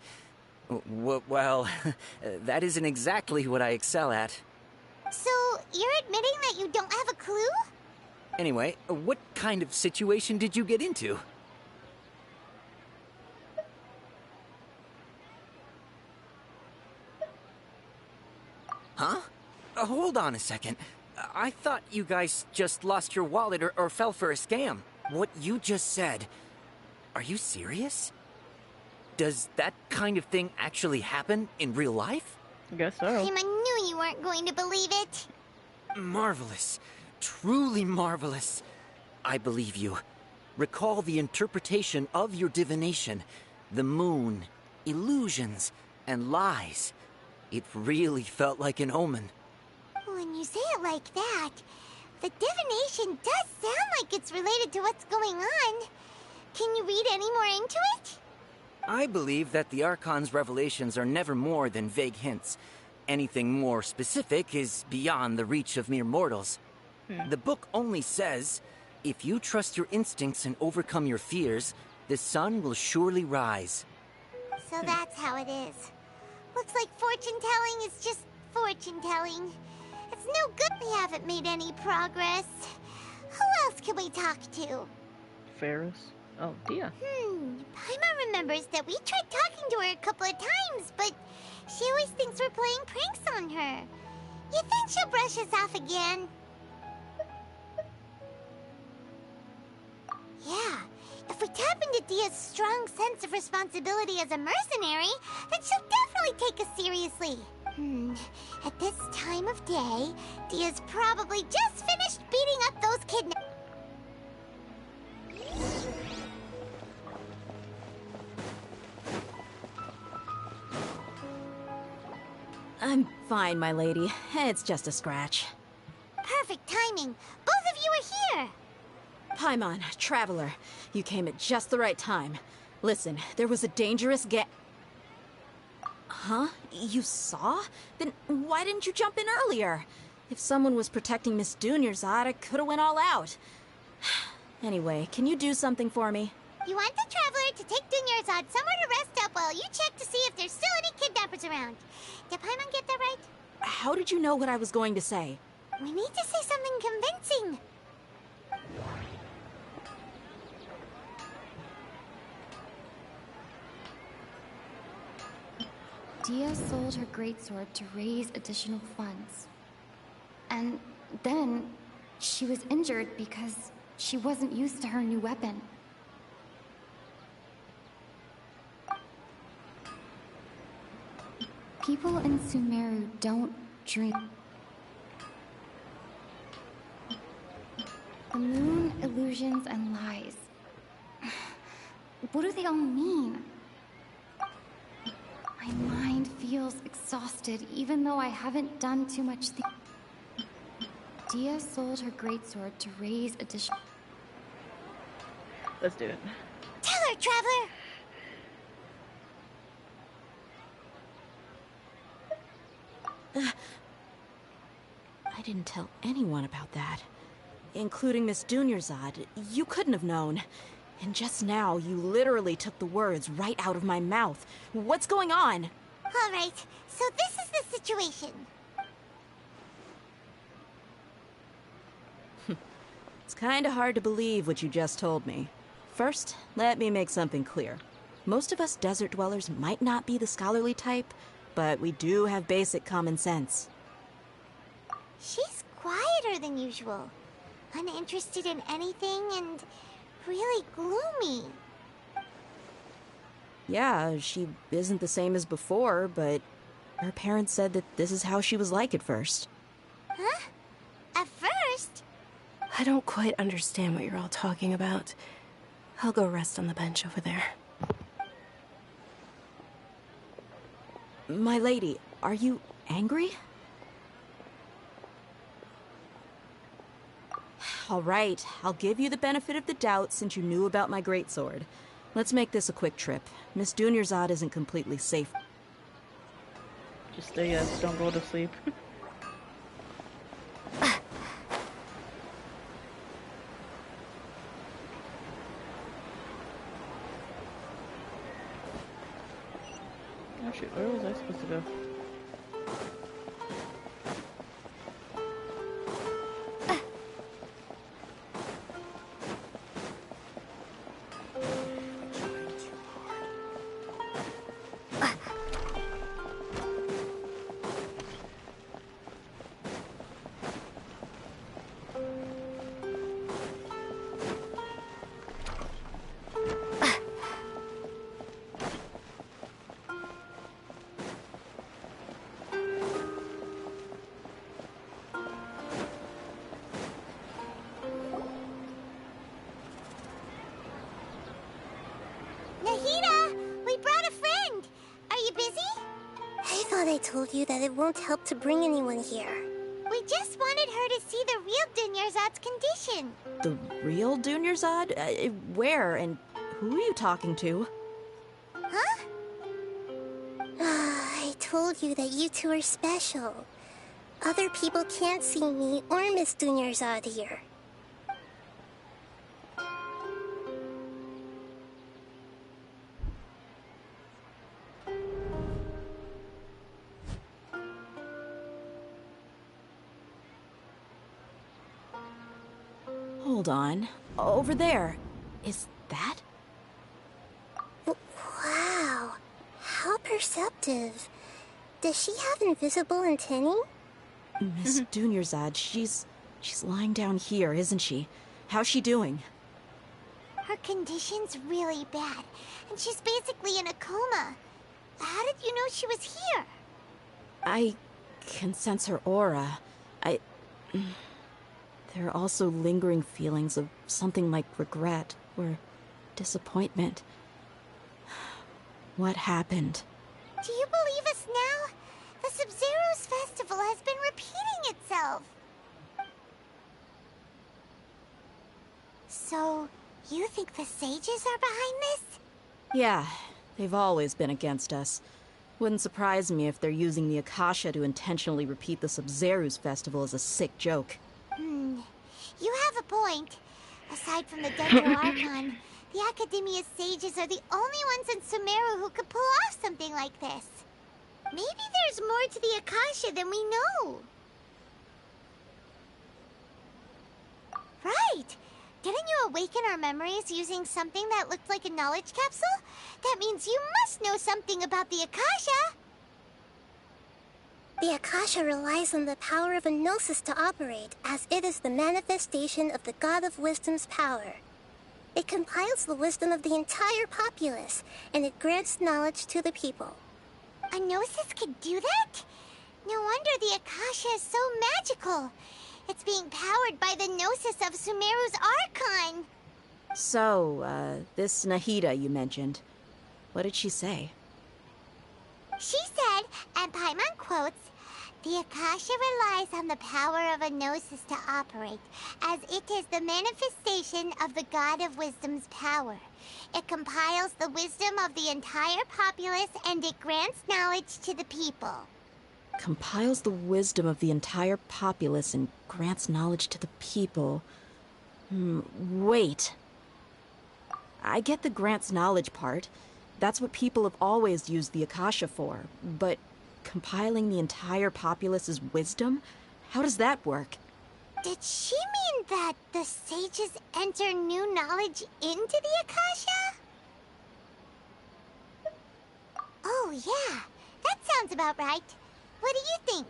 Well, that isn't exactly what I excel at. So, you're admitting that you don't have a clue? Anyway, what kind of situation did you get into? Huh? Hold on a second. I thought you guys just lost your wallet or fell for a scam. What you just said, are you serious? Does that kind of thing actually happen in real life? I guess so. I knew you weren't going to believe it. Marvelous. Truly marvelous. I believe you. Recall the interpretation of your divination. The moon, illusions, and lies. It really felt like an omen. When you say it like that, the divination does sound like it's related to what's going on. Can you read any more into it? I believe that the Archon's revelations are never more than vague hints. Anything more specific is beyond the reach of mere mortals. The book only says, if you trust your instincts and overcome your fears, the sun will surely rise. So that's how it is. Looks like fortune-telling is just fortune-telling. It's no good we haven't made any progress. Who else can we talk to? Ferris? Oh, Dia. Paimon remembers that we tried talking to her a couple of times, but she always thinks we're playing pranks on her. You think she'll brush us off again? Yeah, if we tap into Dia's strong sense of responsibility as a mercenary, then she'll definitely take us seriously. At this time of day, Dia's probably just finished beating up those kidnappers. I'm fine, my lady. It's just a scratch. Perfect timing. Both of you are here. Paimon, Traveler, you came at just the right time. Listen, there was a dangerous Huh? You saw? Then why didn't you jump in earlier? If someone was protecting Miss Dunyarzad, I could have went all out. Anyway, can you do something for me? You want the Traveler to take Dunyarzad somewhere to rest up while you check to see if there's still any kidnappers around. Did Paimon get that right? How did you know what I was going to say? We need to say something convincing. Dia sold her greatsword to raise additional funds. And then she was injured because she wasn't used to her new weapon. People in Sumeru don't dream. The moon, illusions, and lies. What do they all mean? My mind feels exhausted, even though I haven't done too much. Dia sold her greatsword to raise additional. Let's do it. Tell her, Traveler! I didn't tell anyone about that. Including Miss Dunyarzad. You couldn't have known. And just now, you literally took the words right out of my mouth. What's going on? All right, so this is the situation. It's kinda hard to believe what you just told me. First, let me make something clear. Most of us desert dwellers might not be the scholarly type, but we do have basic common sense. She's quieter than usual. Uninterested in anything and really gloomy. Yeah, she isn't the same as before, but her parents said that this is how she was like at first. Huh? At first? I don't quite understand what you're all talking about. I'll go rest on the bench over there. My lady, are you angry? All right, I'll give you the benefit of the doubt since you knew about my greatsword. Let's make this a quick trip. Miss Dunyarzad isn't completely safe. Just stay yes, don't go to sleep. Oh shoot, where was I supposed to go? Nahida! We brought a friend! Are you busy? I thought I told you that it won't help to bring anyone here. We just wanted her to see the real Dunyarzad's condition. The real Dunyarzad? Where and who are you talking to? Huh? I told you that you two are special. Other people can't see me or Miss Dunyarzad here. Hold on. Over there. Is that? Wow. How perceptive. Does she have invisible antennae? Miss Dunyarzad, she's lying down here, isn't she? How's she doing? Her condition's really bad, and she's basically in a coma. How did you know she was here? I can sense her aura. There are also lingering feelings of something like regret or disappointment. What happened? Do you believe us now? The Sabzeruz festival has been repeating itself. So, you think the sages are behind this? Yeah, they've always been against us. Wouldn't surprise me if they're using the Akasha to intentionally repeat the Sabzeruz festival as a sick joke. You have a point. Aside from the Dendro Archon, the Academia's sages are the only ones in Sumeru who could pull off something like this. Maybe there's more to the Akasha than we know. Right! Didn't you awaken our memories using something that looked like a knowledge capsule? That means you must know something about the Akasha! The Akasha relies on the power of a gnosis to operate, as it is the manifestation of the God of Wisdom's power. It compiles the wisdom of the entire populace, and it grants knowledge to the people. A gnosis could do that? No wonder the Akasha is so magical. It's being powered by the gnosis of Sumeru's Archon. So, this Nahida you mentioned, what did she say? She said, and Paimon quotes, "The Akasha relies on the power of a gnosis to operate, as it is the manifestation of the God of Wisdom's power. It compiles the wisdom of the entire populace, and it grants knowledge to the people." Compiles the wisdom of the entire populace and grants knowledge to the people. Wait. I get the grants knowledge part. That's what people have always used the Akasha for. But compiling the entire populace's wisdom? How does that work? Did she mean that the sages enter new knowledge into the Akasha? Oh, yeah. That sounds about right. What do you think?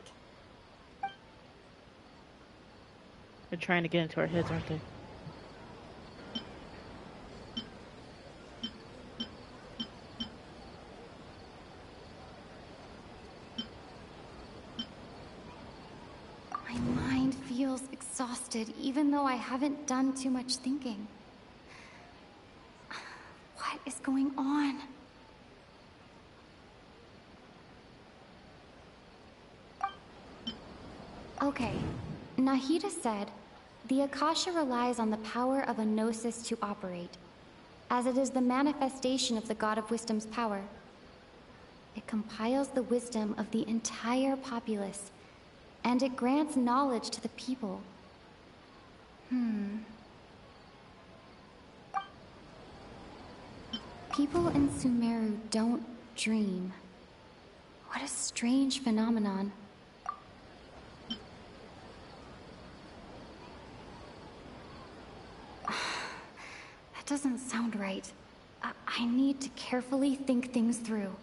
They're trying to get into our heads, aren't they? My mind feels exhausted. exhausted, even though I haven't done too much thinking. What is going on? Okay, Nahida said, the Akasha relies on the power of a gnosis to operate, as it is the manifestation of the God of Wisdom's power. It compiles the wisdom of the entire populace, and it grants knowledge to the people. People in Sumeru don't dream. What a strange phenomenon. That doesn't sound right. I need to carefully think things through.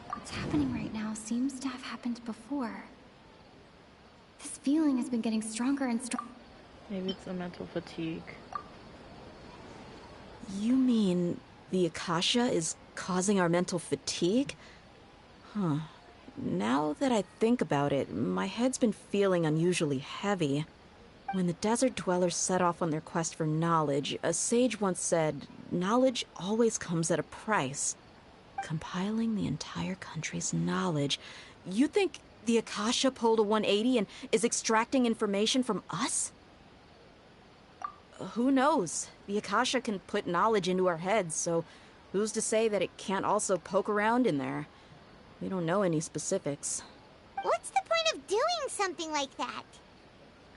What's happening right now seems to have happened before. This feeling has been getting stronger and stronger. Maybe it's a mental fatigue. You mean the Akasha is causing our mental fatigue? Huh. Now that I think about it, my head's been feeling unusually heavy. When the desert dwellers set off on their quest for knowledge, a sage once said, knowledge always comes at a price. Compiling the entire country's knowledge. You think the Akasha pulled a 180 and is extracting information from us? Who knows? The Akasha can put knowledge into our heads, so who's to say that it can't also poke around in there? We don't know any specifics. What's the point of doing something like that?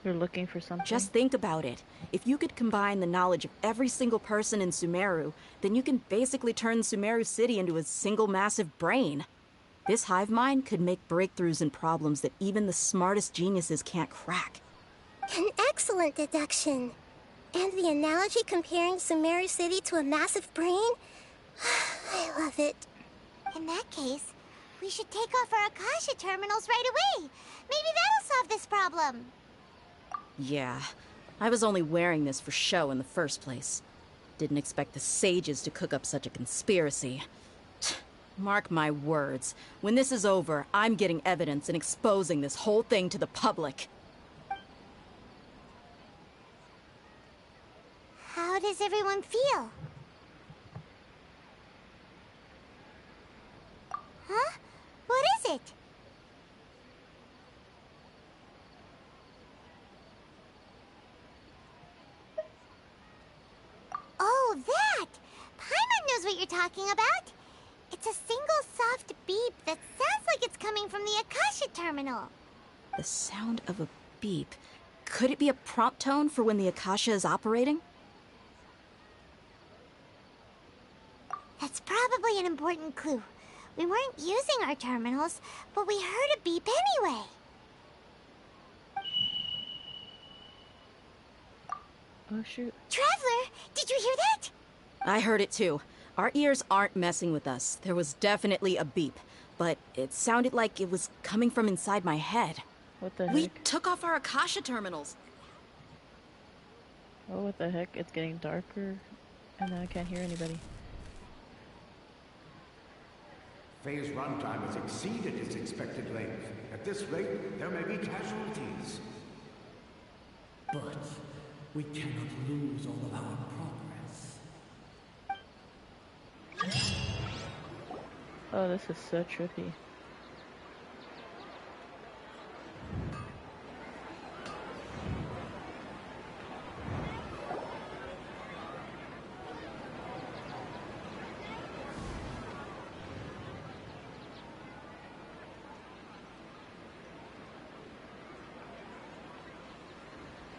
You're looking for something? Just think about it. If you could combine the knowledge of every single person in Sumeru, then you can basically turn Sumeru City into a single massive brain. This hive mind could make breakthroughs in problems that even the smartest geniuses can't crack. An excellent deduction. And the analogy comparing Sumeru City to a massive brain? I love it. In that case, we should take off our Akasha terminals right away. Maybe that'll solve this problem. Yeah, I was only wearing this for show in the first place. Didn't expect the sages to cook up such a conspiracy. Mark my words, when this is over, I'm getting evidence and exposing this whole thing to the public. How does everyone feel? Huh? What is it? Oh, that! Paimon knows what you're talking about. It's a single soft beep that sounds like it's coming from the Akasha terminal. The sound of a beep. Could it be a prompt tone for when the Akasha is operating? That's probably an important clue. We weren't using our terminals, but we heard a beep anyway. Oh, shoot. Traveler, did you hear that? I heard it too. Our ears aren't messing with us. There was definitely a beep, but it sounded like it was coming from inside my head. What the heck? We took off our Akasha terminals. Oh, what the heck? It's getting darker, and then I can't hear anybody. Phase runtime has exceeded its expected length. At this rate, there may be casualties. But we cannot lose all of our progress. Oh, this is so trippy.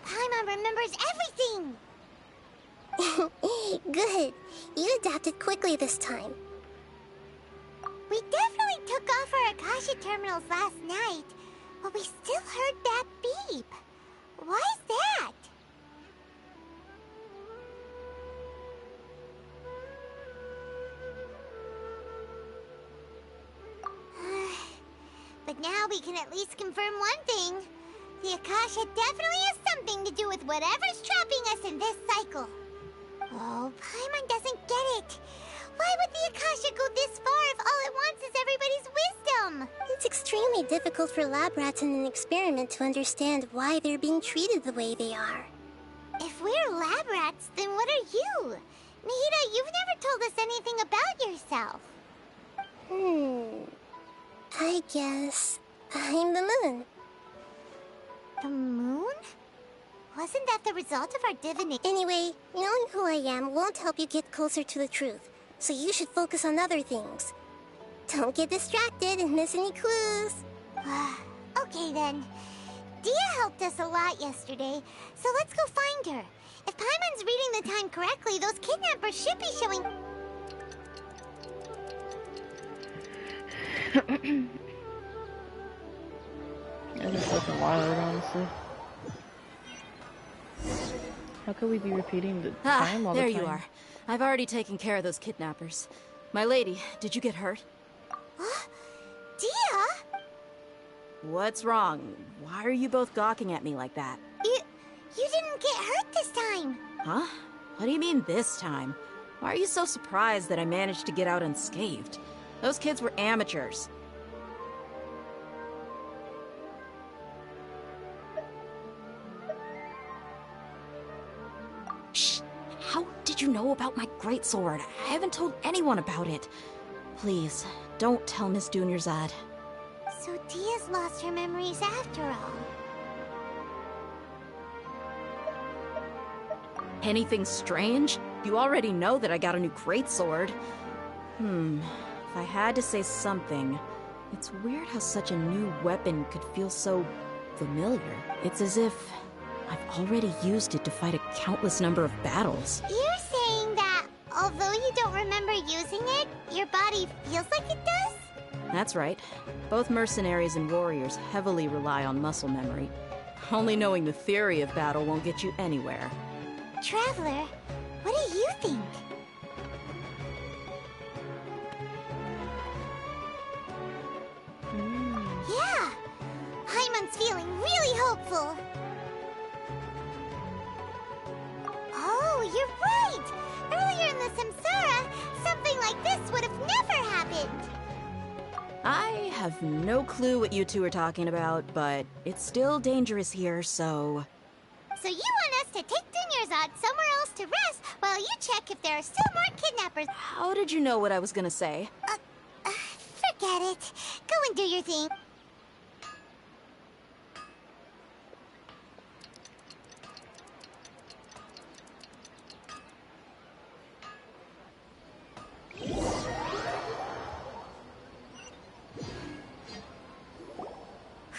Paimon remembers everything! Good. You adapted quickly this time. We definitely took off our Akasha terminals last night, but we still heard that beep. Why is that? But now we can at least confirm one thing. The Akasha definitely has something to do with whatever's trapping us in this cycle. Oh, Paimon doesn't get it. Why would the Akasha go this far if all it wants is everybody's wisdom? It's extremely difficult for lab rats in an experiment to understand why they're being treated the way they are. If we're lab rats, then what are you? Nahida, you've never told us anything about yourself. I guess I'm the moon. The moon? Wasn't that the result of our divination? Anyway, knowing who I am won't help you get closer to the truth, so you should focus on other things. Don't get distracted and miss any clues. Okay then. Dia helped us a lot yesterday, so let's go find her. If Paimon's reading the time correctly, those kidnappers should be showing... That is fucking wild, honestly. How could we be repeating the time all the time? There you are. I've already taken care of those kidnappers. My lady, did you get hurt? Dia? What's wrong? Why are you both gawking at me like that? You didn't get hurt this time. Huh? What do you mean this time? Why are you so surprised that I managed to get out unscathed? Those kids were amateurs. Shh! How did you know about my greatsword? I haven't told anyone about it. Please, don't tell Miss Dunyarzad. So Dia's lost her memories after all. Anything strange? You already know that I got a new greatsword. If I had to say something, it's weird how such a new weapon could feel so familiar. It's as if I've already used it to fight a countless number of battles. You're saying that although you don't remember using it, your body feels like it does? That's right. Both mercenaries and warriors heavily rely on muscle memory. Only knowing the theory of battle won't get you anywhere. Traveler, what do you think? Yeah! Paimon's feeling really hopeful. Oh, you're right! Earlier in the Samsara, something like this would have never happened. I have no clue what you two are talking about, but it's still dangerous here, so... So you want us to take Dunyarzad somewhere else to rest while you check if there are still more kidnappers? How did you know what I was gonna say? Forget it. Go and do your thing.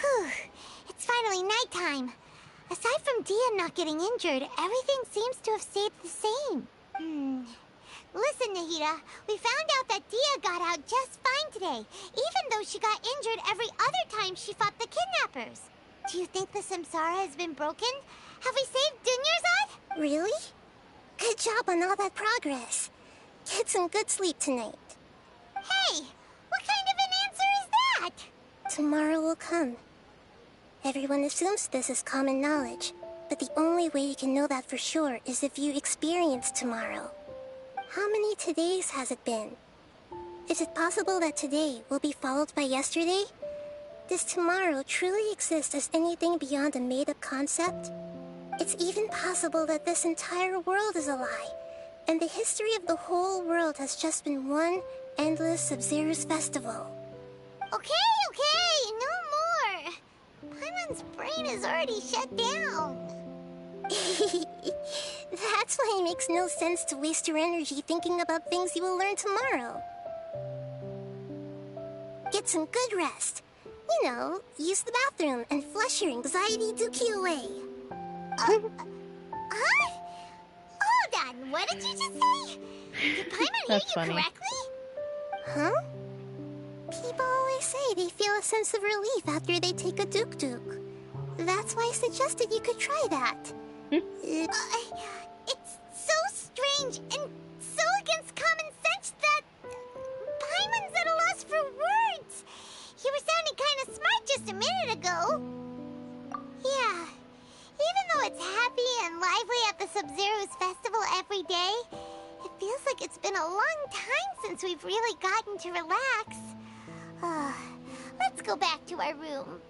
Whew. It's finally nighttime. Aside from Dia not getting injured, everything seems to have stayed the same. Listen, Nahida, we found out that Dia got out just fine today, even though she got injured every other time she fought the kidnappers. Do you think the Samsara has been broken? Have we saved Dunyarzad? Really? Good job on all that progress. Get some good sleep tonight. Hey, what kind of an answer is that? Tomorrow will come. Everyone assumes this is common knowledge, but the only way you can know that for sure is if you experience tomorrow. How many todays has it been? Is it possible that today will be followed by yesterday? Does tomorrow truly exist as anything beyond a made-up concept? It's even possible that this entire world is a lie, and the history of the whole world has just been one endless Sabzeruz festival. Okay, no more. Paimon's brain is already shut down. That's why it makes no sense to waste your energy thinking about things you will learn tomorrow. Get some good rest. You know, use the bathroom and flush your anxiety dookie away. Hold on, what did you just say? Did Paimon hear you correctly? Huh? People always say they feel a sense of relief after they take a duk-duk. That's why I suggested you could try that. It's so strange and so against common sense that Paimon's at a loss for words. You were sounding kind of smart just a minute ago. Yeah, even though it's happy and lively at the Sabzeruz festival every day, it feels like it's been a long time since we've really gotten to relax. Let's go back to our room.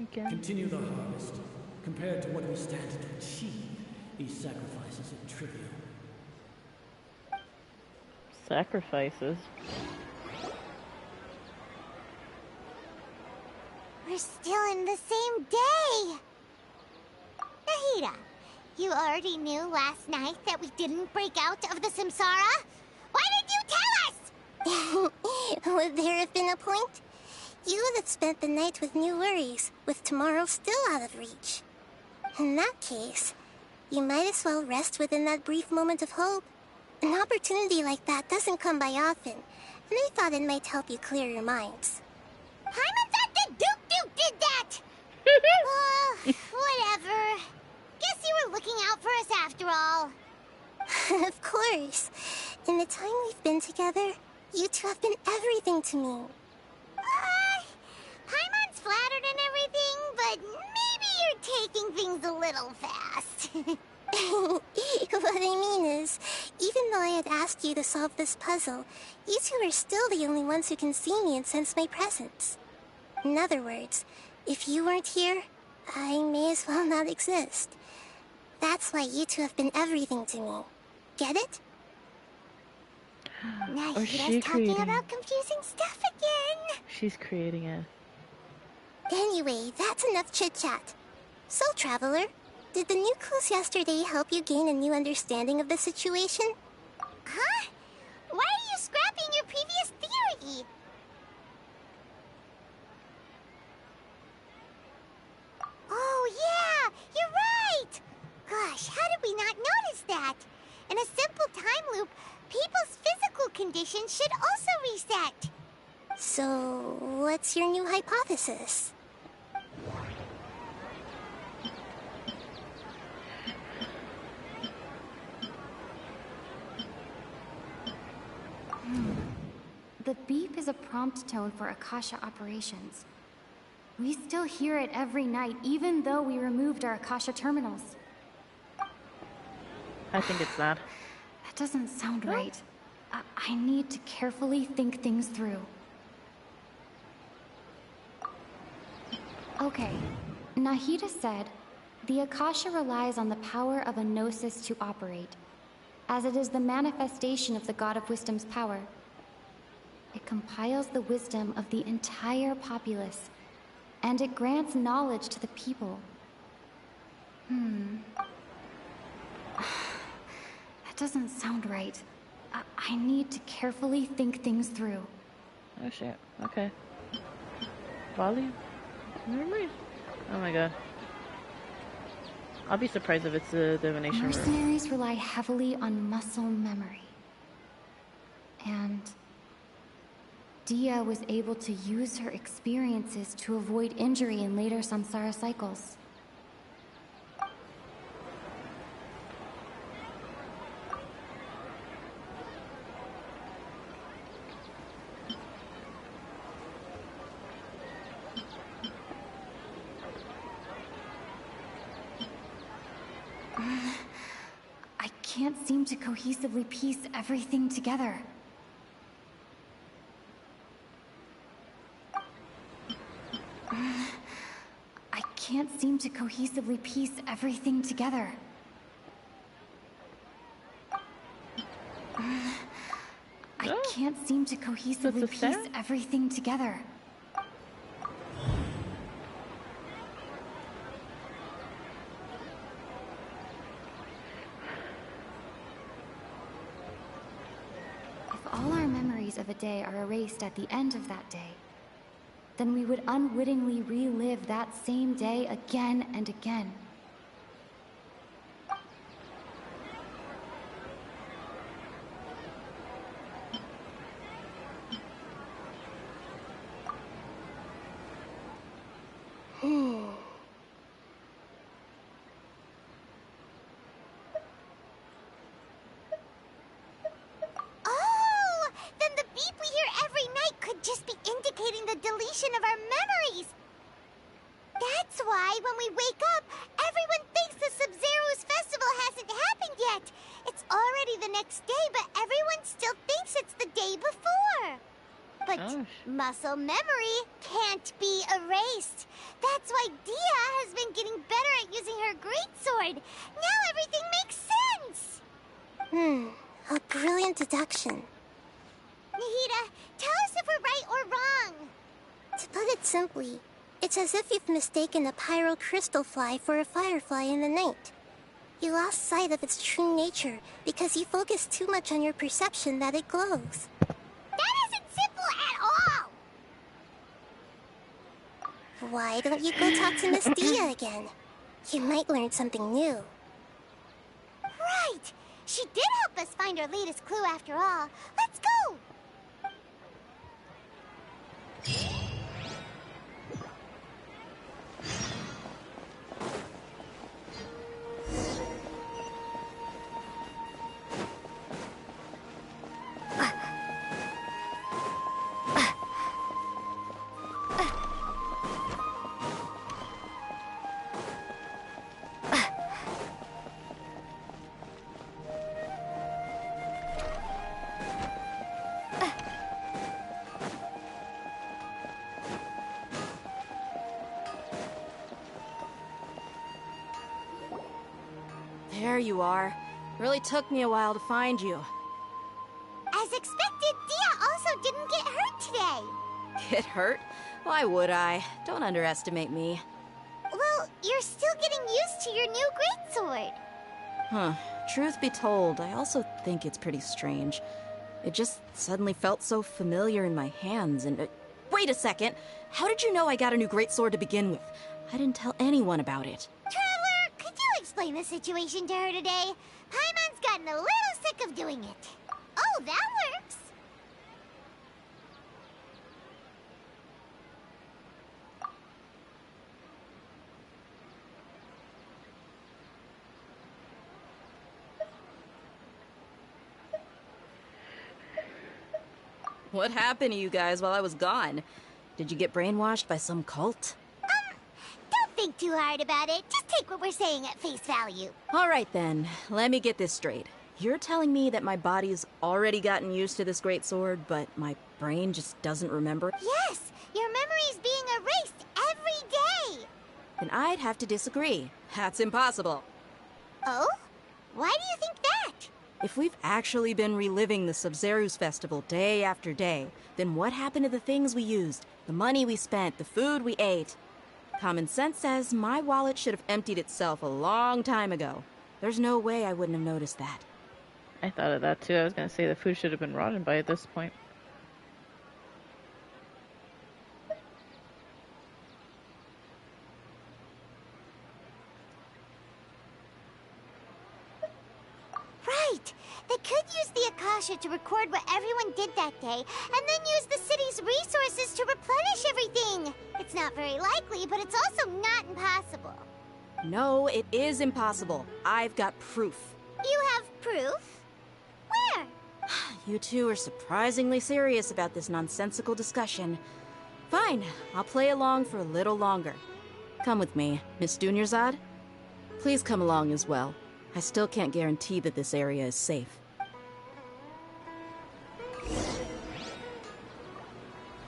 Okay. Continue the harvest. Compared to what we stand to achieve, these sacrifices are trivial. Sacrifices? We're still in the same day! Nahida, you already knew last night that we didn't break out of the Samsara? Why did you tell us? Would there have been a point? You would have spent the night with new worries, with tomorrow still out of reach. In that case, you might as well rest within that brief moment of hope. An opportunity like that doesn't come by often, and I thought it might help you clear your minds. Paimon thought the Duke did that! Whatever. Guess you were looking out for us after all. Of course. In the time we've been together, you two have been everything to me. Paimon's flattered and everything, but maybe you're taking things a little fast. What I mean is, even though I had asked you to solve this puzzle, you two are still the only ones who can see me and sense my presence. In other words, if you weren't here, I may as well not exist. That's why you two have been everything to me. Get it? Nahida's talking about confusing stuff again. She's creating it. Anyway, that's enough chit-chat. So, Traveler, did the new clues yesterday help you gain a new understanding of the situation? Huh? Why are you scrapping your previous theory? Oh, yeah! You're right! Gosh, how did we not notice that? In a simple time loop, people's physical conditions should also reset. So, what's your new hypothesis? The beep is a prompt tone for Akasha operations. We still hear it every night, even though we removed our Akasha terminals. I think it's that. That doesn't sound right. I need to carefully think things through. Okay, Nahida said, the Akasha relies on the power of a gnosis to operate, as it is the manifestation of the God of Wisdom's power. It compiles the wisdom of the entire populace, and it grants knowledge to the people. That doesn't sound right. I need to carefully think things through. Oh shit, okay. Volume? Never mind. Oh my god. I'll be surprised if it's a divination room. Mercenaries rely heavily on muscle memory. And Dia was able to use her experiences to avoid injury in later samsara cycles. I can't seem to cohesively piece everything together. I can't seem to cohesively piece everything together. I can't seem to cohesively piece everything together. If all our memories of a day are erased at the end of that day, then we would unwittingly relive that same day again and again. Oh! Then the beep we hear every night could just be indicating the deletion of our memories. That's why when we wake up, everyone thinks the Sabzeruz Muscle memory can't be erased. That's why Dia has been getting better at using her greatsword. Now everything makes sense. A brilliant deduction. Nahida, tell us if we're right or wrong. To put it simply, it's as if you've mistaken a pyro crystal fly for a firefly in the night. You lost sight of its true nature because you focused too much on your perception that it glows. That isn't simple at all! Why don't you go talk to Miss Dia again? You might learn something new. Right! She did help us find our latest clue after all. Let's go! There you are. Really took me a while to find you. As expected, Dia also didn't get hurt today. Get hurt? Why would I? Don't underestimate me. Well, you're still getting used to your new greatsword. Huh. Truth be told, I also think it's pretty strange. It just suddenly felt so familiar in my hands, and... wait a second! How did you know I got a new greatsword to begin with? I didn't tell anyone about it. Traveler, could you explain the situation to her today? Paimon's gotten a little sick of doing it. Oh, that works! What happened to you guys while I was gone? Did you get brainwashed by some cult? Don't think too hard about it. Just take what we're saying at face value. All right then, let me get this straight. You're telling me that my body's already gotten used to this great sword, but my brain just doesn't remember? Yes, your memory's being erased every day. Then I'd have to disagree. That's impossible. Oh? Why do you think that? If we've actually been reliving the Sabzeruz festival day after day, then what happened to the things we used, the money we spent, the food we ate? Common sense says my wallet should have emptied itself a long time ago. There's no way I wouldn't have noticed that. I thought of that too. I was going to say the food should have been rotten by this point. Right! They could use the Akasha to record what everyone did that day, and then use the city's resources to replenish everything! It's not very likely, but it's also not impossible. No, it is impossible. I've got proof. You have proof? Where? You two are surprisingly serious about this nonsensical discussion. Fine, I'll play along for a little longer. Come with me, Miss Dunyarzad. Please come along as well. I still can't guarantee that this area is safe.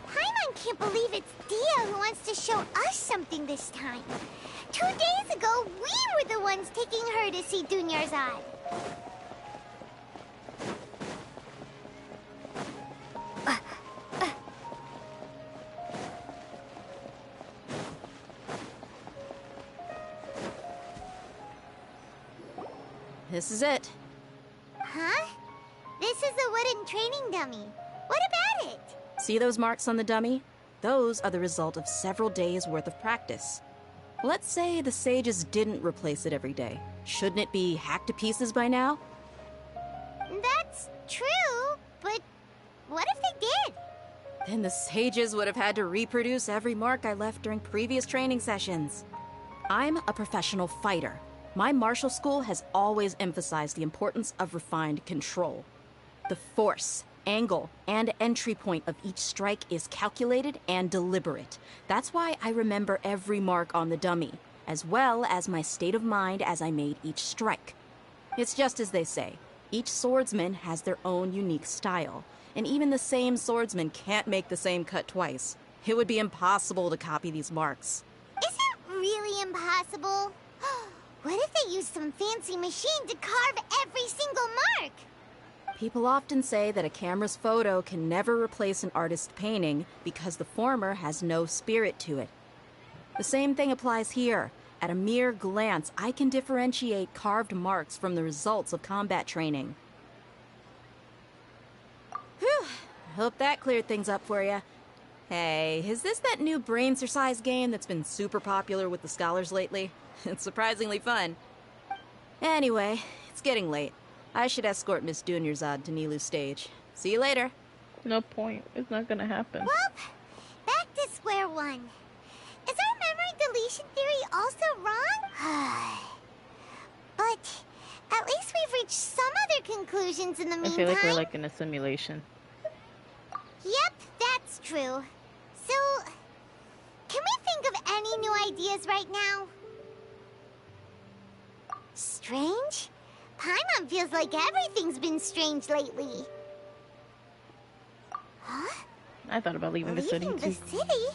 Paimon can't believe it's Dia who wants to show us something this time. 2 days ago, we were the ones taking her to see Dunyarzad. This is it. Huh? This is a wooden training dummy. What about it? See those marks on the dummy? Those are the result of several days' worth of practice. Let's say the sages didn't replace it every day. Shouldn't it be hacked to pieces by now? That's true, but what if they did? Then the sages would have had to reproduce every mark I left during previous training sessions. I'm a professional fighter. My martial school has always emphasized the importance of refined control. The force, angle, and entry point of each strike is calculated and deliberate. That's why I remember every mark on the dummy, as well as my state of mind as I made each strike. It's just as they say, each swordsman has their own unique style, and even the same swordsman can't make the same cut twice. It would be impossible to copy these marks. Is it really impossible? What if they used some fancy machine to carve every single mark? People often say that a camera's photo can never replace an artist's painting because the former has no spirit to it. The same thing applies here. At a mere glance, I can differentiate carved marks from the results of combat training. Whew, hope that cleared things up for you. Hey, is this that new brain-exercise game that's been super popular with the scholars lately? It's surprisingly fun. Anyway, it's getting late. I should escort Miss Dunyarzad to Nilu's stage. See you later. No point. It's not gonna happen. Well, back to square one. Is our memory deletion theory also wrong? But at least we've reached some other conclusions in the meantime. I feel like we're like in a simulation. Yep, that's true. So, can we think of any new ideas right now? Strange? Paimon feels like everything's been strange lately. Huh? I thought about leaving the city Leaving too. the city?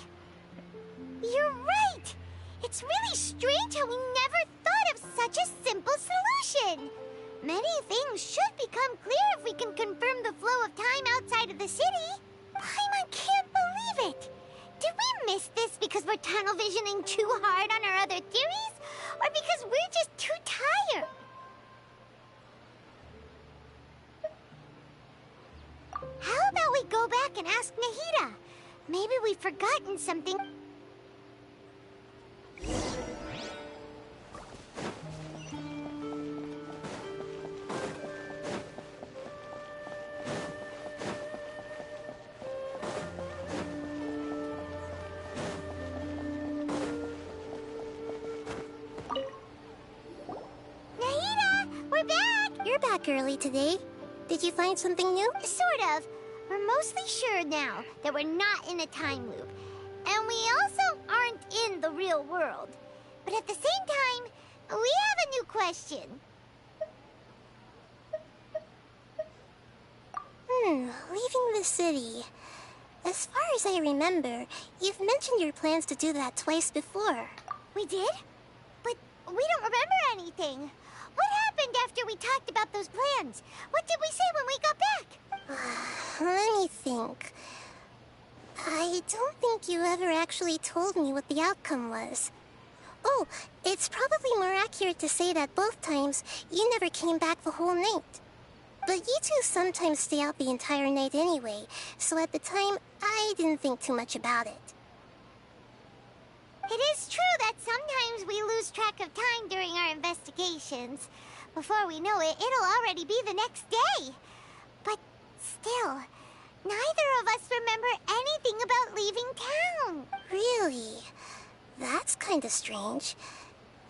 You're right! It's really strange how we never thought of such a simple solution! Many things should become clear if we can confirm the flow of time outside of the city. Paimon can't believe it! Did we miss this because we're tunnel visioning too hard on our other theories? Or because we're just too tired? How about we go back and ask Nahida? Maybe we've forgotten something. Nahida, we're back! You're back early today. Did you find something new? Sort of. We're mostly sure now that we're not in a time loop. And we also aren't in the real world. But at the same time, we have a new question. Leaving the city. As far as I remember, you've mentioned your plans to do that twice before. We did? But we don't remember anything. What happened after we talked about those plans? What did we say when we got back? Let me think. I don't think you ever actually told me what the outcome was. Oh, it's probably more accurate to say that both times you never came back the whole night. But you two sometimes stay out the entire night anyway, so at the time, I didn't think too much about it. It is true that sometimes we lose track of time during our investigations. Before we know it, it'll already be the next day. But still, neither of us remember anything about leaving town. Really? That's kinda strange.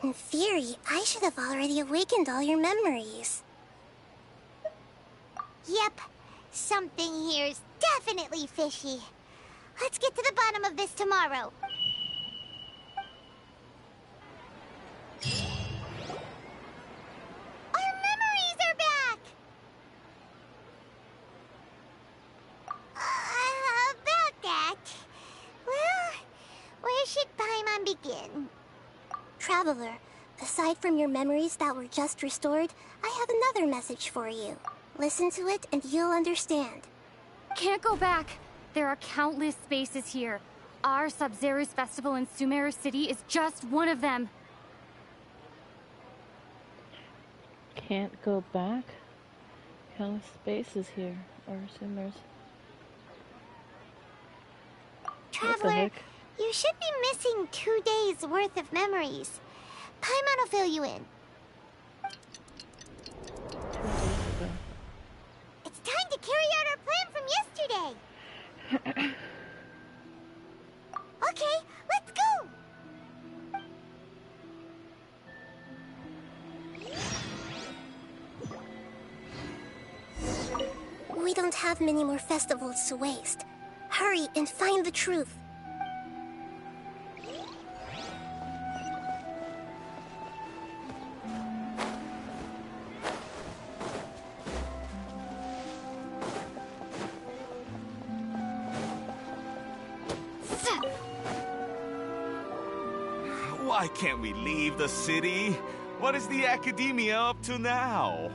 In theory, I should have already awakened all your memories. Yep, something here's definitely fishy. Let's get to the bottom of this tomorrow. Our memories are back! About that... Well, where should Paimon begin? Traveler, aside from your memories that were just restored, I have another message for you. Listen to it and you'll understand. Can't go back. There are countless spaces here. Our Sabzeruz festival in Sumeru City is just one of them. Can't go back? Countless spaces here. Or Summers. Traveler, you should be missing 2 days worth of memories. Paimon will fill you in. It's time to carry out our plan from yesterday. Okay, let's go. We don't have many more festivals to waste. Hurry and find the truth. Why can't we leave the city? What is the Academia up to now?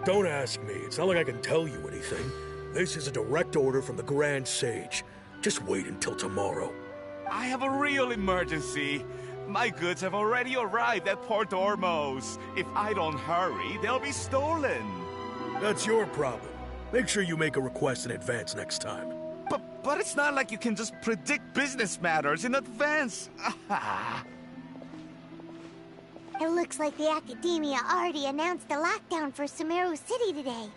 Don't ask me. It's not like I can tell you anything. This is a direct order from the Grand Sage. Just wait until tomorrow. I have a real emergency. My goods have already arrived at Port Ormos. If I don't hurry, they'll be stolen. That's your problem. Make sure you make a request in advance next time. But it's not like you can just predict business matters in advance. It looks like the Academia already announced a lockdown for Sabzeruz City today.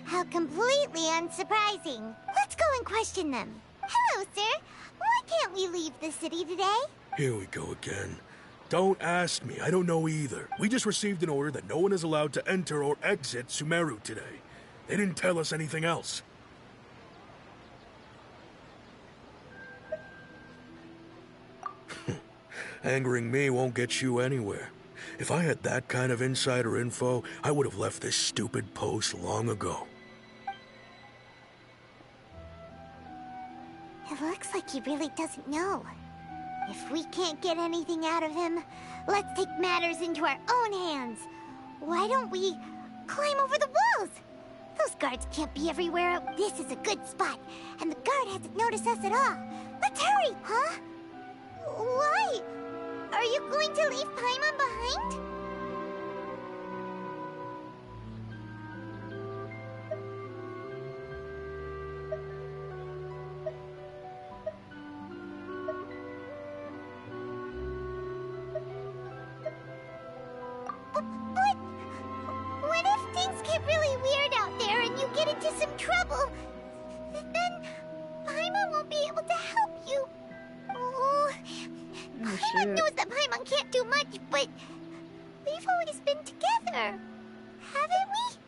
How completely unsurprising. Let's go and question them. Hello, sir. Why can't we leave the city today? Here we go again. Don't ask me. I don't know either. We just received an order that no one is allowed to enter or exit Sumeru today. They didn't tell us anything else. Angering me won't get you anywhere. If I had that kind of insider info, I would have left this stupid post long ago. It looks like he really doesn't know. If we can't get anything out of him, let's take matters into our own hands. Why don't we climb over the walls? Those guards can't be everywhere. This is a good spot, and the guard hasn't noticed us at all. Let's hurry, huh? Why? Are you going to leave Paimon behind? But what if things get really weird out there and you get into some trouble? Then Paimon won't be able to help you. Oh, Paimon knows that Paimon can't do much, but we've always been together, haven't we?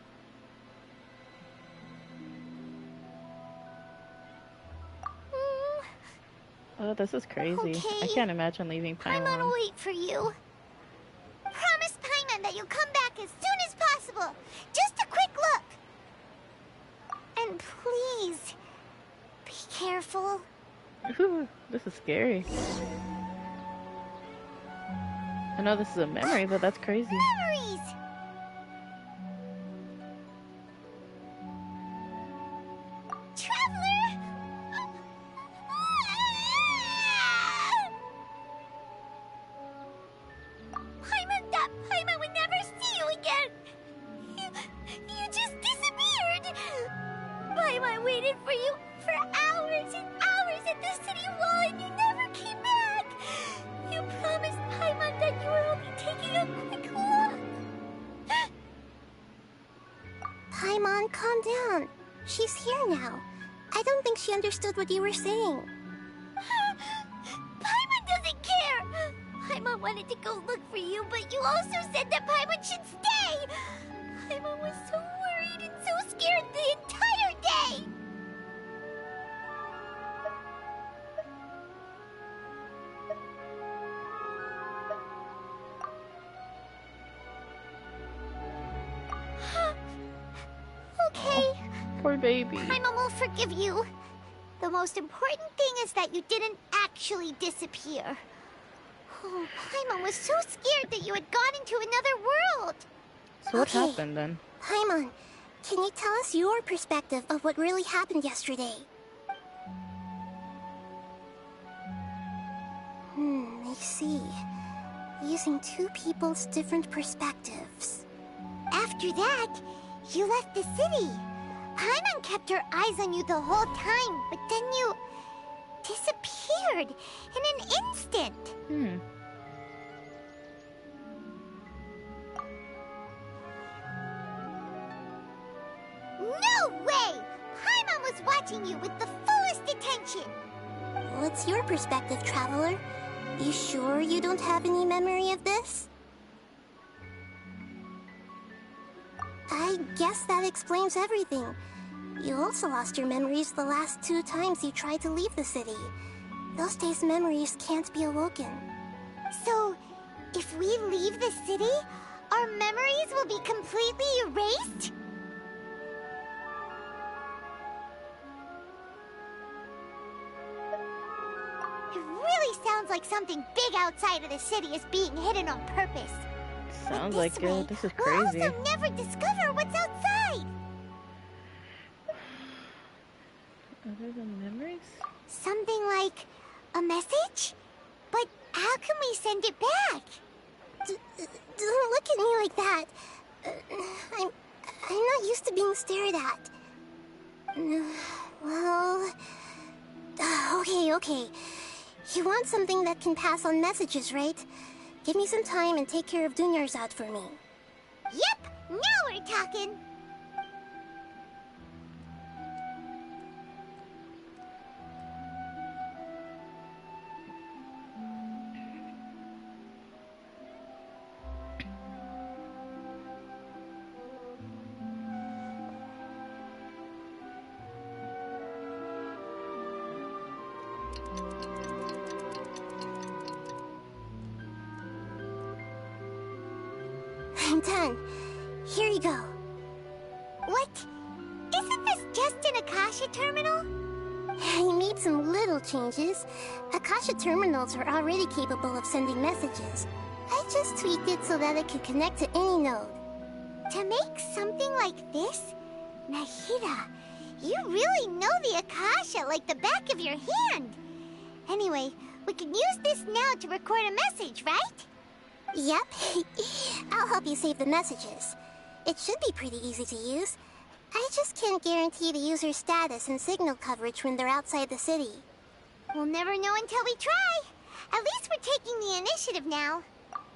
Oh, this is crazy. Okay. I can't imagine leaving Paimon Paimon. will wait for you. Promise Paimon that you'll come back as soon as possible. Just a quick look. And please, be careful. Ooh, this is scary. I know this is a memory, but that's crazy. Memories! Traveler! Paimon would never see you again! You just disappeared! Paimon waited for you for hours and hours at the city wall and you never came back! You promised Paimon that you were only taking a quick look! Paimon, calm down. She's here now. I don't think she understood what you were saying. Paimon doesn't care! Paimon wanted to go look for you, but you also said that Paimon should stay! Paimon was so worried and so scared the entire day! Okay. Poor baby. Paimon will forgive you. The most important thing is that you didn't actually disappear. Oh, Paimon was so scared that you had gone into another world. So what happened then? Paimon, can you tell us your perspective of what really happened yesterday? I see. Using two people's different perspectives. After that, you left the city. Paimon kept her eyes on you the whole time, but then you disappeared in an instant. No way! Paimon was watching you with the fullest attention. What's your perspective, Traveler? You sure you don't have any memory of this? I guess that explains everything. You also lost your memories the last 2 times you tried to leave the city. Those days' memories can't be awoken. So, if we leave the city, our memories will be completely erased? It really sounds like something big outside of the city is being hidden on purpose. Sounds like it. This is We'll crazy. also never discover what's outside. Other than memories? Something like a message? But how can we send it back? Don't look at me like that. I'm not used to being stared at. Well... Okay. You want something that can pass on messages, right? Give me some time and take care of Dunyarzad for me. Yep! Now we're talking! I'm done. Here you go. What? Isn't this just an Akasha terminal? I made some little changes. Akasha terminals are already capable of sending messages. I just tweaked it so that it could connect to any node. To make something like this? Nahida, you really know the Akasha like the back of your hand. Anyway, we can use this now to record a message, right? Yep. I'll help you save the messages. It should be pretty easy to use. I just can't guarantee the user's status and signal coverage when they're outside the city. We'll never know until we try. At least we're taking the initiative now.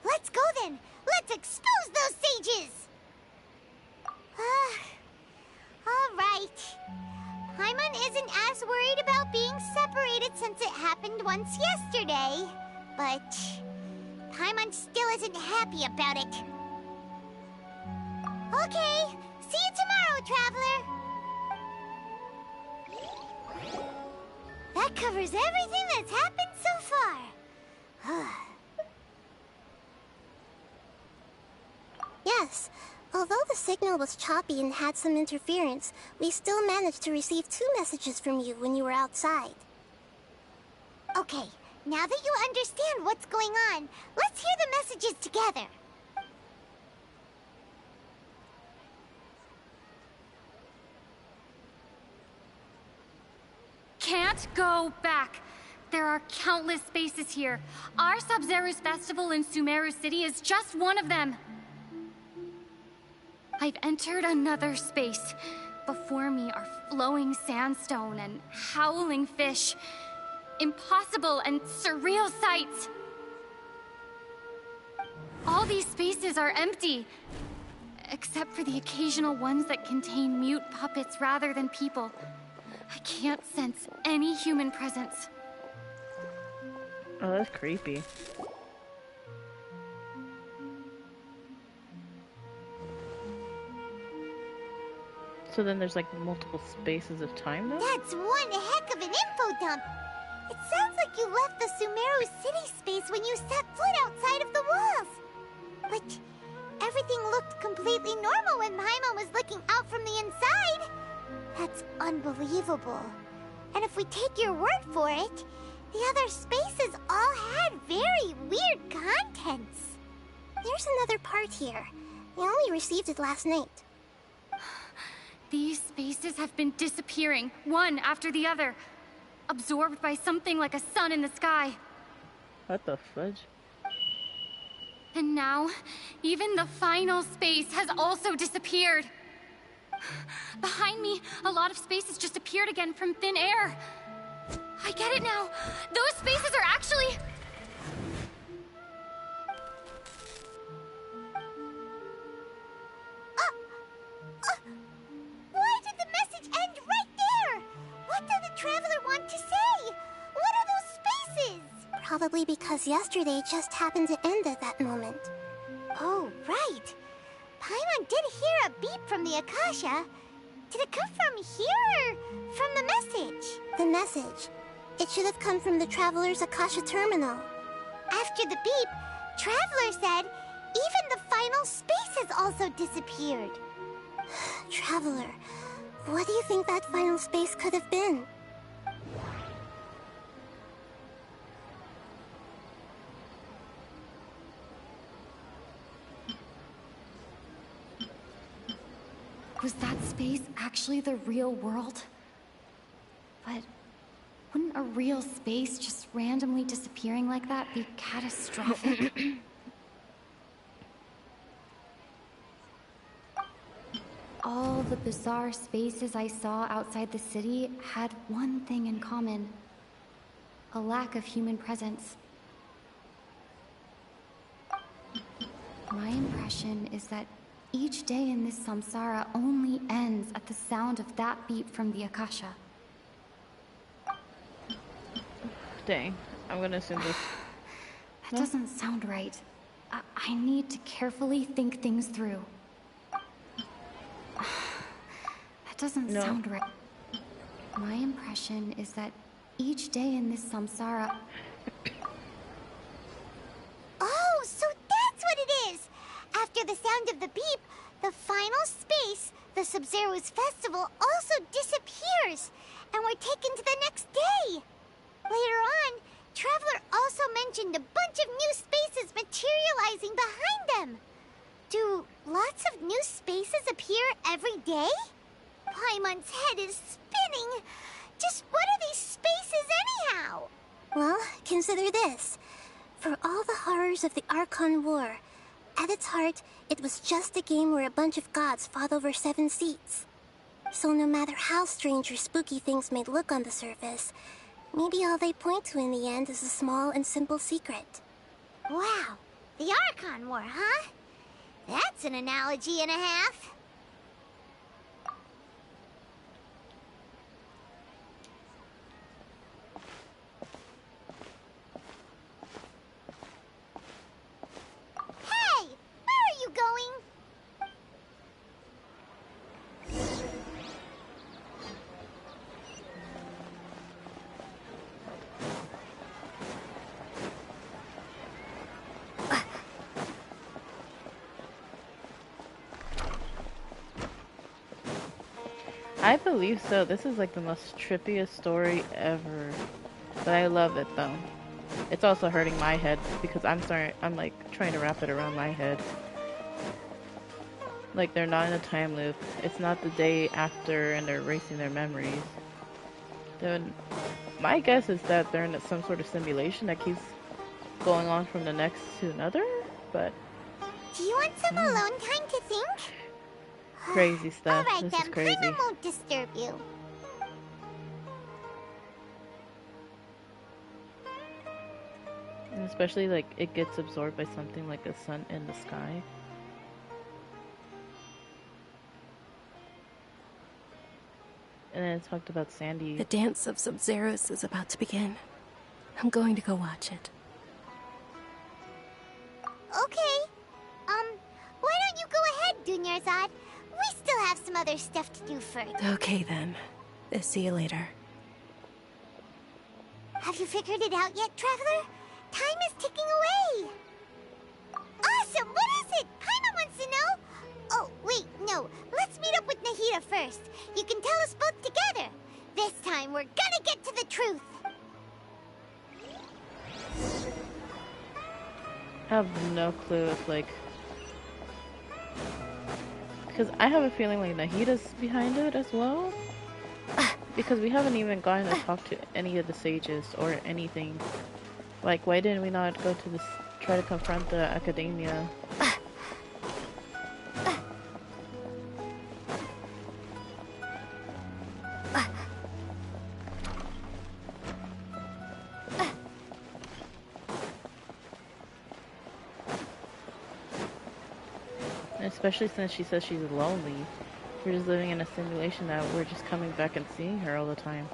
Let's go then. Let's expose those sages! All right. Paimon isn't as worried about being separated since it happened once yesterday. But Paimon still isn't happy about it. Okay, see you tomorrow, Traveler. That covers everything that's happened so far. Yes. Although the signal was choppy and had some interference, we still managed to receive 2 messages from you when you were outside. Okay, now that you understand what's going on, let's hear the messages together. Can't go back. There are countless spaces here. Our Sabzeruz festival in Sumeru City is just one of them. I've entered another space. Before me are flowing sandstone and howling fish. Impossible and surreal sights. All these spaces are empty, except for the occasional ones that contain mute puppets rather than people. I can't sense any human presence. Oh, that's creepy. So then there's like multiple spaces of time though? That's one heck of an info dump. It sounds like you left the Sumeru City space when you set foot outside of the walls. But everything looked completely normal when Paimon was looking out from the inside. That's unbelievable. And if we take your word for it, the other spaces all had very weird contents. There's another part here. I only received it last night. These spaces have been disappearing, one after the other, absorbed by something like a sun in the sky. What the fudge? And now, even the final space has also disappeared. Behind me, a lot of spaces just appeared again from thin air. I get it now. Those spaces are actually... Why did the message end right there? What did the Traveler want to say? What are those spaces? Probably because yesterday just happened to end at that moment. Oh, right. Paimon did hear a beep from the Akasha. Did it come from here or from the message? The message. It should have come from the Traveler's Akasha terminal. After the beep, Traveler said even the final spaces also disappeared. Traveler, what do you think that final space could have been? Was that space actually the real world? But wouldn't a real space just randomly disappearing like that be catastrophic? All the bizarre spaces I saw outside the city had one thing in common: a lack of human presence. My impression is that each day in this samsara only ends at the sound of that beep from the Akasha. Dang, I'm gonna assume this. That doesn't sound right. I need to carefully think things through. That doesn't sound right. My impression is that each day in this samsara... Oh, so that's what it is! After the sound of the beep, the final space, the Sabzeruz festival, also disappears, and we're taken to the next day. Later on, Traveler also mentioned a bunch of new spaces materializing behind them. Do lots of new spaces appear every day? Paimon's head is spinning. Just what are these spaces anyhow? Well, consider this. For all the horrors of the Archon War, at its heart, it was just a game where a bunch of gods fought over 7 seats. So no matter how strange or spooky things may look on the surface, maybe all they point to in the end is a small and simple secret. Wow, the Archon War, huh? That's an analogy and a half. Hey, where are you going? I believe so. This is like the most trippiest story ever. But I love it though. It's also hurting my head because I'm like trying to wrap it around my head. Like they're not in a time loop. It's not the day after and they're erasing their memories. Then my guess is that they're in some sort of simulation that keeps going on from the next to another, but Do you want some alone time to think? crazy stuff. Alright This then, is crazy. Paimon won't disturb you. And especially like it gets absorbed by something like a sun in the sky. And then it talked about Sandy. The dance of Sabzeruz is about to begin. I'm going to go watch it. Okay. Why don't you go ahead, Dunyarzad? We still have some other stuff to do first. Okay then. See you later. Have you figured it out yet, Traveler? Time is ticking away. Awesome! What is it? Paimon wants to know. Oh, wait, no. Let's meet up with Nahida first. You can tell us both together. This time, we're gonna get to the truth. I have no clue if like... Because I have a feeling like Nahida's behind it as well. Because we haven't even gotten to talk to any of the sages or anything. Like, why didn't we not go to this, try to confront the academia? Especially since she says she's lonely. We're just living in a simulation that we're just coming back and seeing her all the time.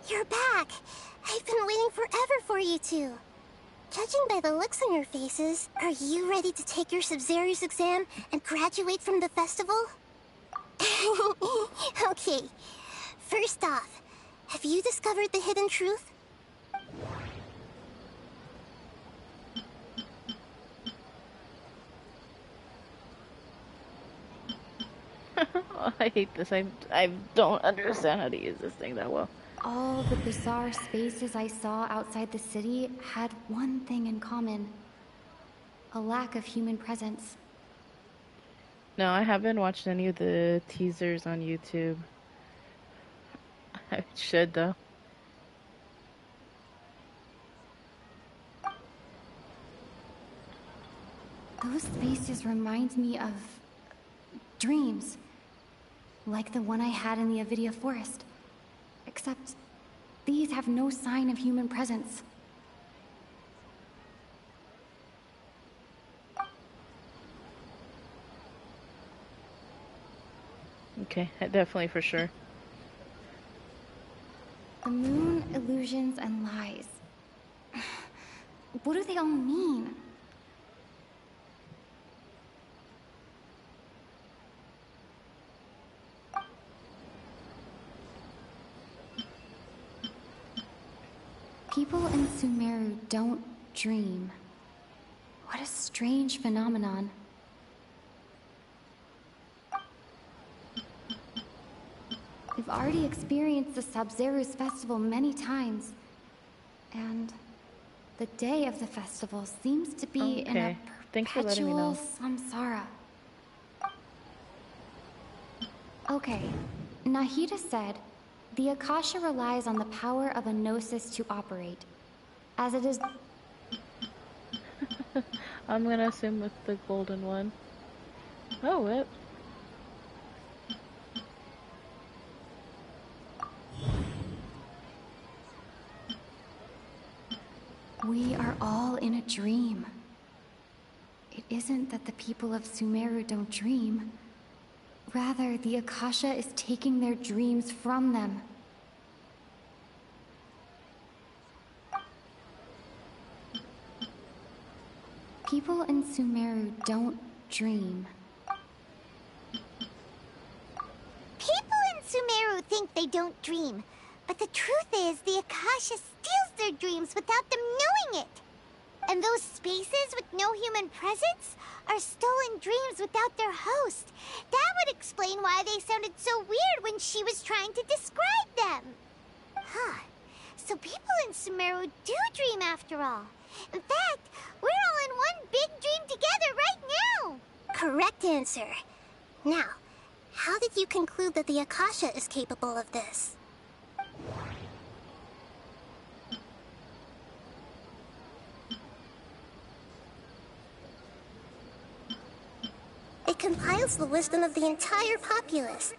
You're back! I've been waiting forever for you two. Judging by the looks on your faces, are you ready to take your Sabzeruz exam and graduate from the festival? Okay. First off, have you discovered the hidden truth? Oh, I hate this. I don't understand how to use this thing that well. All the bizarre spaces I saw outside the city had one thing in common: a lack of human presence. No, I haven't watched any of the teasers on YouTube. I should, though. Those spaces remind me of dreams. Like the one I had in the Avidia forest. Except these have no sign of human presence. Okay, definitely for sure. The moon, illusions, and lies. What do they all mean? People in Sumeru don't dream. What a strange phenomenon. We've already experienced the Sabzeruz festival many times. And the day of the festival seems to be in a Thanks for letting me perpetual know. samsara. Okay, Nahida said, the Akasha relies on the power of a gnosis to operate. As it is... I'm gonna assume with the golden one. Oh, whip. We are all in a dream. It isn't that the people of Sumeru don't dream. Rather, the Akasha is taking their dreams from them. People in Sumeru don't dream. People in Sumeru think they don't dream, but the truth is the Akasha steals their dreams without them knowing it. And those spaces with no human presence are stolen dreams without their host. That would explain why they sounded so weird when she was trying to describe them. Huh. So people in Sumeru do dream after all. In fact, we're all in one big dream together right now. Correct answer. Now, how did you conclude that the Akasha is capable of this? It compiles the wisdom of the entire populace.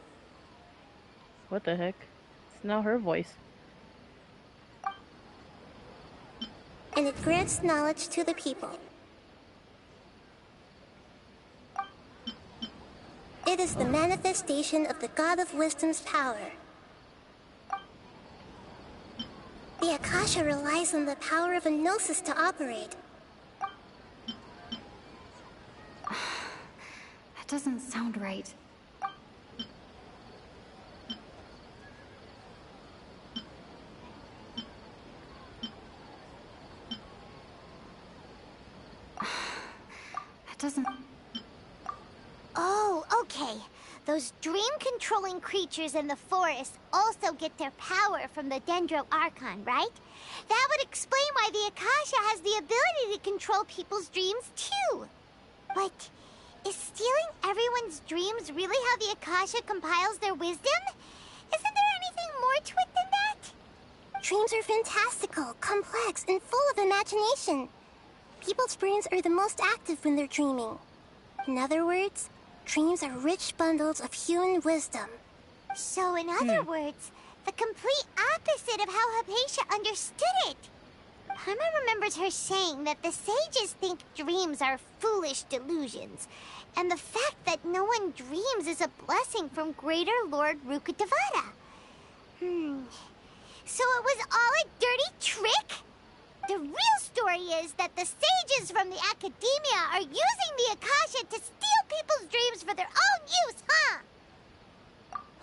What the heck? It's now her voice. And it grants knowledge to the people. It is the manifestation of the God of Wisdom's power. The Akasha relies on the power of a gnosis to operate. That doesn't sound right. That doesn't... Oh, okay. Those dream-controlling creatures in the forest also get their power from the Dendro Archon, right? That would explain why the Akasha has the ability to control people's dreams, too. But is stealing everyone's dreams really how the Akasha compiles their wisdom? Isn't there anything more to it than that? Dreams are fantastical, complex, and full of imagination. People's brains are the most active when they're dreaming. In other words, dreams are rich bundles of human wisdom. So in other words, the complete opposite of how Hypatia understood it. Paimon remembers her saying that the sages think dreams are foolish delusions, and the fact that no one dreams is a blessing from Greater Lord Rukkhadevata. So it was all a dirty trick? The real story is that the sages from the Academia are using the Akasha to steal people's dreams for their own use, huh?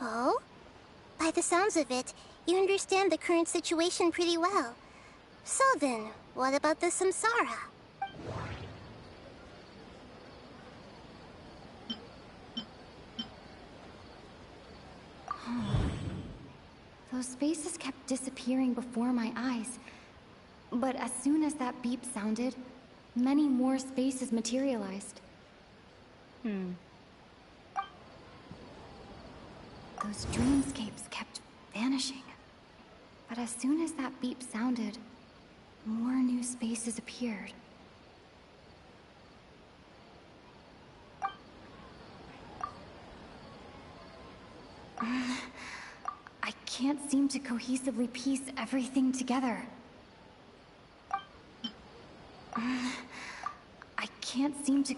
Oh? By the sounds of it, you understand the current situation pretty well. So then, what about the samsara? Those spaces kept disappearing before my eyes. But as soon as that beep sounded, many more spaces materialized. those dreamscapes kept vanishing. But as soon as that beep sounded, more new spaces appeared. I can't seem to cohesively piece everything together. I can't seem to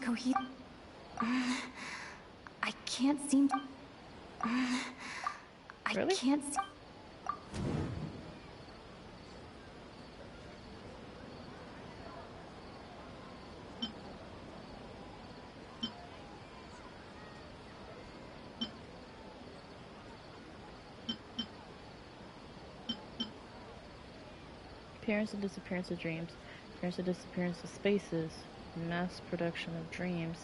I can't seem to... Really? Can't Appearance and disappearance of dreams. Appearance and disappearance of spaces. Mass production of dreams.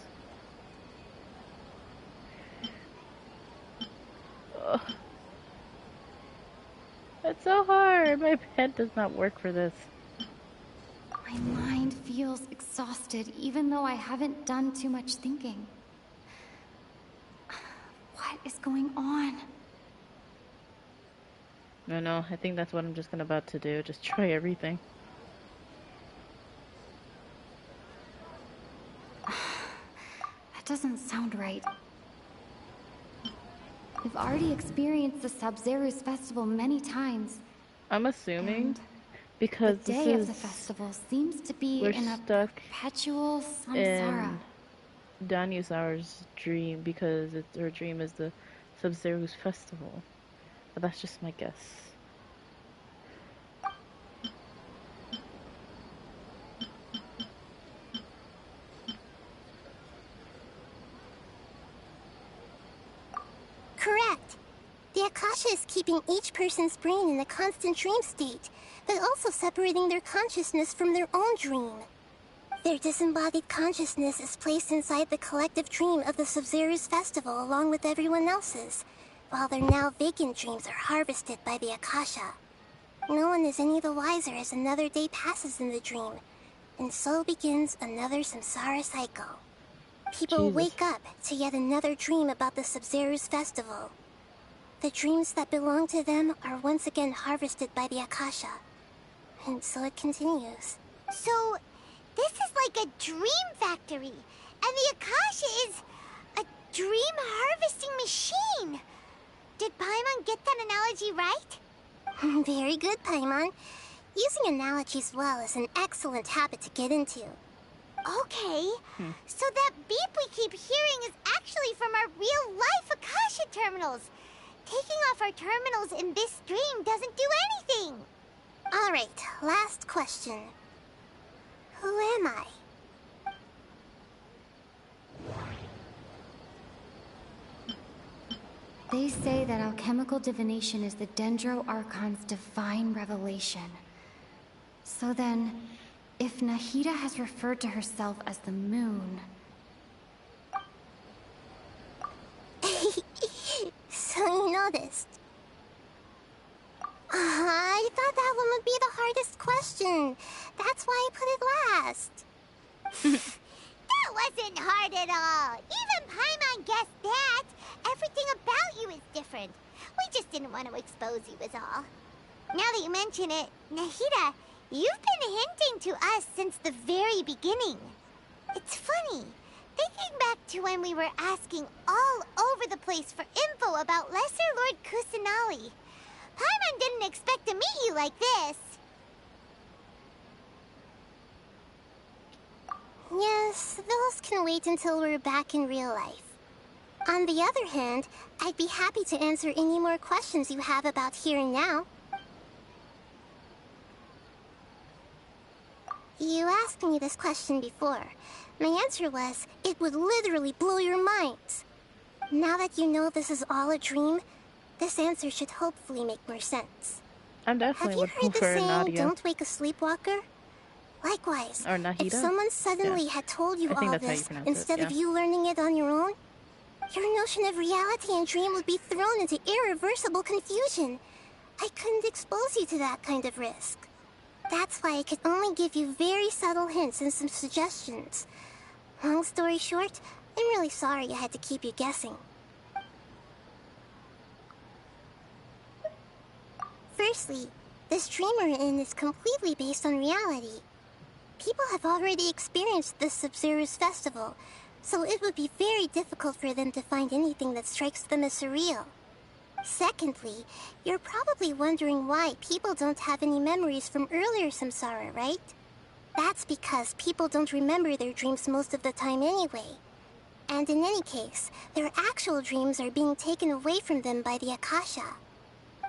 Ugh. It's so hard. My head does not work for this. My mind feels exhausted, even though I haven't done too much thinking. What is going on? No, I think that's what I'm just about to do. Just try everything. That doesn't sound right. We've already experienced the Sabzeruz festival many times. I'm assuming because the day of the festival seems to be in a perpetual samsara. In Danyusaur's dream because her dream is the Sabzeruz festival. But that's just my guess. Correct. The Akasha is keeping each person's brain in a constant dream state, but also separating their consciousness from their own dream. Their disembodied consciousness is placed inside the collective dream of the Sabzeruz festival along with everyone else's, while their now vacant dreams are harvested by the Akasha. No one is any the wiser as another day passes in the dream, and so begins another samsara cycle. People wake up to yet another dream about the Sabzeruz festival. The dreams that belong to them are once again harvested by the Akasha, and so it continues. So, this is like a dream factory, and the Akasha is a dream harvesting machine. Did Paimon get that analogy right? Very good, Paimon. Using analogies well is an excellent habit to get into. Okay, so that beep we keep hearing is actually from our real-life Akasha terminals. Taking off our terminals in this dream doesn't do anything. Alright, last question. Who am I? They say that alchemical divination is the Dendro Archon's divine revelation. So then, if Nahida has referred to herself as the moon... So you noticed. I thought that one would be the hardest question. That's why I put it last. That wasn't hard at all. Even Paimon guessed that. Everything about you is different. We just didn't want to expose you is all. Now that you mention it, Nahida, you've been hinting to us since the very beginning. It's funny. Thinking back to when we were asking all over the place for info about Lesser Lord Kusanali, Paimon didn't expect to meet you like this. Yes, those can wait until we're back in real life. On the other hand, I'd be happy to answer any more questions you have about here and now. You asked me this question before. My answer was, it would literally blow your minds. Now that you know this is all a dream, this answer should hopefully make more sense. I'm definitely Have you heard the saying, Nadia. don't wake a sleepwalker? Likewise, Or Nahida? if someone suddenly had told you I think all that's how you this pronounce instead it, of yeah. you learning it on your own, your notion of reality and dream would be thrown into irreversible confusion. I couldn't expose you to that kind of risk. That's why I could only give you very subtle hints and some suggestions. Long story short, I'm really sorry I had to keep you guessing. Firstly, this dream we're in is completely based on reality. People have already experienced this Sabzeruz festival, so it would be very difficult for them to find anything that strikes them as surreal. Secondly, you're probably wondering why people don't have any memories from earlier samsara, right? That's because people don't remember their dreams most of the time anyway. And in any case, their actual dreams are being taken away from them by the Akasha.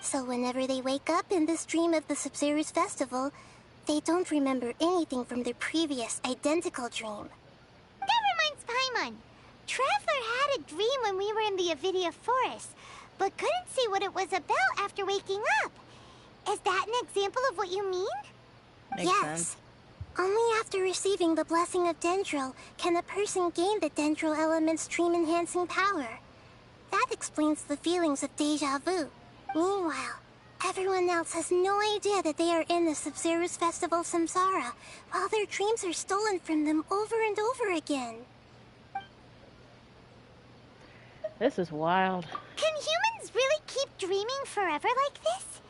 So whenever they wake up in this dream of the Sabzeruz festival, they don't remember anything from their previous identical dream. That reminds Paimon. Traveler had a dream when we were in the Avidia forest, but couldn't see what it was about after waking up. Is that an example of what you mean? Makes sense. Only after receiving the blessing of Dendro can a person gain the Dendro element's dream-enhancing power. That explains the feelings of deja vu. Meanwhile, everyone else has no idea that they are in the Sabzeruz Festival Samsara, while their dreams are stolen from them over and over again. This is wild. Can humans really keep dreaming forever like this?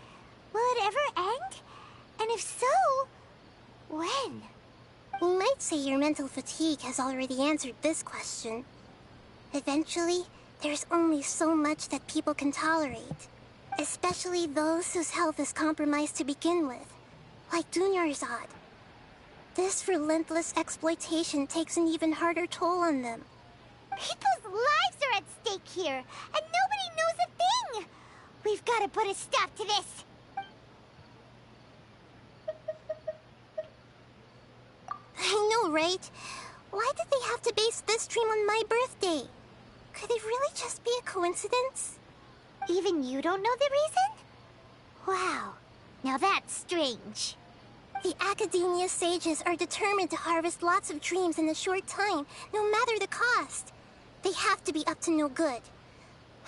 Will it ever end? And if so, when? You might say your mental fatigue has already answered this question. Eventually, there's only so much that people can tolerate. Especially those whose health is compromised to begin with, like Dunyarzad. This relentless exploitation takes an even harder toll on them. People's lives are at stake here, and nobody knows a thing! We've got to put a stop to this! I know, right? Why did they have to base this dream on my birthday? Could it really just be a coincidence? Even you don't know the reason? Wow, now that's strange. The Academia sages are determined to harvest lots of dreams in a short time, no matter the cost. They have to be up to no good.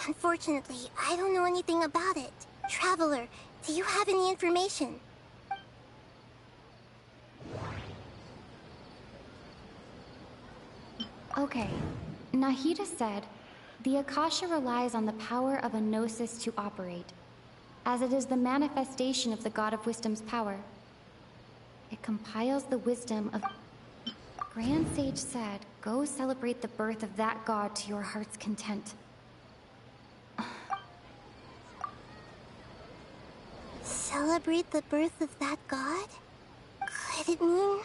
Unfortunately, I don't know anything about it. Traveler, do you have any information? Okay, Nahida said, the Akasha relies on the power of a gnosis to operate, as it is the manifestation of the God of Wisdom's power. It compiles the wisdom of... Grand Sage said, go celebrate the birth of that god to your heart's content. Celebrate the birth of that god? Could it mean...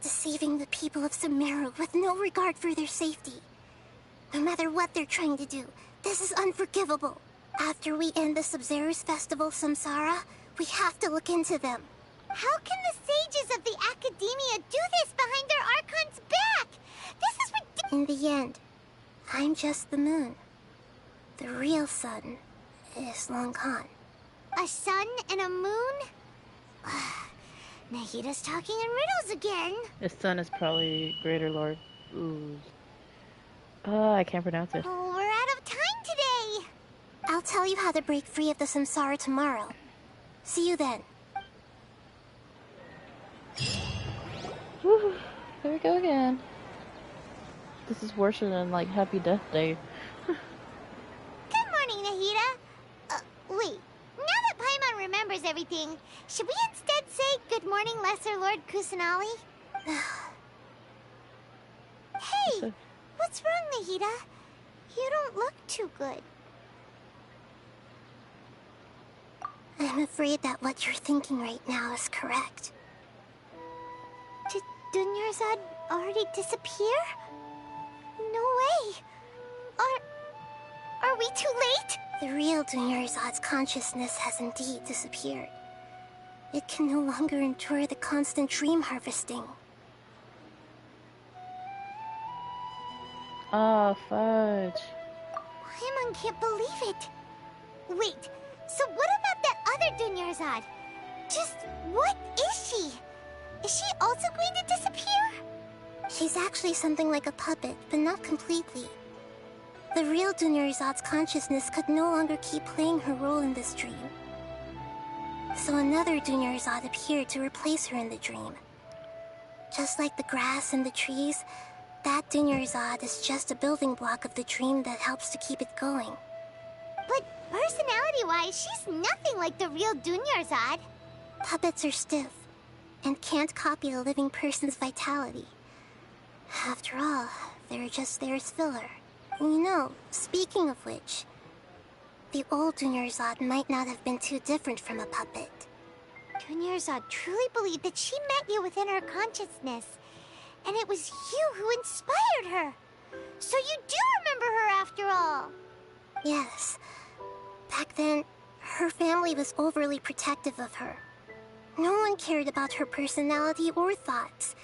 deceiving the people of Sumeru with no regard for their safety. No matter what they're trying to do, this is unforgivable. After we end the Sabzeruz Festival Samsara, we have to look into them. How can the sages of the Academia do this behind their Archon's back? This is ridiculous. In the end, I'm just the moon. The real sun is long gone. A sun and a moon? Nahida's talking in riddles again. His son is probably Greater Lord Ooze. I can't pronounce it. Oh, we're out of time today. I'll tell you how to break free of the samsara tomorrow. See you then. Whew, here we go again. This is worse than like Happy Death Day. Good morning, Nahida. Wait. Now that Paimon remembers everything, should we instead say good morning, Lesser Lord Kusanali? Hey, what's wrong, Nahida? You don't look too good. I'm afraid that what you're thinking right now is correct. Did Dunyarzad already disappear? No way. Are we too late? The real Dunyarzad's consciousness has indeed disappeared. It can no longer endure the constant dream harvesting. Oh, fudge. Paimon can't believe it. Wait, so what about that other Dunyarzad? Just what is she? Is she also going to disappear? She's actually something like a puppet, but not completely. The real Dunyarzad's consciousness could no longer keep playing her role in this dream. So another Dunyarzad appeared to replace her in the dream. Just like the grass and the trees, that Dunyarzad is just a building block of the dream that helps to keep it going. But personality-wise, she's nothing like the real Dunyarzad. Puppets are stiff and can't copy a living person's vitality. After all, they're just there as filler. You know, speaking of which, the old Dunyarzad might not have been too different from a puppet. Dunyarzad truly believed that she met you within her consciousness, and it was you who inspired her. So you do remember her after all. Yes. Back then, her family was overly protective of her. No one cared about her personality or thoughts.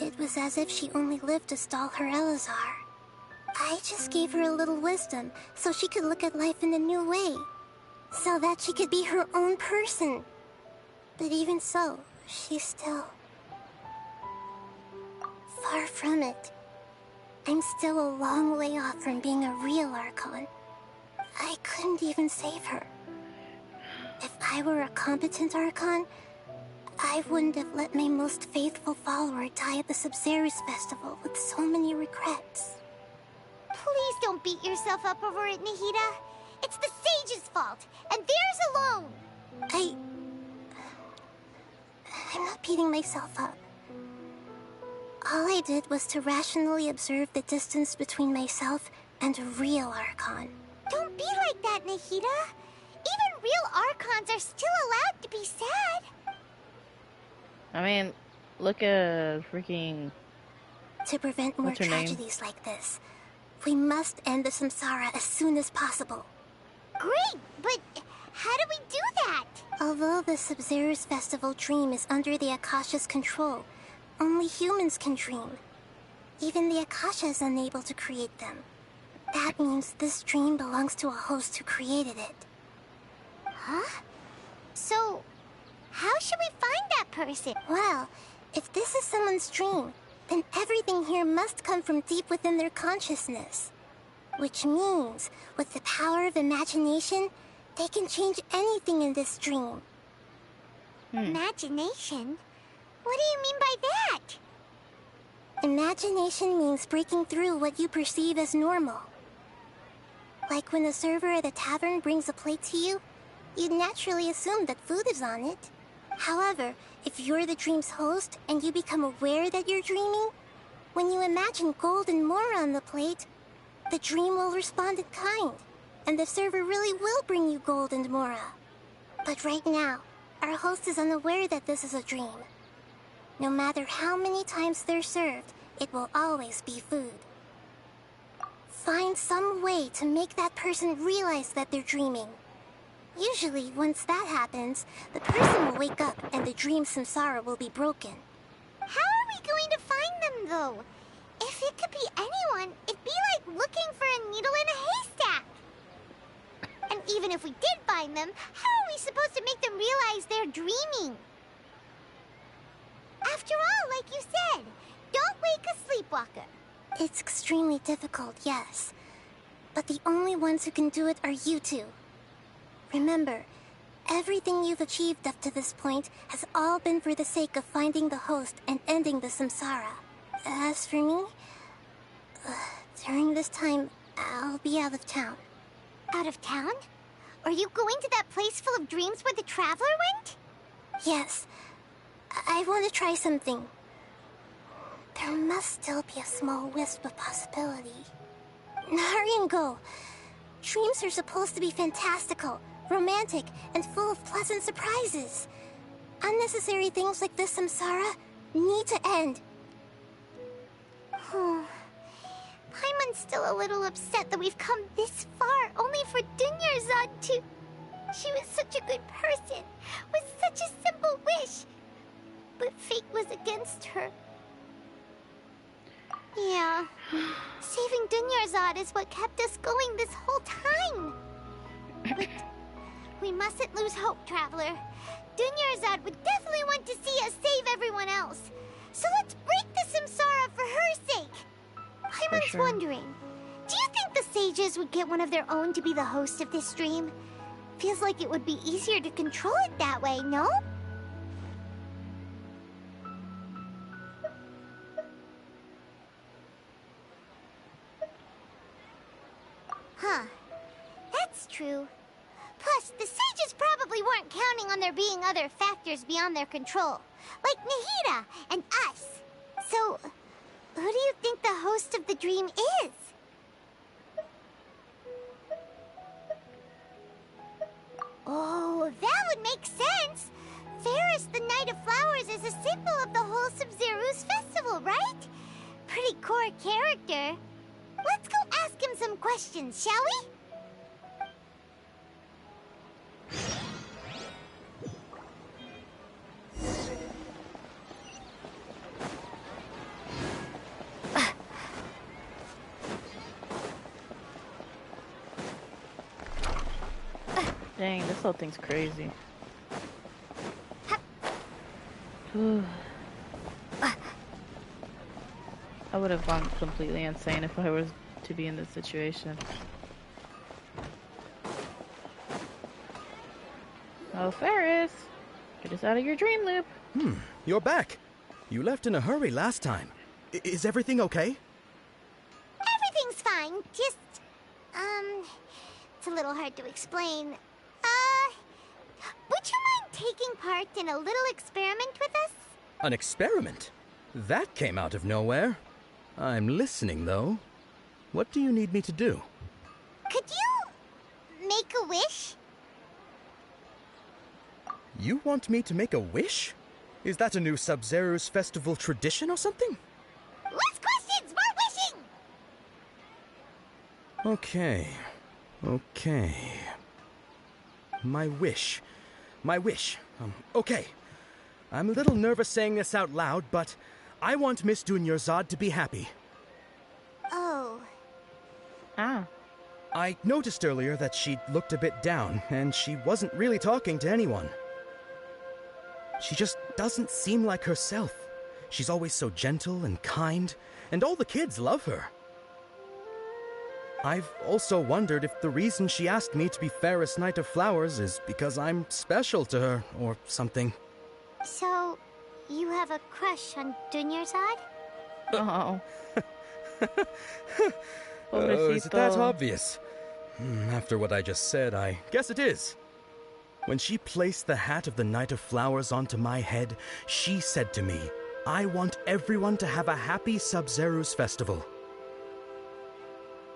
It was as if she only lived to stall her Elazar. I just gave her a little wisdom so she could look at life in a new way. So that she could be her own person. But even so, she's still... far from it. I'm still a long way off from being a real Archon. I couldn't even save her. If I were a competent Archon, I wouldn't have let my most faithful follower die at the Sabzeruz festival with so many regrets. Please don't beat yourself up over it, Nahida. It's the sage's fault, and theirs alone. I'm not beating myself up. All I did was to rationally observe the distance between myself and a real Archon. Don't be like that, Nahida. Even real Archons are still allowed to be sad. I mean, look at freaking... To prevent more tragedies like this, we must end the samsara as soon as possible. Great, but how do we do that? Although the Sabzeruz festival dream is under the Akasha's control, only humans can dream. Even the Akasha is unable to create them. That means this dream belongs to a host who created it. Huh? So, how should we find that person? Well, if this is someone's dream, then everything here must come from deep within their consciousness. Which means, with the power of imagination, they can change anything in this dream. Imagination? What do you mean by that? Imagination means breaking through what you perceive as normal. Like when the server at a tavern brings a plate to you, you'd naturally assume that food is on it. However, if you're the dream's host and you become aware that you're dreaming, when you imagine gold and more on the plate, the dream will respond in kind, and the server really will bring you gold and mora. But right now, our host is unaware that this is a dream. No matter how many times they're served, it will always be food. Find some way to make that person realize that they're dreaming. Usually, once that happens, the person will wake up and the dream samsara will be broken. How are we going to find them, though? If it could be anyone, it'd be like looking for a needle in a haystack. And even if we did find them, how are we supposed to make them realize they're dreaming? After all, like you said, don't wake a sleepwalker. It's extremely difficult, yes. But the only ones who can do it are you two. Remember, everything you've achieved up to this point has all been for the sake of finding the host and ending the samsara. As for me, during this time, I'll be out of town. Out of town? Are you going to that place full of dreams where the Traveler went? Yes. I want to try something. There must still be a small wisp of possibility. Hurry and go. Dreams are supposed to be fantastical, romantic, and full of pleasant surprises. Unnecessary things like this samsara need to end. Paimon's still a little upset that we've come this far only for Dunyarzad to... She was such a good person, with such a simple wish. But fate was against her. Yeah, saving Dunyarzad is what kept us going this whole time. But we mustn't lose hope, Traveler. Dunyarzad would definitely want to see us save everyone else. So let's break the samsara for her sake. Paimon's wondering, do you think the sages would get one of their own to be the host of this stream? Feels like it would be easier to control it that way, no? Huh. That's true. Plus, the sages probably weren't counting on there being other factors beyond their control, like Nahida and us. So, who do you think the host of the dream is? Oh, that would make sense. Ferris, the Knight of Flowers, is a symbol of the whole Sabzeruz festival, right? Pretty core character. Let's go ask him some questions, shall we? Dang, this whole thing's crazy. I would have gone completely insane if I was to be in this situation. Oh, Ferris! Get us out of your dream loop. You're back. You left in a hurry last time. Is everything okay? Everything's fine. Just, it's a little hard to explain. Would you mind taking part in a little experiment with us? An experiment? That came out of nowhere. I'm listening, though. What do you need me to do? Could you make a wish? You want me to make a wish? Is that a new Sabzeruz festival tradition or something? Less questions, more wishing! Okay. My wish. Okay. I'm a little nervous saying this out loud, but I want Miss Dunyarzad to be happy. Oh. I noticed earlier that she looked a bit down, and she wasn't really talking to anyone. She just doesn't seem like herself. She's always so gentle and kind, and all the kids love her. I've also wondered if the reason she asked me to be Ferris Knight of Flowers is because I'm special to her, or something. So, you have a crush on Dunyarzad? Oh. Is it that obvious? After what I just said, I guess it is. When she placed the hat of the Knight of Flowers onto my head, she said to me, I want everyone to have a happy Sabzeruz festival.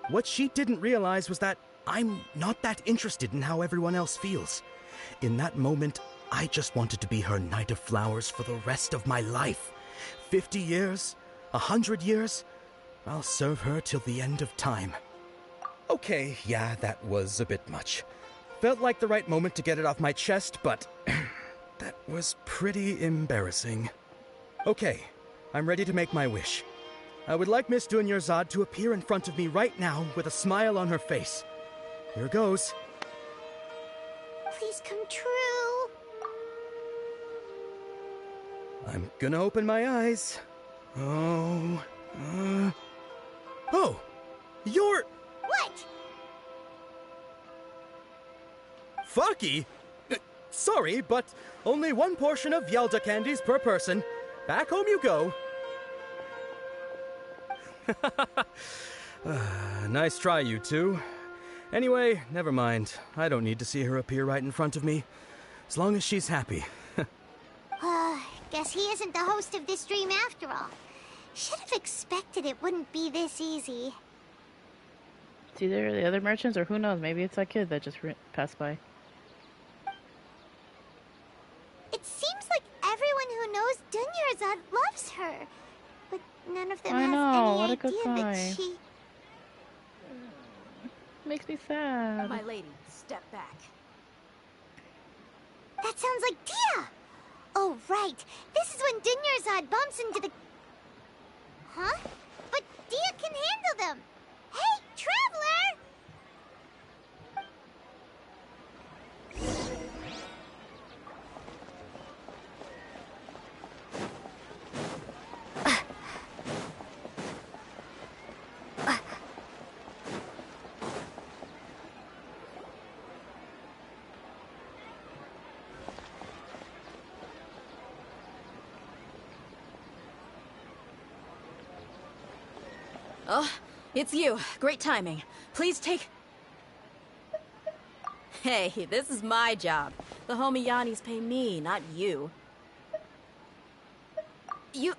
What she didn't realize was that I'm not that interested in how everyone else feels. In that moment, I just wanted to be her Knight of Flowers for the rest of my life. 50 years, 100 years, I'll serve her till the end of time. Okay, yeah, that was a bit much. Felt like the right moment to get it off my chest, but that was pretty embarrassing. Okay, I'm ready to make my wish. I would like Miss Dunyarzad to appear in front of me right now with a smile on her face. Here goes. Please come true. I'm gonna open my eyes. Oh, you're... What? Faki? Sorry, but only one portion of Yelda candies per person. Back home you go. Nice try, you two. Anyway, never mind. I don't need to see her appear right in front of me. As long as she's happy. Guess he isn't the host of this dream after all. Should have expected it wouldn't be this easy. It's either the other merchants or who knows, maybe it's that kid that just passed by. It seems like everyone who knows Dunyarzad loves her. But none of them has any idea that she... Makes me sad. My lady, step back. That sounds like Dia! Oh, right. This is when Dunyarzad bumps into the... Huh? But Dia can handle them! Hey, Traveler! Oh, it's you. Great timing. Please take... Hey, this is my job. The homie Yanni's pay me, not you. You...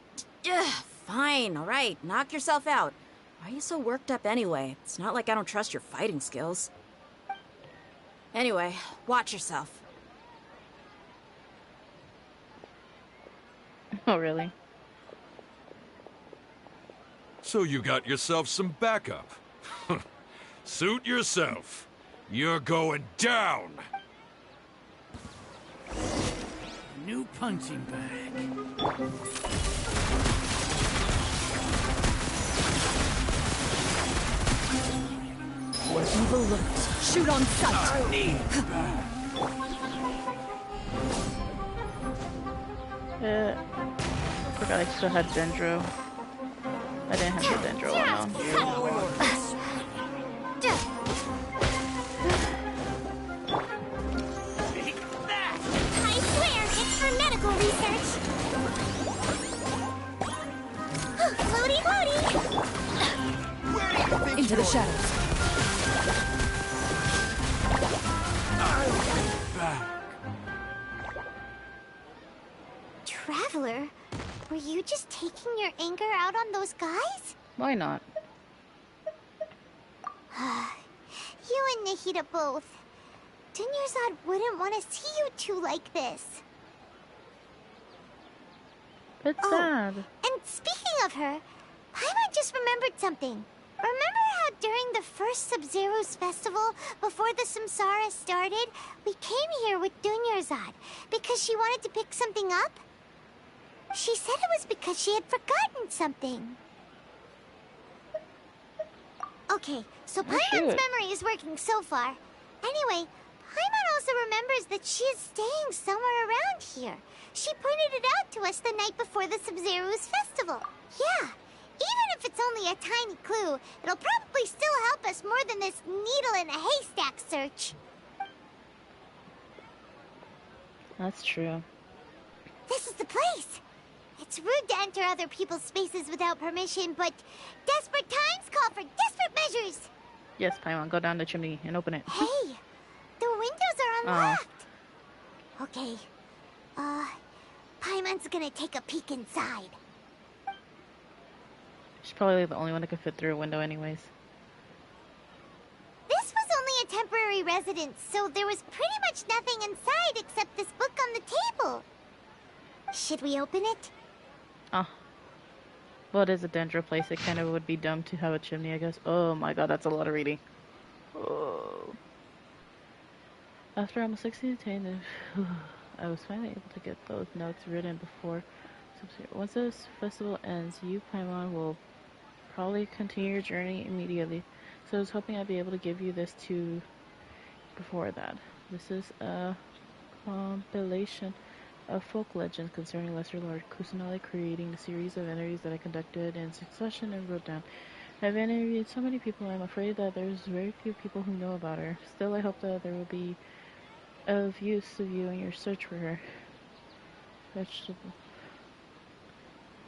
fine, alright. Knock yourself out. Why are you so worked up anyway? It's not like I don't trust your fighting skills. Anyway, watch yourself. Oh, really? So you got yourself some backup. Suit yourself. You're going down! New punching bag. Where evil lurks, shoot on sight! Forgot I still had Dendro. I didn't have the Dendro one on. I swear, it's for medical research. Floaty, floaty. Into the shadows. Traveler, were you just taking your anger out on those guys? Why not? You and Nahida both. Dunyarzad wouldn't want to see you two like this. It's sad. And speaking of her, Paimon just remembered something. Remember how during the first Sabzeruz festival, before the Samsara started, we came here with Dunyarzad because she wanted to pick something up? She said it was because she had forgotten something. Okay, so Paimon's memory is working so far. Anyway, Paimon also remembers that she is staying somewhere around here. She pointed it out to us the night before the Sabzeruz festival. Yeah, even if it's only a tiny clue, it'll probably still help us more than this needle in a haystack search. That's true. This is the place. It's rude to enter other people's spaces without permission, but desperate times call for desperate measures. Yes, Paimon, go down the chimney and open it. Hey, the windows are unlocked. Okay, Paimon's gonna take a peek inside. She's probably the only one that could fit through a window anyways. This was only a temporary residence, so there was pretty much nothing inside except this book on the table. Should we open it? Well, it is a Dendro place. It kind of would be dumb to have a chimney, I guess. Oh my god, that's a lot of reading. Oh. After almost 60 days, I was finally able to get those notes written before. Once this festival ends, you, Paimon, will probably continue your journey immediately. So I was hoping I'd be able to give you this too before that. This is a compilation of folk legends concerning Lesser Lord Kusanali, creating a series of interviews that I conducted in succession and wrote down. I've interviewed so many people, I'm afraid that there's very few people who know about her. Still, I hope that there will be of use to you in your search for her. Vegetable.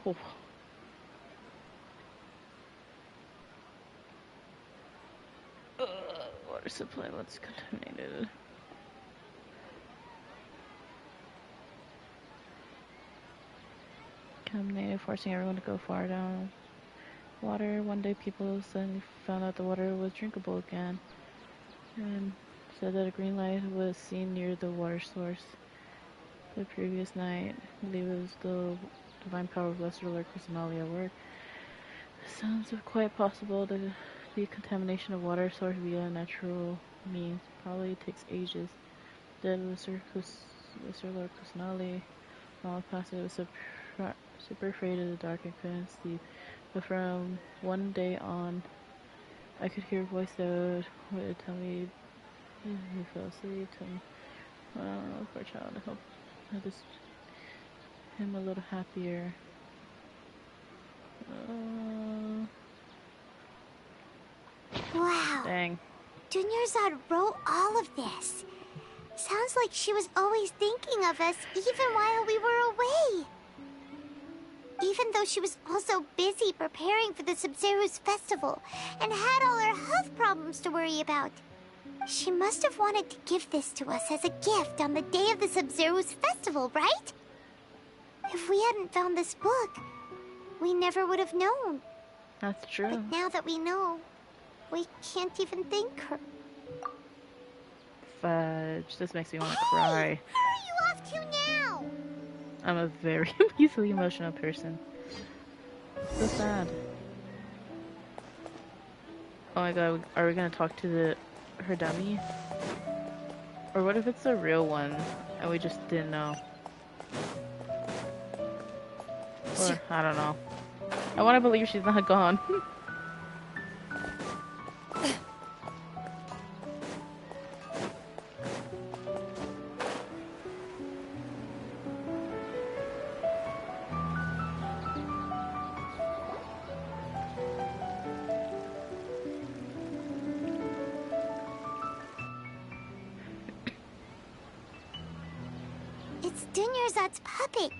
Oh. Water supply, what's contaminated? Contaminated, forcing everyone to go far down water. One day people suddenly found out the water was drinkable again, and said that a green light was seen near the water source the previous night. I believe it was the divine power of Lesser Lord Kusanali at work. It sounds quite possible that the contamination of water source via natural means probably takes ages. The Lesser Lord Kusanali, while passing, was super afraid of the dark and couldn't sleep. But from one day on, I could hear a voice that would tell me he fell asleep. I don't know, poor child. I hope that this him a little happier. Wow. Dang. Dunyarzad wrote all of this. Sounds like she was always thinking of us, even while we were away. Even though she was also busy preparing for the Sabzeruz festival and had all her health problems to worry about. She must have wanted to give this to us as a gift on the day of the Sabzeruz festival, right? If we hadn't found this book, we never would have known. That's true. But now that we know, we can't even thank her. Fudge. This makes me want to cry. Where are you off to now? I'm a very easily emotional person. So sad. Oh my god, are we gonna talk to her dummy? Or what if it's the real one and we just didn't know? Or, I don't know. I want to believe she's not gone. It's Dunyarzad's puppet.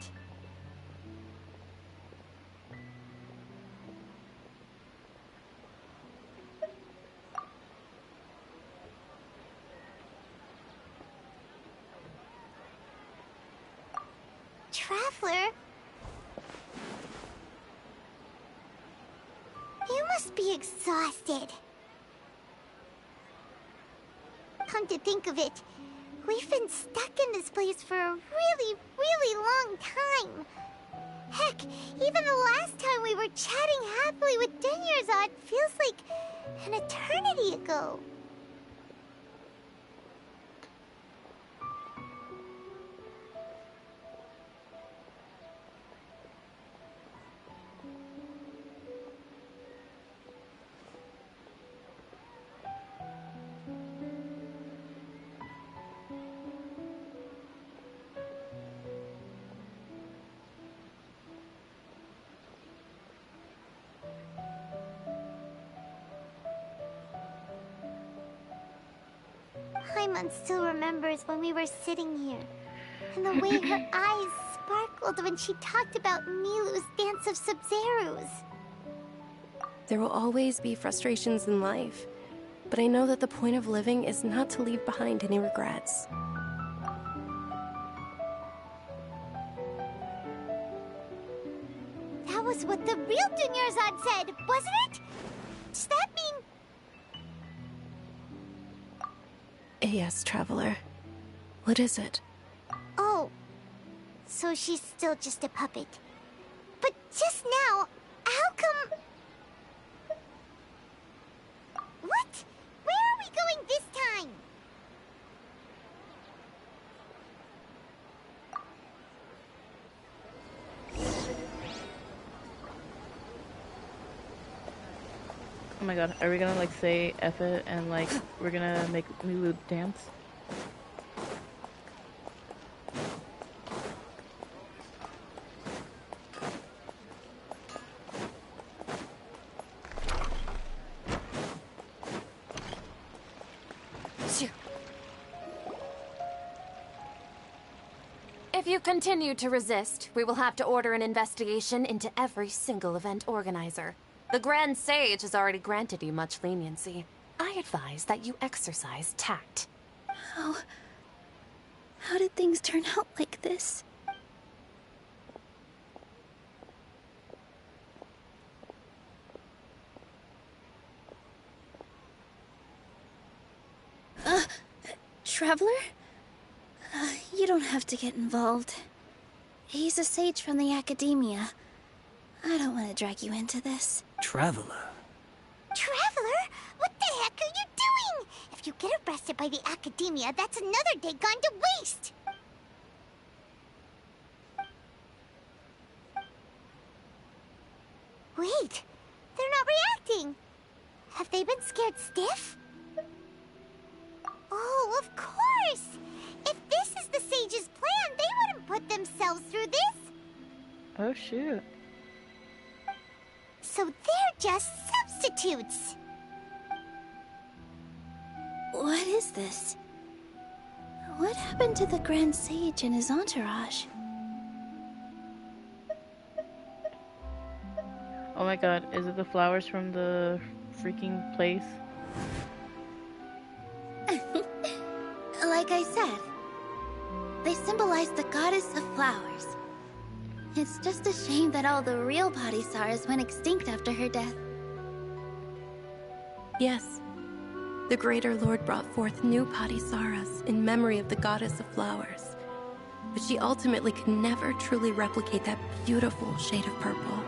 Traveler? You must be exhausted. Come to think of it, we've been stuck in this place for a really, really long time. Heck, even the last time we were chatting happily with Dunyarzad feels like an eternity ago. Paimon still remembers when we were sitting here, and the way her eyes sparkled when she talked about Nilou's dance of Sabzeruz. There will always be frustrations in life, but I know that the point of living is not to leave behind any regrets. That was what the real Dunyarzad said, wasn't it? Does that mean... Yes, Traveler. What is it? Oh, so she's still just a puppet. But just now, how come... What? Where are we going this time? Oh my god, are we gonna like say F it and like we're gonna make Nilou dance? If you continue to resist, we will have to order an investigation into every single event organizer. The Grand Sage has already granted you much leniency. I advise that you exercise tact. How did things turn out like this? Traveler? You don't have to get involved. He's a sage from the Academia. I don't want to drag you into this. Traveler? Traveler? What the heck are you doing? If you get arrested by the Academia, that's another day gone to waste! Wait, they're not reacting. Have they been scared stiff? Oh, of course! If this is the Sage's plan, they wouldn't put themselves through this. Oh shoot. So they're just substitutes. What is this? What happened to the Grand Sage and his entourage? Oh my god, is it the flowers from the freaking place? Like I said, they symbolize the goddess of flowers. It's just a shame that all the real Padisaras went extinct after her death. Yes. The Greater Lord brought forth new Padisaras in memory of the goddess of flowers. But she ultimately could never truly replicate that beautiful shade of purple.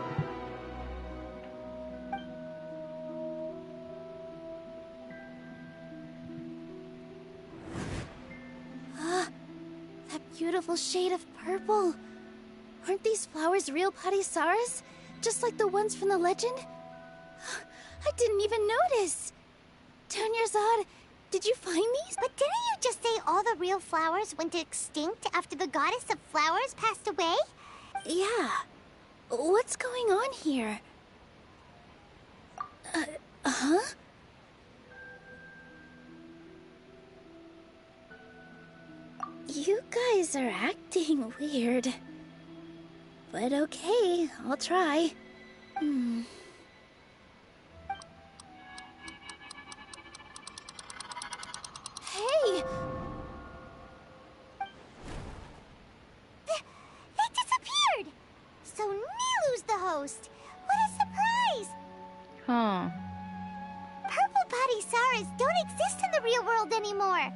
That beautiful shade of purple. Aren't these flowers real Padisaras? Just like the ones from the legend? I didn't even notice. Dunyarzad, did you find these? But didn't you just say all the real flowers went extinct after the goddess of flowers passed away? Yeah. What's going on here? Huh? You guys are acting weird. But okay, I'll try. Hey! They disappeared! So Nilu's the host! What a surprise! Huh. Purple Padisaras don't exist in the real world anymore.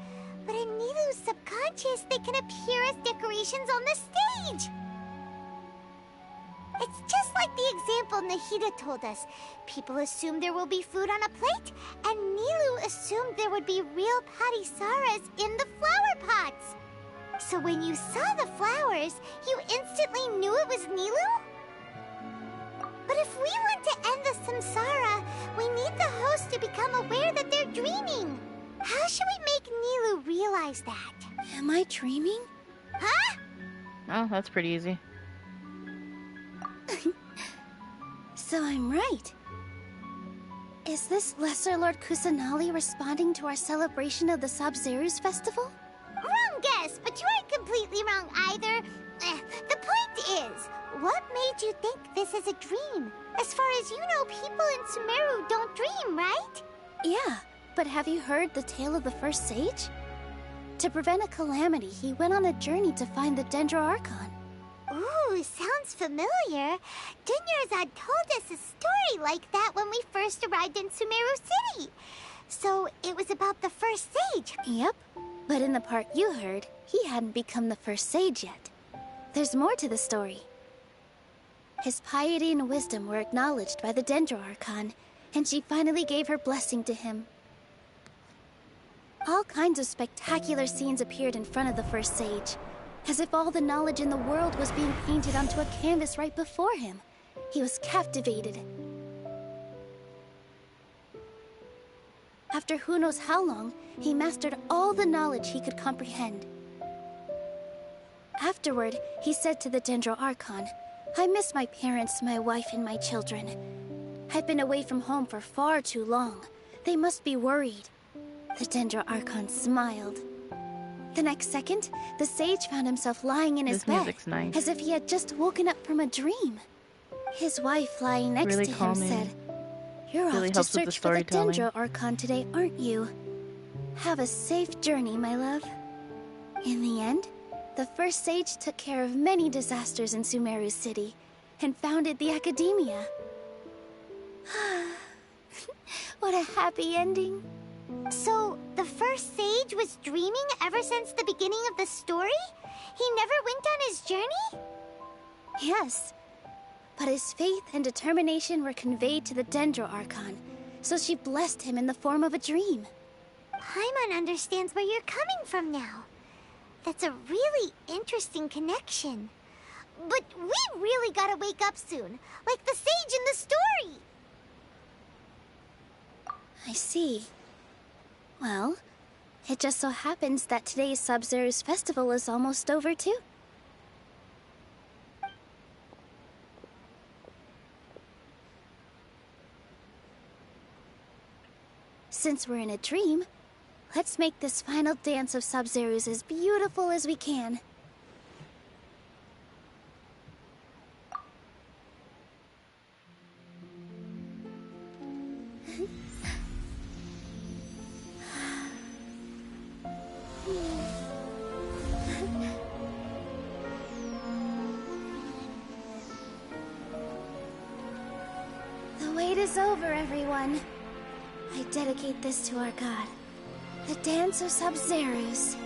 But in Nilu's subconscious, they can appear as decorations on the stage. It's just like the example Nahida told us. People assume there will be food on a plate, and Nilu assumed there would be real Padisaras in the flower pots. So when you saw the flowers, you instantly knew it was Nilu? But if we want to end the samsara, we need the host to become aware that they're dreaming. How should we make Nilu realize that? Am I dreaming? Huh? Oh, that's pretty easy. So I'm right. Is this Lesser Lord Kusanali responding to our celebration of the Sabzeruz festival? Wrong guess, but you aren't completely wrong either. The point is, what made you think this is a dream? As far as you know, people in Sumeru don't dream, right? Yeah, but have you heard the tale of the first sage? To prevent a calamity, he went on a journey to find the Dendro Archon. Ooh, sounds familiar. Dunyarzad told us a story like that when we first arrived in Sumeru City. So it was about the first sage. Yep, but in the part you heard, he hadn't become the first sage yet. There's more to the story. His piety and wisdom were acknowledged by the Dendro Archon, and she finally gave her blessing to him. All kinds of spectacular scenes appeared in front of the first sage, as if all the knowledge in the world was being painted onto a canvas right before him. He was captivated. After who knows how long, he mastered all the knowledge he could comprehend. Afterward, he said to the Dendro Archon, "I miss my parents, my wife, and my children. I've been away from home for far too long. They must be worried." The Dendro Archon smiled. The next second, the sage found himself lying in his bed, nice. as if he had just woken up from a dream. His wife, lying next Really to him, calming. said, "You're Really off to helps with the search for the storytelling. Dendro Archon today, aren't you? Have a safe journey, my love." In the end, the first sage took care of many disasters in Sumeru City, and founded the Academia. What a happy ending. So, the first sage was dreaming ever since the beginning of the story? He never went on his journey? Yes, but his faith and determination were conveyed to the Dendro Archon, so she blessed him in the form of a dream. Paimon understands where you're coming from now. That's a really interesting connection. But we really gotta wake up soon, like the sage in the story! I see. Well, it just so happens that today's Sabzeruz festival is almost over, too. Since we're in a dream, let's make this final dance of Sabzeruz as beautiful as we can. is over, everyone. I dedicate this to our god, the dance of Sabzeruz.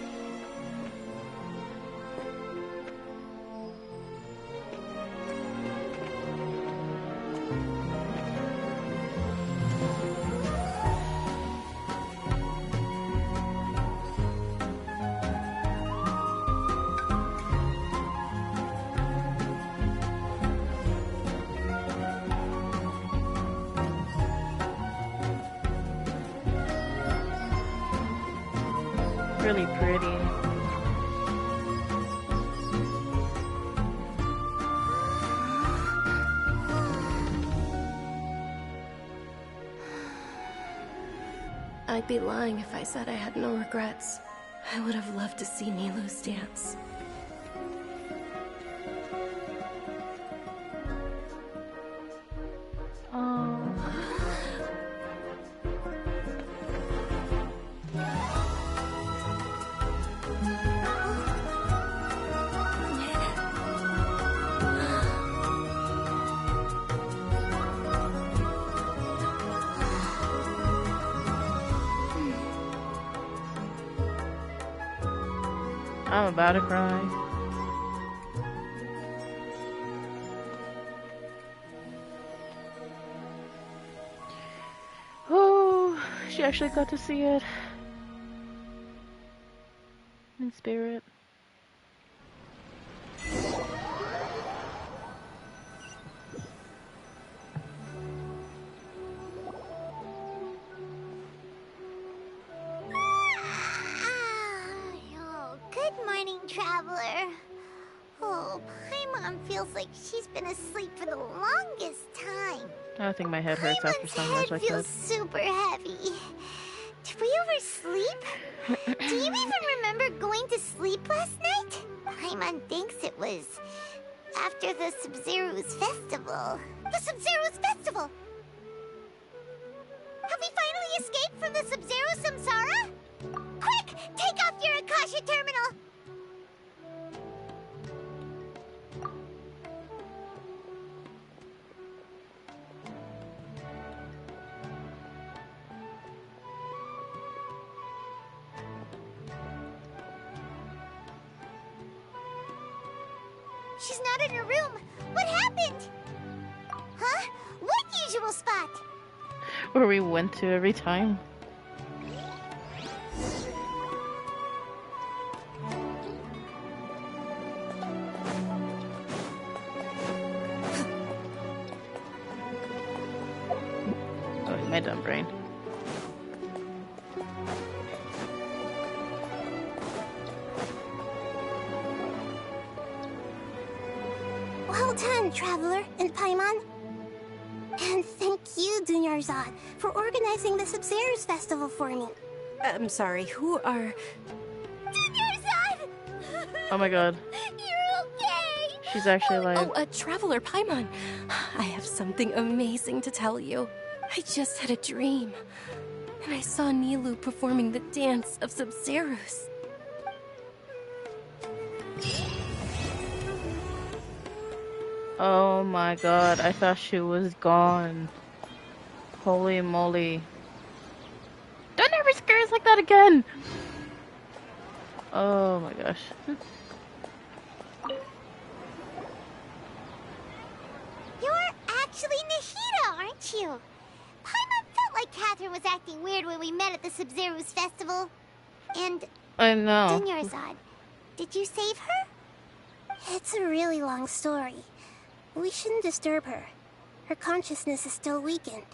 Really pretty. I'd be lying if I said I had no regrets. I would have loved to see Nilou's dance. I'm about to cry. Oh, she actually got to see it in spirit. Traveler. Oh, Paimon feels like she's been asleep for the longest time. I think my head hurts after so much like feels that. super heavy. Did we oversleep? Do you even remember going to sleep last night? Paimon thinks it was after the Sabzeruz festival. The Sabzeruz festival! Have we finally escaped from the Sabzeruz samsara? Quick, take off your Akasha terminal! She's not in her room. What happened? Huh? What usual spot? Where we went to every time. Oh, my dumb brain. Well done, Traveler and Paimon. And thank you, Dunyarzad, for organizing the Sabzeruz festival for me. I'm sorry, who are... Dunyarzad! Oh my god. You're okay! She's actually alive. Oh, Traveler Paimon. I have something amazing to tell you. I just had a dream. And I saw Nilou performing the dance of Sabzeruz. Oh my god, I thought she was gone. Holy moly. Don't ever scare us like that again! Oh my gosh. You're actually Nahida, aren't you? Paimon felt like Catherine was acting weird when we met at the Sabzeruz festival. And... I know. Dunyarzad, did you save her? It's a really long story. We shouldn't disturb her. Her consciousness is still weakened.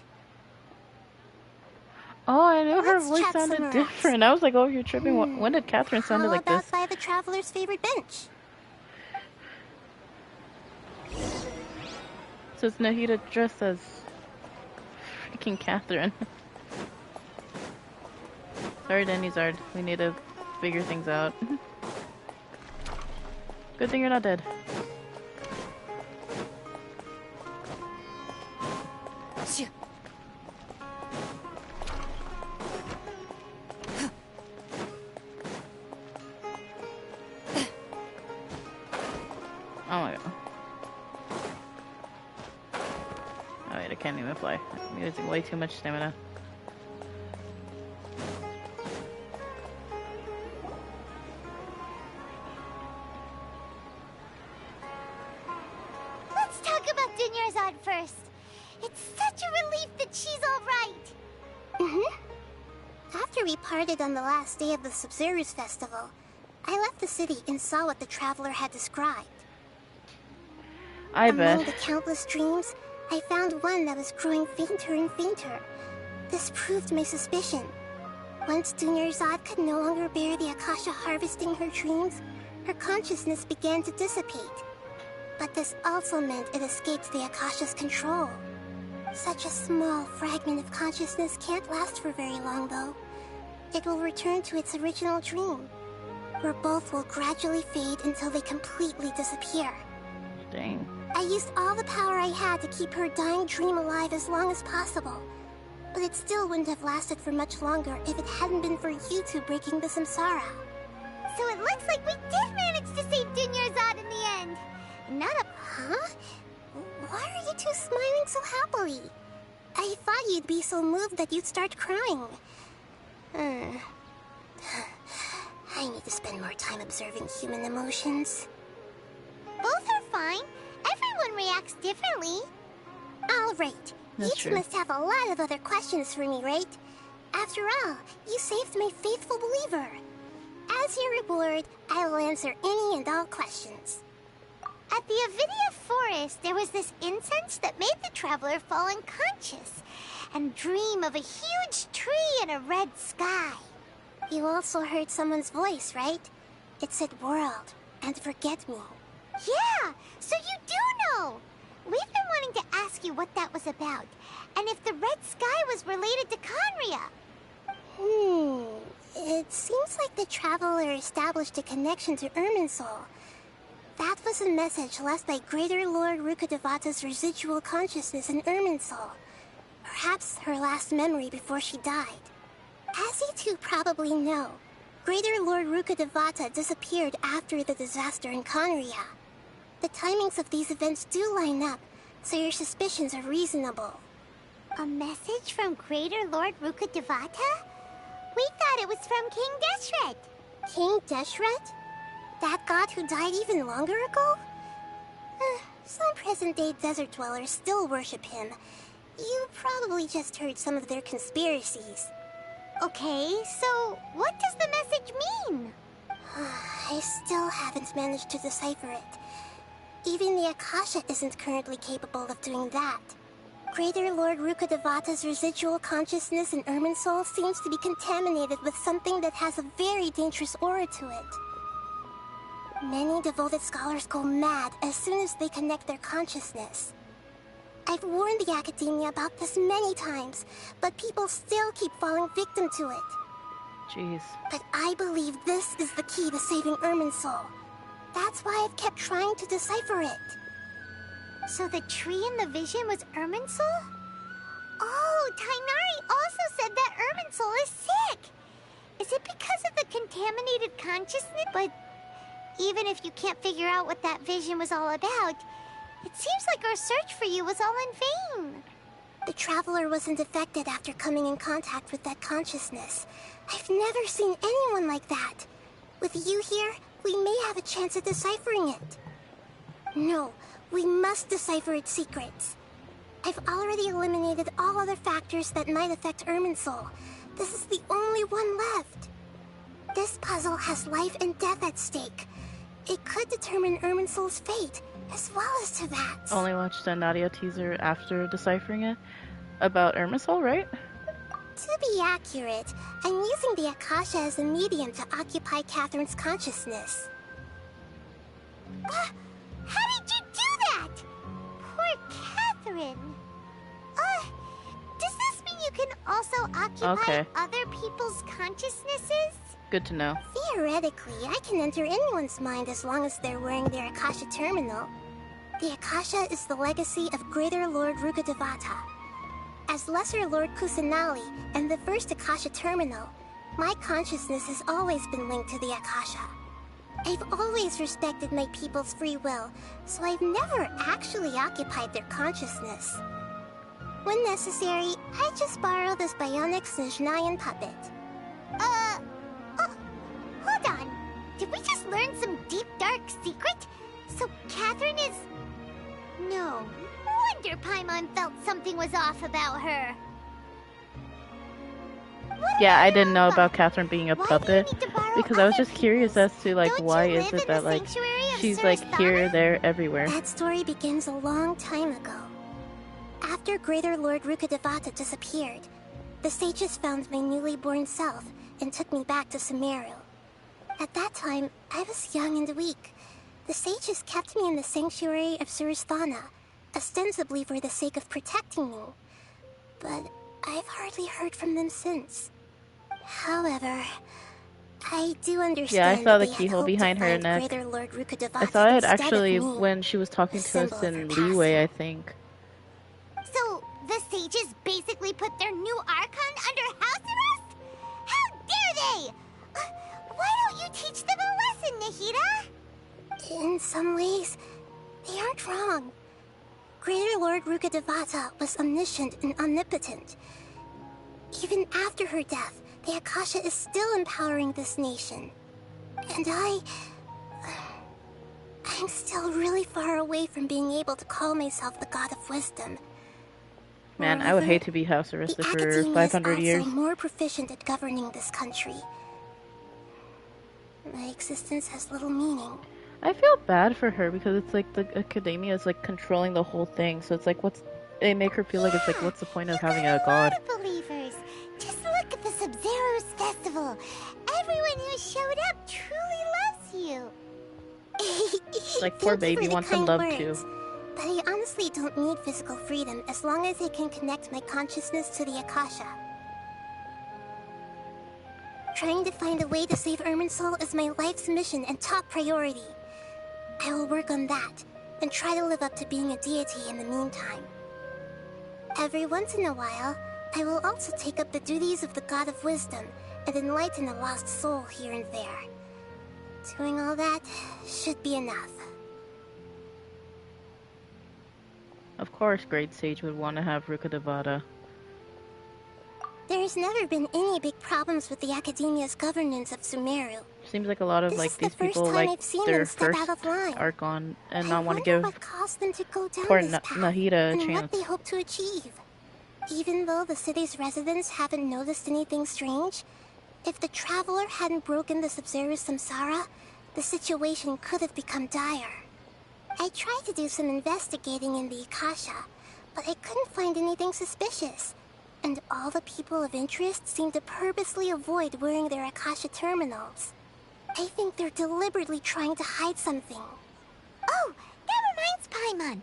Oh, I knew her Let's voice chat sounded somewhere different. I was like, oh, you're tripping. When did Catherine sound like How this? about by the Traveler's favorite bench? So it's Nahida dressed as freaking Catherine. Sorry, Denizard. We need to figure things out. Good thing you're not dead. Oh my god. Oh wait, I can't even gonna fly. I'm using way too much stamina. Let's talk about Dunyarzad first. It's such a relief that she's all right. After we parted on the last day of the Sabzeruz festival, I left the city and saw what the traveler had described. Among the countless dreams, I found one that was growing fainter and fainter. This proved my suspicion. Once Dunyarzad could no longer bear the Akasha harvesting her dreams, her consciousness began to dissipate. But this also meant it escaped the Akasha's control. Such a small fragment of consciousness can't last for very long, though. It will return to its original dream, where both will gradually fade until they completely disappear. Dang. I used all the power I had to keep her dying dream alive as long as possible. But it still wouldn't have lasted for much longer if it hadn't been for you two breaking the samsara. So it looks like we did manage to save Dunyarzad in the end. Not a... Huh? Why are you two smiling so happily? I thought you'd be so moved that you'd start crying. I need to spend more time observing human emotions. Both are fine. Everyone reacts differently. All right. You two must have a lot of other questions for me, right? After all, you saved my faithful believer. As your reward, I will answer any and all questions. At the Avidia forest, there was this incense that made the traveler fall unconscious and dream of a huge tree and a red sky. You also heard someone's voice, right? It said world and forget me. Yeah, so you do know. We've been wanting to ask you what that was about, and if the red sky was related to Khaenri'ah. It seems like the traveler established a connection to Irminsul. That was a message left by Greater Lord Rukkhadevata's residual consciousness in Irminsul. Perhaps her last memory before she died. As you two probably know, Greater Lord Rukkhadevata disappeared after the disaster in Khaenri'ah. The timings of these events do line up, so your suspicions are reasonable. A message from Greater Lord Rukkhadevata? We thought it was from King Deshret. King Deshret? That god who died even longer ago? Some present-day desert dwellers still worship him. You probably just heard some of their conspiracies. Okay, so what does the message mean? I still haven't managed to decipher it. Even the Akasha isn't currently capable of doing that. Greater Lord Rukkhadevata's residual consciousness in Irminsul seems to be contaminated with something that has a very dangerous aura to it. Many devoted scholars go mad as soon as they connect their consciousness. I've warned the Academia about this many times, but people still keep falling victim to it. Jeez. But I believe this is the key to saving Irminsul. That's why I've kept trying to decipher it. So the tree in the vision was Irminsul? Oh, Tighnari also said that Irminsul is sick. Is it because of the contaminated consciousness? But even if you can't figure out what that vision was all about, it seems like our search for you was all in vain. The traveler wasn't affected after coming in contact with that consciousness. I've never seen anyone like that. With you here, we may have a chance at deciphering it. No, we must decipher its secrets. I've already eliminated all other factors that might affect Irminsul. This is the only one left. This puzzle has life and death at stake. It could determine Irminsul's fate, as well as Teyvat's. Only watched a Nadia teaser after deciphering it about Irminsul, right? To be accurate, I'm using the Akasha as a medium to occupy Catherine's consciousness. How did you do that? Poor Catherine. Does this mean you can also occupy other people's consciousnesses? Good to know. Theoretically, I can enter anyone's mind as long as they're wearing their Akasha terminal. The Akasha is the legacy of Greater Lord Rukkhadevata. As Lesser Lord Kusanali and the first Akasha terminal, my consciousness has always been linked to the Akasha. I've always respected my people's free will, so I've never actually occupied their consciousness. When necessary, I just borrow this bionic Snezhnayan puppet. Oh, hold on. Did we just learn some deep, dark secret? So Catherine is... No wonder Paimon felt something was off about her. Yeah, I didn't know about Catherine being a puppet because I was just curious as to like why is it that like she's like here, there, everywhere. That story begins a long time ago. After Greater Lord Rukkhadevata disappeared, the sages found my newly born self and took me back to Sumeru. At that time, I was young and weak. The sages kept me in the sanctuary of Surasthana, ostensibly for the sake of protecting me. But I've hardly heard from them since. However, I do understand. Yeah, I saw the keyhole behind her neck. I saw it actually when she was talking to us in Leeway, I think. So, the sages basically put their new Archon under house arrest? How dare they! Why don't you teach them a lesson, Nahida? In some ways, they aren't wrong. Greater Lord Rukkhadevata was omniscient and omnipotent. Even after her death, the Akasha is still empowering this nation. And I'm still really far away from being able to call myself the God of Wisdom. Man, I would hate to be house arrested for 500 years. I'm more proficient at governing this country. My existence has little meaning. I feel bad for her because it's like the academia is like controlling the whole thing. So it's like, they make her feel like it's like, what's the point of having a god? Believers, just look at the Sabzeruz festival. Everyone who showed up truly loves you. Like poor baby wants some love too. But I honestly don't need physical freedom as long as I can connect my consciousness to the Akasha. Trying to find a way to save Irminsul is my life's mission and top priority. I will work on that, and try to live up to being a deity in the meantime. Every once in a while, I will also take up the duties of the God of Wisdom and enlighten a lost soul here and there. Doing all that should be enough. Of course, Great Sage would want to have Rukkhadevata. There's never been any big problems with the Academia's governance of Sumeru. Seems like a lot of like these people like their first Archon and not want to give poor Nahida a chance. What they hope to achieve. Even though the city's residents haven't noticed anything strange, if the Traveler hadn't broken the Sabzeruz samsara, the situation could have become dire. I tried to do some investigating in the Akasha, but I couldn't find anything suspicious. And all the people of interest seem to purposely avoid wearing their Akasha terminals. I think they're deliberately trying to hide something. Oh, that reminds Paimon.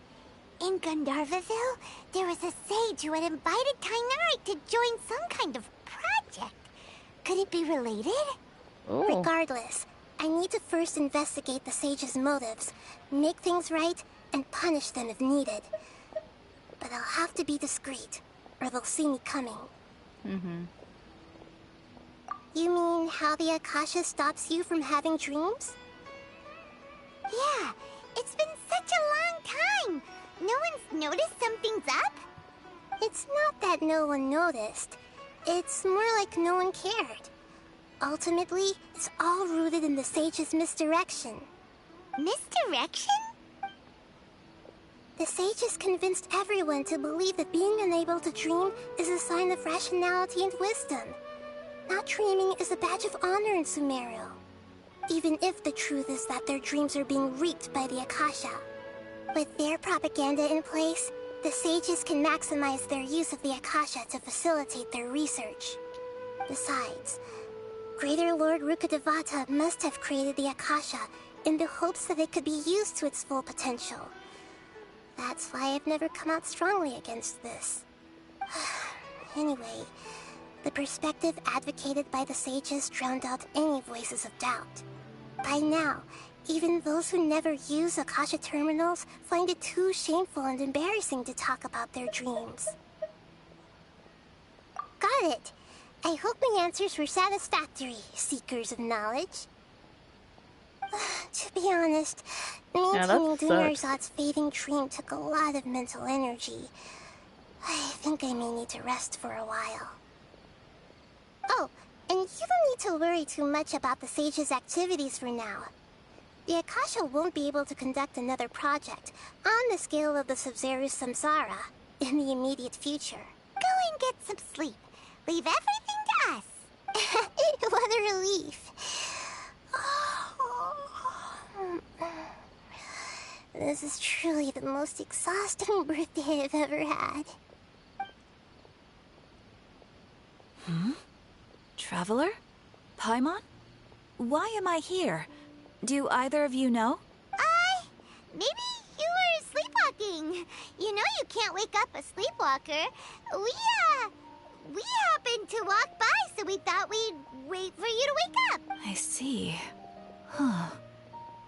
In Gandharvaville, there was a sage who had invited Kainari to join some kind of project. Could it be related? Ooh. Regardless, I need to first investigate the sage's motives, make things right, and punish them if needed. But I'll have to be discreet, or they'll see me coming. You mean how the Akasha stops you from having dreams? Yeah, it's been such a long time. No one's noticed something's up? It's not that no one noticed. It's more like no one cared. Ultimately, it's all rooted in the sage's misdirection. Misdirection? The sages convinced everyone to believe that being unable to dream is a sign of rationality and wisdom. Not dreaming is a badge of honor in Sumeru. Even if the truth is that their dreams are being reaped by the Akasha. With their propaganda in place, the sages can maximize their use of the Akasha to facilitate their research. Besides, Greater Lord Rukkhadevata must have created the Akasha in the hopes that it could be used to its full potential. That's why I've never come out strongly against this. Anyway, the perspective advocated by the sages drowned out any voices of doubt. By now, even those who never use Akasha terminals find it too shameful and embarrassing to talk about their dreams. Got it! I hope my answers were satisfactory, seekers of knowledge. To be honest, maintaining Dunyarzad's fading dream took a lot of mental energy. I think I may need to rest for a while. Oh, and you don't need to worry too much about the Sage's activities for now. The Akasha won't be able to conduct another project on the scale of the Sabzeruz Samsara in the immediate future. Go and get some sleep. Leave everything to us. What a relief. This is truly the most exhausting birthday I've ever had. Traveler? Paimon? Why am I here? Do either of you know? Maybe you were sleepwalking. You know you can't wake up a sleepwalker. We happened to walk by, so we thought we'd wait for you to wake up. I see. Huh.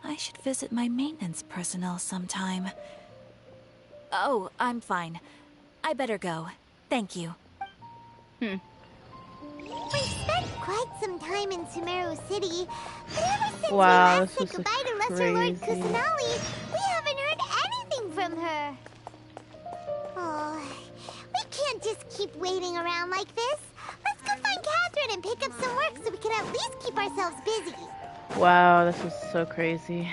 I should visit my maintenance personnel sometime. Oh, I'm fine. I better go. Thank you. We've spent quite some time in Sumeru City, but ever since we last said goodbye to Lesser Lord Kusanali, we haven't heard anything from her. Oh, we can't just keep waiting around like this. Let's go find Catherine and pick up some work so we can at least keep ourselves busy. Wow, this was so crazy.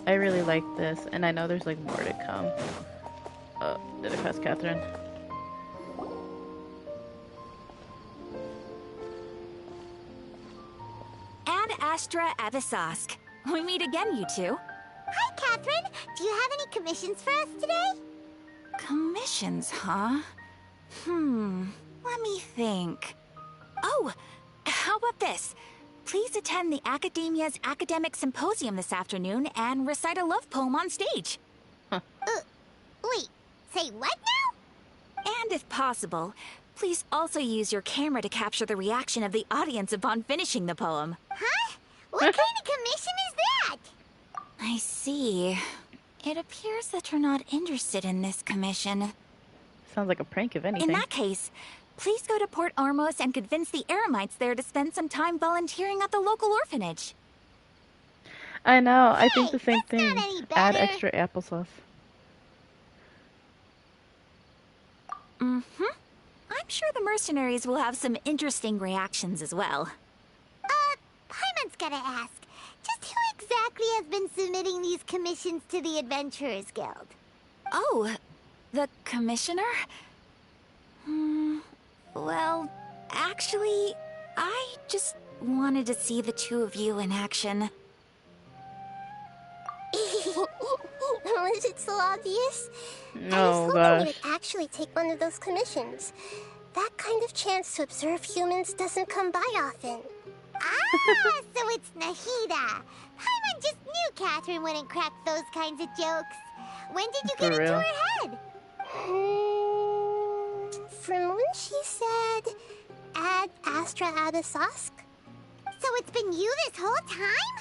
I really like this, and I know there's like more to come. Oh, did I pass Catherine? Ad Astra Avisask. We meet again, you two. Hi, Catherine. Do you have any commissions for us today? Commissions, huh? Let me think. Oh, how about this? Please attend the Academia's Academic Symposium this afternoon and recite a love poem on stage. Wait, say what now? And if possible, please also use your camera to capture the reaction of the audience upon finishing the poem. Huh? What kind of commission is that? I see. It appears that you're not interested in this commission. Sounds like a prank, if anything. In that case, please go to Port Ormos and convince the Eremites there to spend some time volunteering at the local orphanage. I know, I think the same thing. Add extra applesauce. I'm sure the mercenaries will have some interesting reactions as well. Paimon's gotta ask. Just who exactly has been submitting these commissions to the Adventurers Guild? Oh, the commissioner? Well, actually, I just wanted to see the two of you in action. Was it so obvious? I was hoping you would actually take one of those commissions. That kind of chance to observe humans doesn't come by often. So it's Nahida. Paimon just knew Catherine wouldn't crack those kinds of jokes. When did you get into her head? From when she said, Ad Astra Abisask. So it's been you this whole time?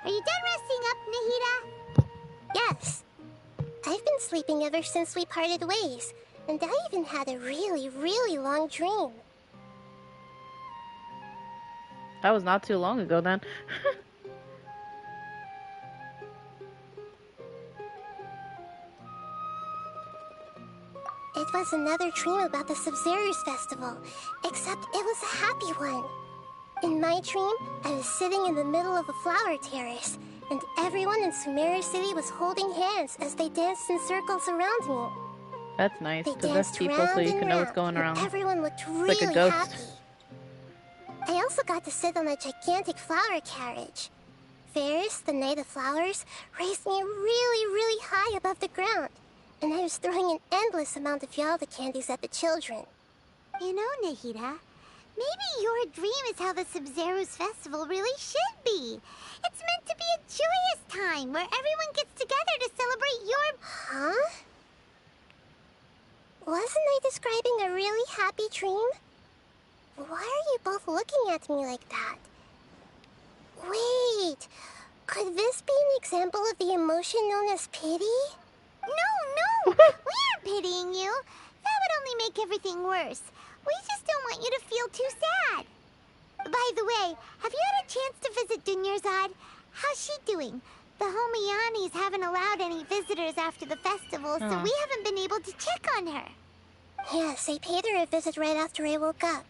Are you done resting up, Nahida? Yes. I've been sleeping ever since we parted ways, and I even had a really, really long dream. That was not too long ago then. It was another dream about the Sabzeruz festival, except it was a happy one. In my dream, I was sitting in the middle of a flower terrace, and everyone in Sumeru City was holding hands as they danced in circles around me. That's nice, because that's people so you can know what's going around. Everyone looked really like a ghost. happy. I also got to sit on a gigantic flower carriage. Ferris, the Knight of Flowers, raised me really, really high above the ground, and I was throwing an endless amount of Yalda candies at the children. You know, Nahida, maybe your dream is how the Sabzeruz festival really should be. It's meant to be a joyous time where everyone gets together to celebrate your... Huh? Wasn't I describing a really happy dream? Why are you both looking at me like that? Wait, could this be an example of the emotion known as pity? No! We aren't pitying you. That would only make everything worse. We just don't want you to feel too sad. By the way, have you had a chance to visit Dunyarzad? How's she doing? The Homianis haven't allowed any visitors after the festival, so we haven't been able to check on her. Yes, I paid her a visit right after I woke up.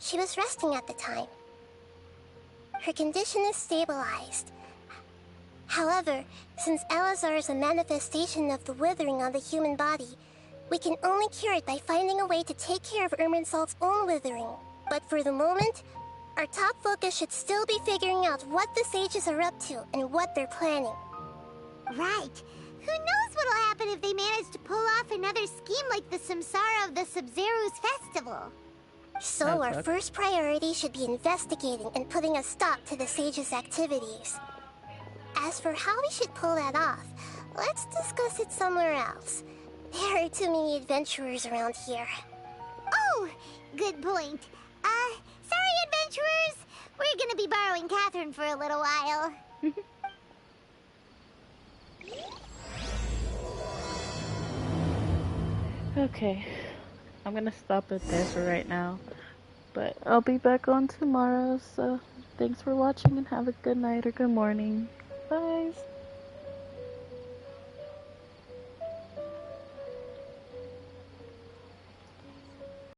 She was resting at the time. Her condition is stabilized. However, since Elazar is a manifestation of the withering on the human body, we can only cure it by finding a way to take care of Irminsul's own withering. But for the moment, our top focus should still be figuring out what the sages are up to and what they're planning. Right. Who knows what'll happen if they manage to pull off another scheme like the Samsara of the Sabzeruz festival. So our first priority should be investigating and putting a stop to the sages' activities. As for how we should pull that off, let's discuss it somewhere else. There are too many adventurers around here. Oh, good point. Sorry, adventurers. We're gonna be borrowing Catherine for a little while. Okay, I'm gonna stop it there for right now. But I'll be back on tomorrow, so thanks for watching and have a good night or good morning. Bye.